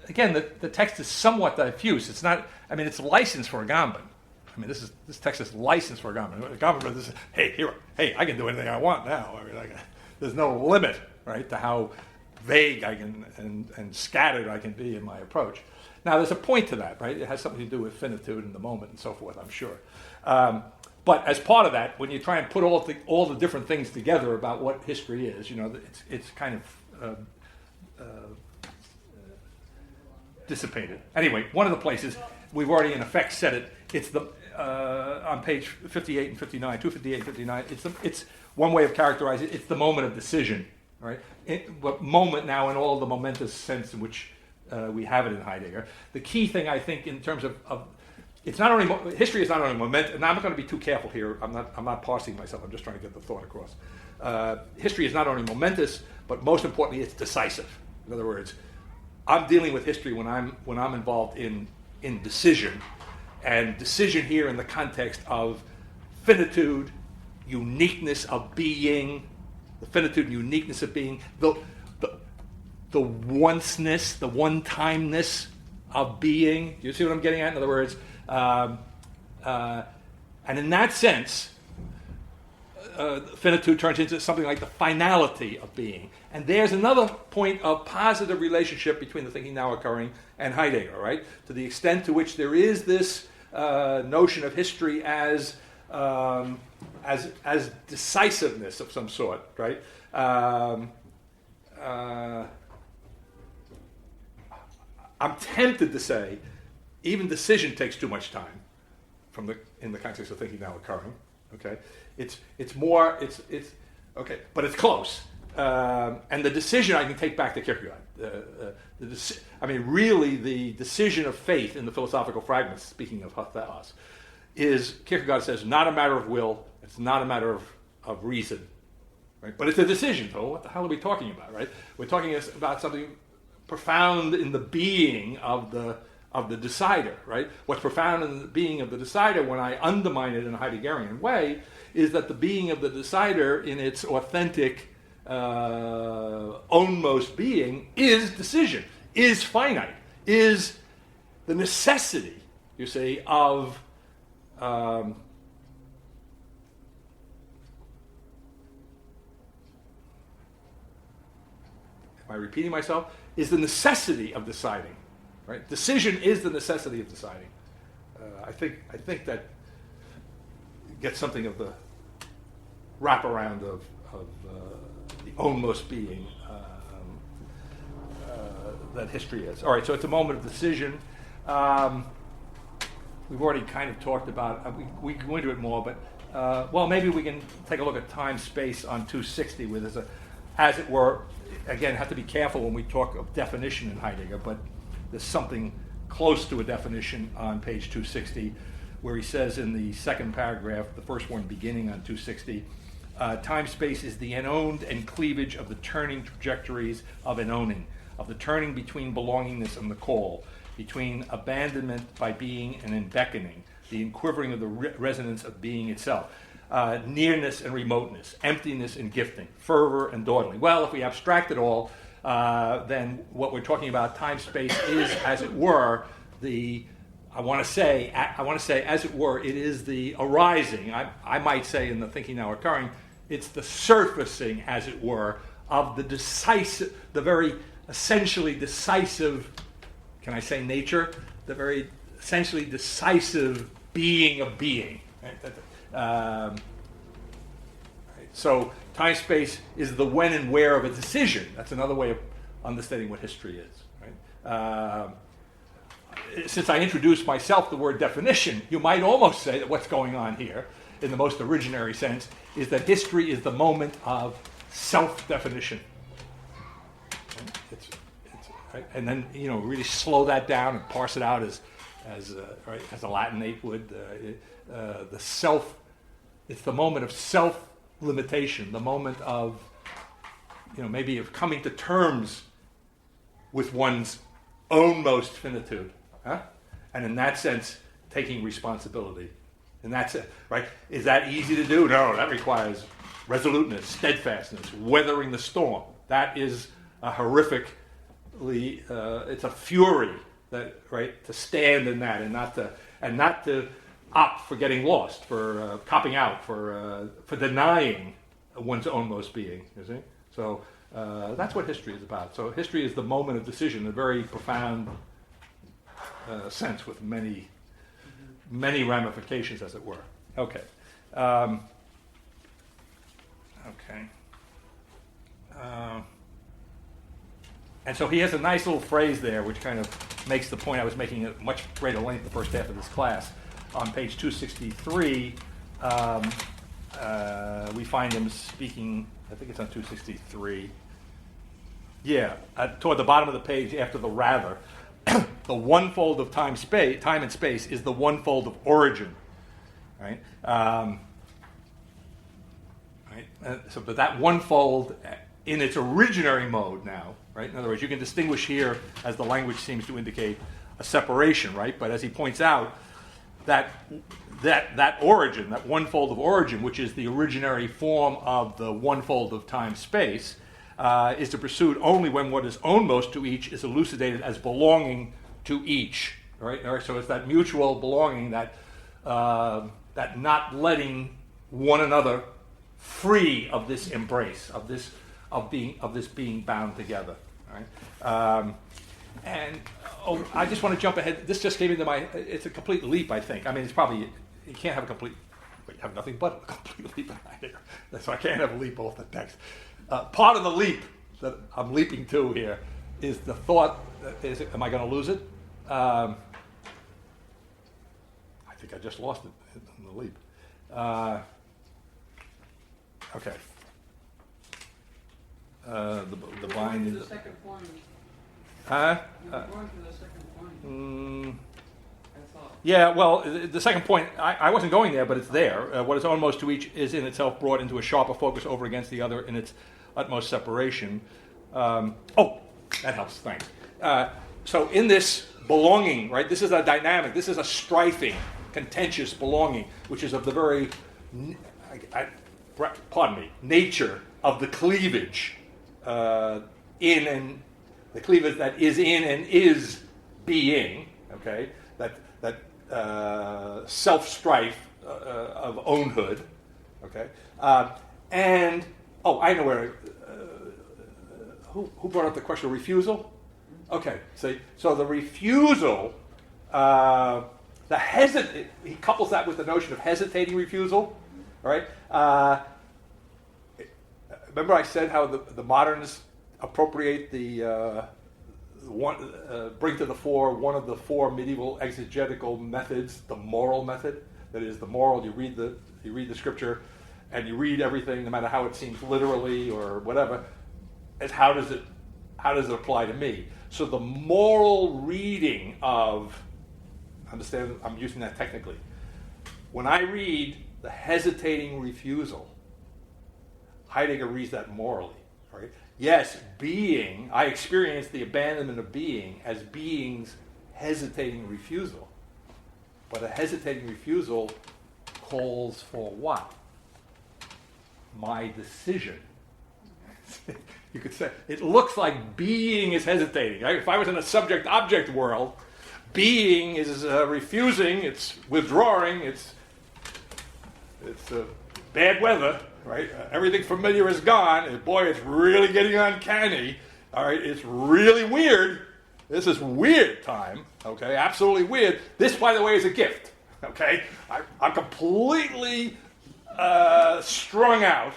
again, the text is somewhat diffuse. It's not, I mean, it's licensed for Agamben. I mean, this text is licensed for Agamben. Agamben says, hey, I can do anything I want now. I mean, there's no limit, right, to how vague I can and scattered I can be in my approach. Now, there's a point to that, right? It has something to do with finitude and the moment and so forth, I'm sure. But as part of that, when you try and put all the different things together about what history is, you know, it's kind of dissipated. Anyway, one of the places, we've already in effect said it, it's the on page 58 and 59, 258 and 59, it's one way of characterizing it, it's the moment of decision, right? Moment now in all the momentous sense in which we have it in Heidegger. The key thing, I think, in terms of it's not only history is not only moment, and I'm not going to be too careful here. I'm not parsing myself. I'm just trying to get the thought across. History is not only momentous, but most importantly, it's decisive. In other words, I'm dealing with history when I'm involved in decision, and decision here in the context of finitude, uniqueness of being, the finitude and uniqueness of being, the onceness, the one-timeness of being. Do you see what I'm getting at? In other words, and in that sense, finitude turns into something like the finality of being. And there's another point of positive relationship between the thinking now occurring and Heidegger, right? To the extent to which there is this notion of history as decisiveness of some sort, right? I'm tempted to say even decision takes too much time in the context of thinking now occurring. Okay, it's okay, but it's close. And the decision I can take back to Kierkegaard. Really, the decision of faith in the philosophical fragments, speaking of Theos, is, Kierkegaard says, not a matter of will, it's not a matter of reason. Right? But it's a decision, so what the hell are we talking about, right? We're talking about something profound in the being of the decider, right? What's profound in the being of the decider, when I undermine it in a Heideggerian way, is that the being of the decider in its authentic ownmost being is decision, is finite, is the necessity, you see, of am I repeating myself? Is the necessity of deciding, right? Decision is the necessity of deciding. I think that gets something of the wraparound of the ownmost being that history is. All right, so it's a moment of decision. We've already kind of talked about, we can go into it more, but maybe we can take a look at time space on 260, where there's as it were, again, have to be careful when we talk of definition in Heidegger, but there's something close to a definition on page 260, where he says in the second paragraph, the first one beginning on 260, Time-space is the enowned and cleavage of the turning trajectories of enowning, of the turning between belongingness and the call, between abandonment by being and in beckoning, the enquivering of the resonance of being itself, nearness and remoteness, emptiness and gifting, fervor and dawdling. Well, if we abstract it all, then what we're talking about, time-space, is, as it were, I want to say, as it were, it is the arising. I might say, in the thinking now occurring, it's the surfacing, as it were, of the very essentially decisive, can I say nature? The very essentially decisive being of being. Right? So time-space is the when and where of a decision. That's another way of understanding what history is. Right? Since I introduced myself the word definition, you might almost say that what's going on here, in the most originary sense, is that history is the moment of self-definition. Right? And then, really slow that down and parse it out as a Latinate would. The self, it's the moment of self-limitation, the moment of, maybe of coming to terms with one's own most finitude. Huh? And in that sense, taking responsibility. And that's it, right? Is that easy to do? No, that requires resoluteness, steadfastness, weathering the storm. That is a horrifically, it's a fury, that, right, to stand in that and not to opt for getting lost, for copping out, for denying one's own most being. You see? So that's what history is about. So history is the moment of decision, in a very profound sense, with many ramifications, as it were. Okay. And so he has a nice little phrase there, which kind of makes the point I was making at much greater length the first half of this class. On page 263, we find him speaking, I think it's on 263. Yeah, toward the bottom of the page after the rather. The one-fold of time and space is the one-fold of origin, right? So, but that one-fold in its originary mode now, right? In other words, you can distinguish here, as the language seems to indicate, a separation, right? But as he points out, that origin, that one-fold of origin, which is the originary form of the one-fold of time-space, is to pursued only when what is own most to each is elucidated as belonging to each. Right? So it's that mutual belonging, that not letting one another free of this embrace, of this being bound together. Right? I just want to jump ahead. This just came into my. It's a complete leap, I think. I mean, it's probably you can't have a complete. You have nothing but a complete leap in here. So I can't have a leap off the text. Part of the leap that I'm leaping to here is the thought, am I going to lose it? I think I just lost it in the leap. Okay. The bind is... The second point. Huh? Going to the second point. Yeah, well, the second point, I wasn't going there, but it's there. What is own most to each is in itself brought into a sharper focus over against the other in its utmost separation. That helps, thanks. So in this belonging, right, this is a dynamic, this is a strifing, contentious belonging, which is of the very, nature of the cleavage in and the cleavage that is in and is being, okay, that self-strife of ownhood, okay, and I know where. Who brought up the question of refusal? Okay, so the refusal, he couples that with the notion of hesitating refusal, right? Remember I said how the moderns appropriate bring to the fore one of the four medieval exegetical methods, the moral method. That is, the moral. You read the scripture, and you read everything, no matter how it seems literally or whatever. As how does it apply to me? So the moral reading of, understand, I'm using that technically. When I read the hesitating refusal, Heidegger reads that morally, right? Yes, being, I experience the abandonment of being as being's hesitating refusal. But a hesitating refusal calls for what? My decision. You could say, it looks like being is hesitating. Right? If I was in a subject-object world, being is refusing, it's withdrawing, it's bad weather, right? Everything familiar is gone, and boy, it's really getting uncanny. All right, it's really weird. This is weird time, okay? Absolutely weird. This, by the way, is a gift, okay? I'm completely strung out,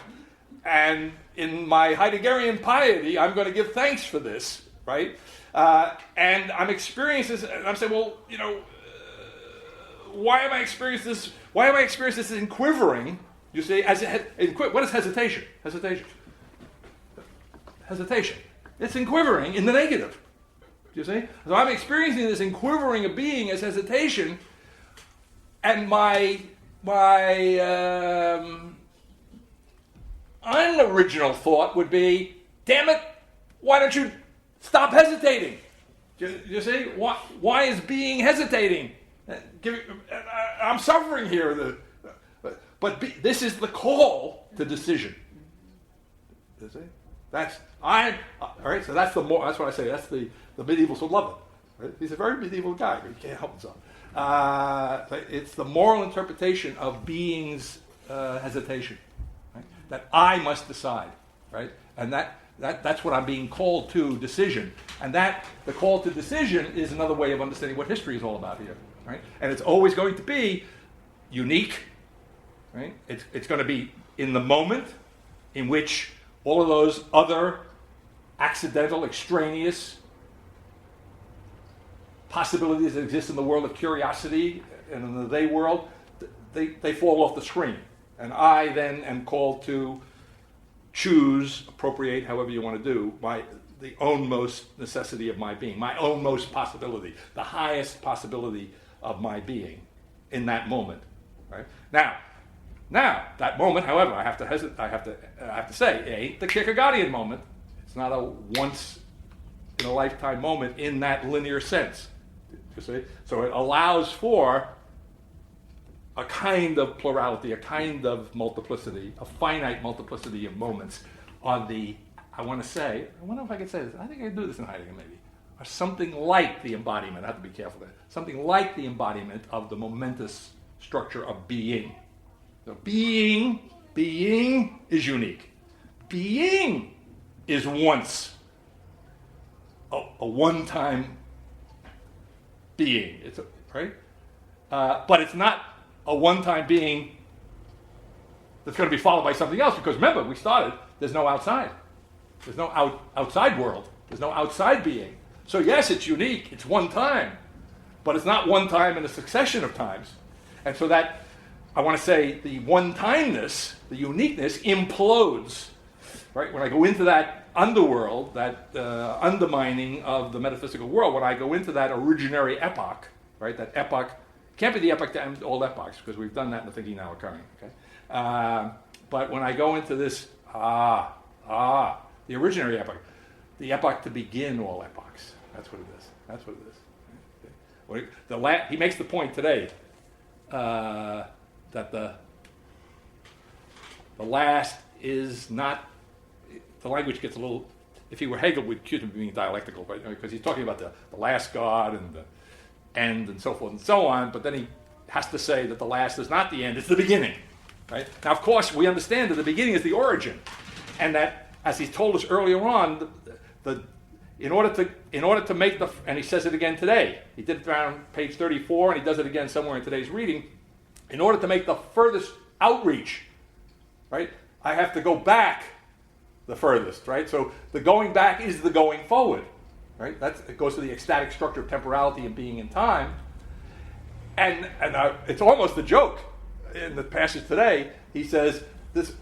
and in my Heideggerian piety, I'm going to give thanks for this, right? And I'm experiencing this, and I'm saying, well, why am I experiencing this? Why am I experiencing this in quivering? You see, what is hesitation? Hesitation. It's in quivering in the negative. You see? So I'm experiencing this in quivering of being as hesitation, and my unoriginal thought would be, damn it, why don't you stop hesitating? You see? Why is being hesitating? I'm suffering here. But this is the call to decision. You see? All right, so that's what I say. That's the medievals will love it. Right? He's a very medieval guy, but he can't help himself. It's the moral interpretation of being's hesitation, right? That I must decide, right? And that's what I'm being called to, decision. And the call to decision is another way of understanding what history is all about here, right? And it's always going to be unique, right? It's going to be in the moment in which all of those other accidental, extraneous possibilities that exist in the world of curiosity and in the they world, they fall off the screen. And I then am called to choose, appropriate, however you want to do, the own most necessity of my being, my own most possibility, the highest possibility of my being in that moment. Right? Now, that moment, however, I have to say, it ain't the Kierkegaardian moment. It's not a once in a lifetime moment in that linear sense. You see? So it allows for a kind of plurality, a kind of multiplicity, a finite multiplicity of moments on the, I wonder if I could say this, I think I do this in Heidegger maybe, or something like the embodiment, I have to be careful there, something like the embodiment of the momentous structure of being. So being is unique. Being is once a one-time being, right? But it's not a one-time being that's going to be followed by something else, because remember, we started, there's no outside. There's no outside world. There's no outside being. So yes, it's unique, it's one time, but it's not one time in a succession of times. And so that, I want to say, the one-timeness, the uniqueness, implodes, right? When I go into that underworld, that undermining of the metaphysical world, when I go into that originary epoch, right? That epoch can't be the epoch to end all epochs, because we've done that in the thinking now occurring. Okay? But when I go into this, the originary epoch, the epoch to begin all epochs. That's what it is. That's what it is. Okay? He makes the point today that the last is not. The language gets a little. If he were Hegel, we'd accuse him of being dialectical, right? Because he's talking about the last God and the end and so forth and so on. But then he has to say that the last is not the end; it's the beginning, right? Now, of course, we understand that the beginning is the origin, and that, as he told us earlier on, in order to make the, and he says it again today. He did it around page 34, and he does it again somewhere in today's reading. In order to make the furthest outreach, right? I have to go back the furthest, right? So the going back is the going forward, right? It goes to the ecstatic structure of temporality and being in time. And it's almost a joke in the passage today. He says this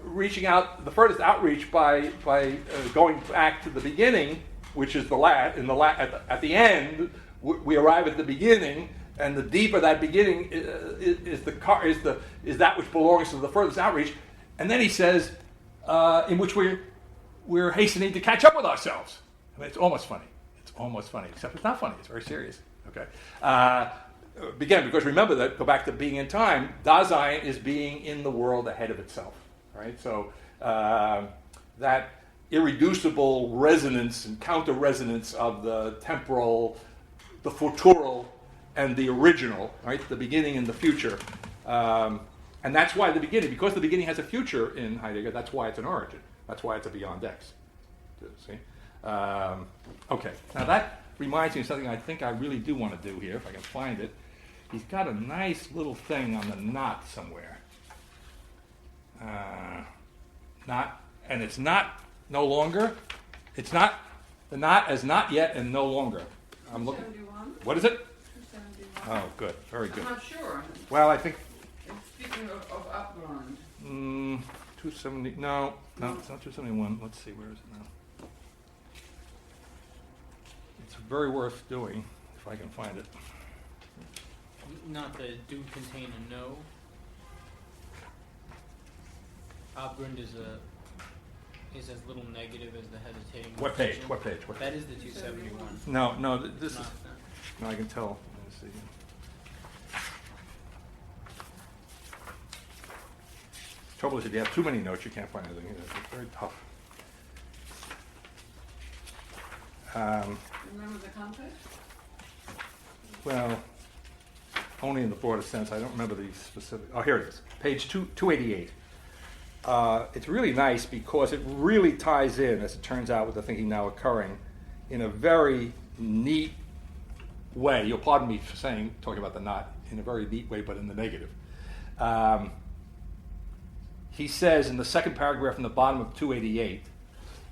reaching out, the furthest outreach by going back to the beginning, which is at the end, we arrive at the beginning, and the deeper that beginning is that which belongs to the furthest outreach. And then he says, in which we're hastening to catch up with ourselves. I mean, it's almost funny. It's almost funny, except it's not funny. It's very serious. Okay. Again, because remember that, go back to being in time, Dasein is being in the world ahead of itself, right? So that irreducible resonance and counter-resonance of the temporal, the futural, and the original, right? The beginning and the future. And that's why the beginning, because the beginning has a future in Heidegger, that's why it's an origin. That's why it's a beyond X. See? Okay, now that reminds me of something I think I really do want to do here, if I can find it. He's got a nice little thing on the not somewhere. And it's not no longer. It's not the not as not yet and no longer. I'm looking. 271? What is it? 271. Oh, good, very good. I'm not sure. Well, I think It's speaking of upground. 270. No, it's not 271. Let's see, where is it now? It's very worth doing if I can find it. Not the do contain a no. Abgrund is as little negative as the hesitating. What page? opposition. What page? What That page? is the 271. No, this is. Not- No, I can tell. Let me see. Trouble is, if you have too many notes, you can't find anything. It's very tough. Remember the context? Well, only in the broadest sense. I don't remember the specific. Oh, here it is. Page 288. It's really nice because it really ties in, as it turns out, with the thinking now occurring in a very neat way. You'll pardon me for talking about the not in a very neat way, but in the negative. He says in the second paragraph in the bottom of 288,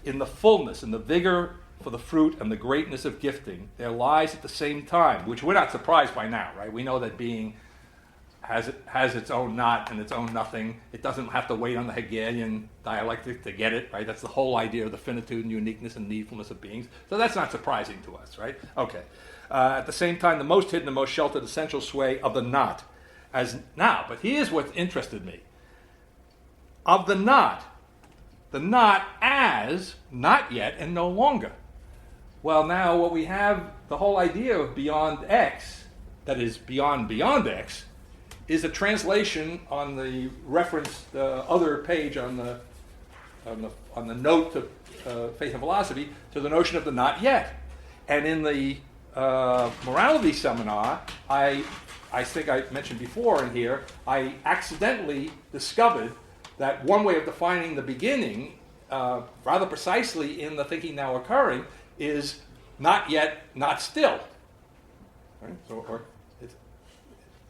in the fullness and the vigor for the fruit and the greatness of gifting, there lies at the same time, which we're not surprised by now, right? We know that being has its own not and its own nothing. It doesn't have to wait on the Hegelian dialectic to get it, right? That's the whole idea of the finitude and uniqueness and needfulness of beings. So that's not surprising to us, right? Okay. At the same time, the most hidden and most sheltered essential sway of the not as now. But here's what interested me. Of the not as not yet and no longer. Well, now what we have, the whole idea of beyond X, that is beyond X, is a translation on the reference, the other page on the note to Faith and Philosophy, to the notion of the not yet. And in the morality seminar, I think I mentioned before in here, I accidentally discovered that one way of defining the beginning, rather precisely in the thinking now occurring, is not yet, not still. Right? So,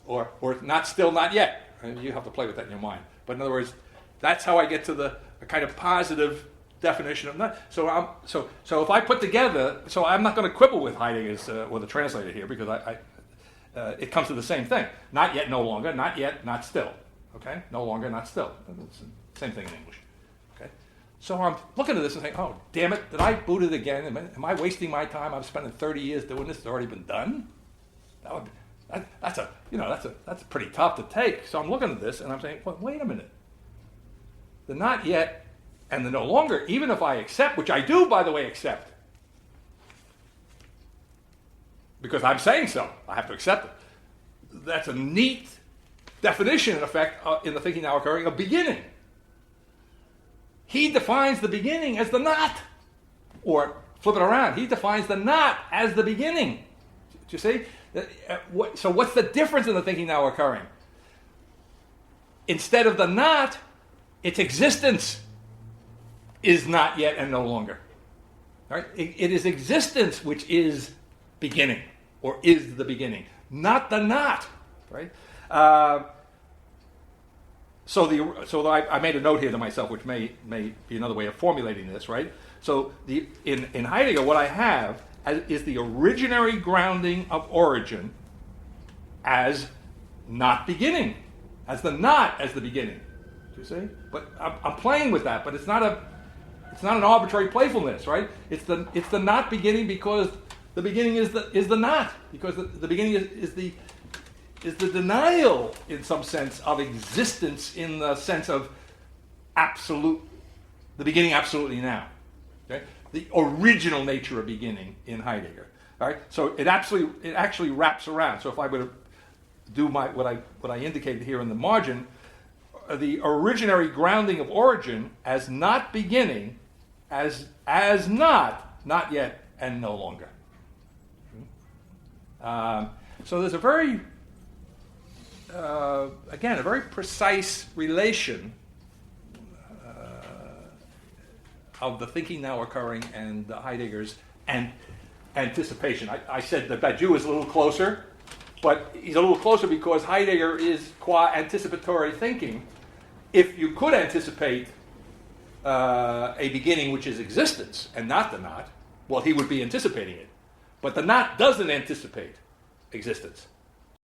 or not still, not yet. And you have to play with that in your mind. But in other words, that's how I get to a kind of positive definition of not. So if I put together, so I'm not going to quibble with Heidegger's or the translator here because it comes to the same thing. Not yet, no longer. Not yet, not still. Okay? No longer, not still. It's the same thing in English. Okay? So I'm looking at this and saying, oh, damn it, did I boot it again? Am I wasting my time? I've spent 30 years doing this. It's already been done? That's pretty tough to take. So I'm looking at this and I'm saying, well, wait a minute. The not yet and the no longer, even if I accept, which I do, by the way, accept, because I'm saying so, I have to accept it. That's a neat definition, in effect, in the thinking now occurring, of beginning. He defines the beginning as the not. Or flip it around, he defines the not as the beginning. Do you see? So what's the difference in the thinking now occurring? Instead of the not, its existence is not yet and no longer. Right? It is existence which is beginning, or is the beginning, not the not. Right? So I made a note here to myself, which may be another way of formulating this. Right? So in Heidegger, what I have is the originary grounding of origin as not beginning, as the not as the beginning. Do you see? But I'm playing with that, but it's not an arbitrary playfulness, right? It's the not beginning because the beginning is the not, because the beginning is the denial in some sense of existence in the sense of absolute the beginning absolutely now. Okay? The original nature of beginning in Heidegger. All right? So it actually wraps around. So if I were to do what I indicated here in the margin, the originary grounding of origin as not beginning, as not yet, and no longer. So there's a very, again, a very precise relation of the thinking now occurring and Heidegger's anticipation. I said that Badiou is a little closer, but he's a little closer because Heidegger is qua anticipatory thinking. If you could anticipate a beginning which is existence and not the not, well, he would be anticipating it. But the not doesn't anticipate existence.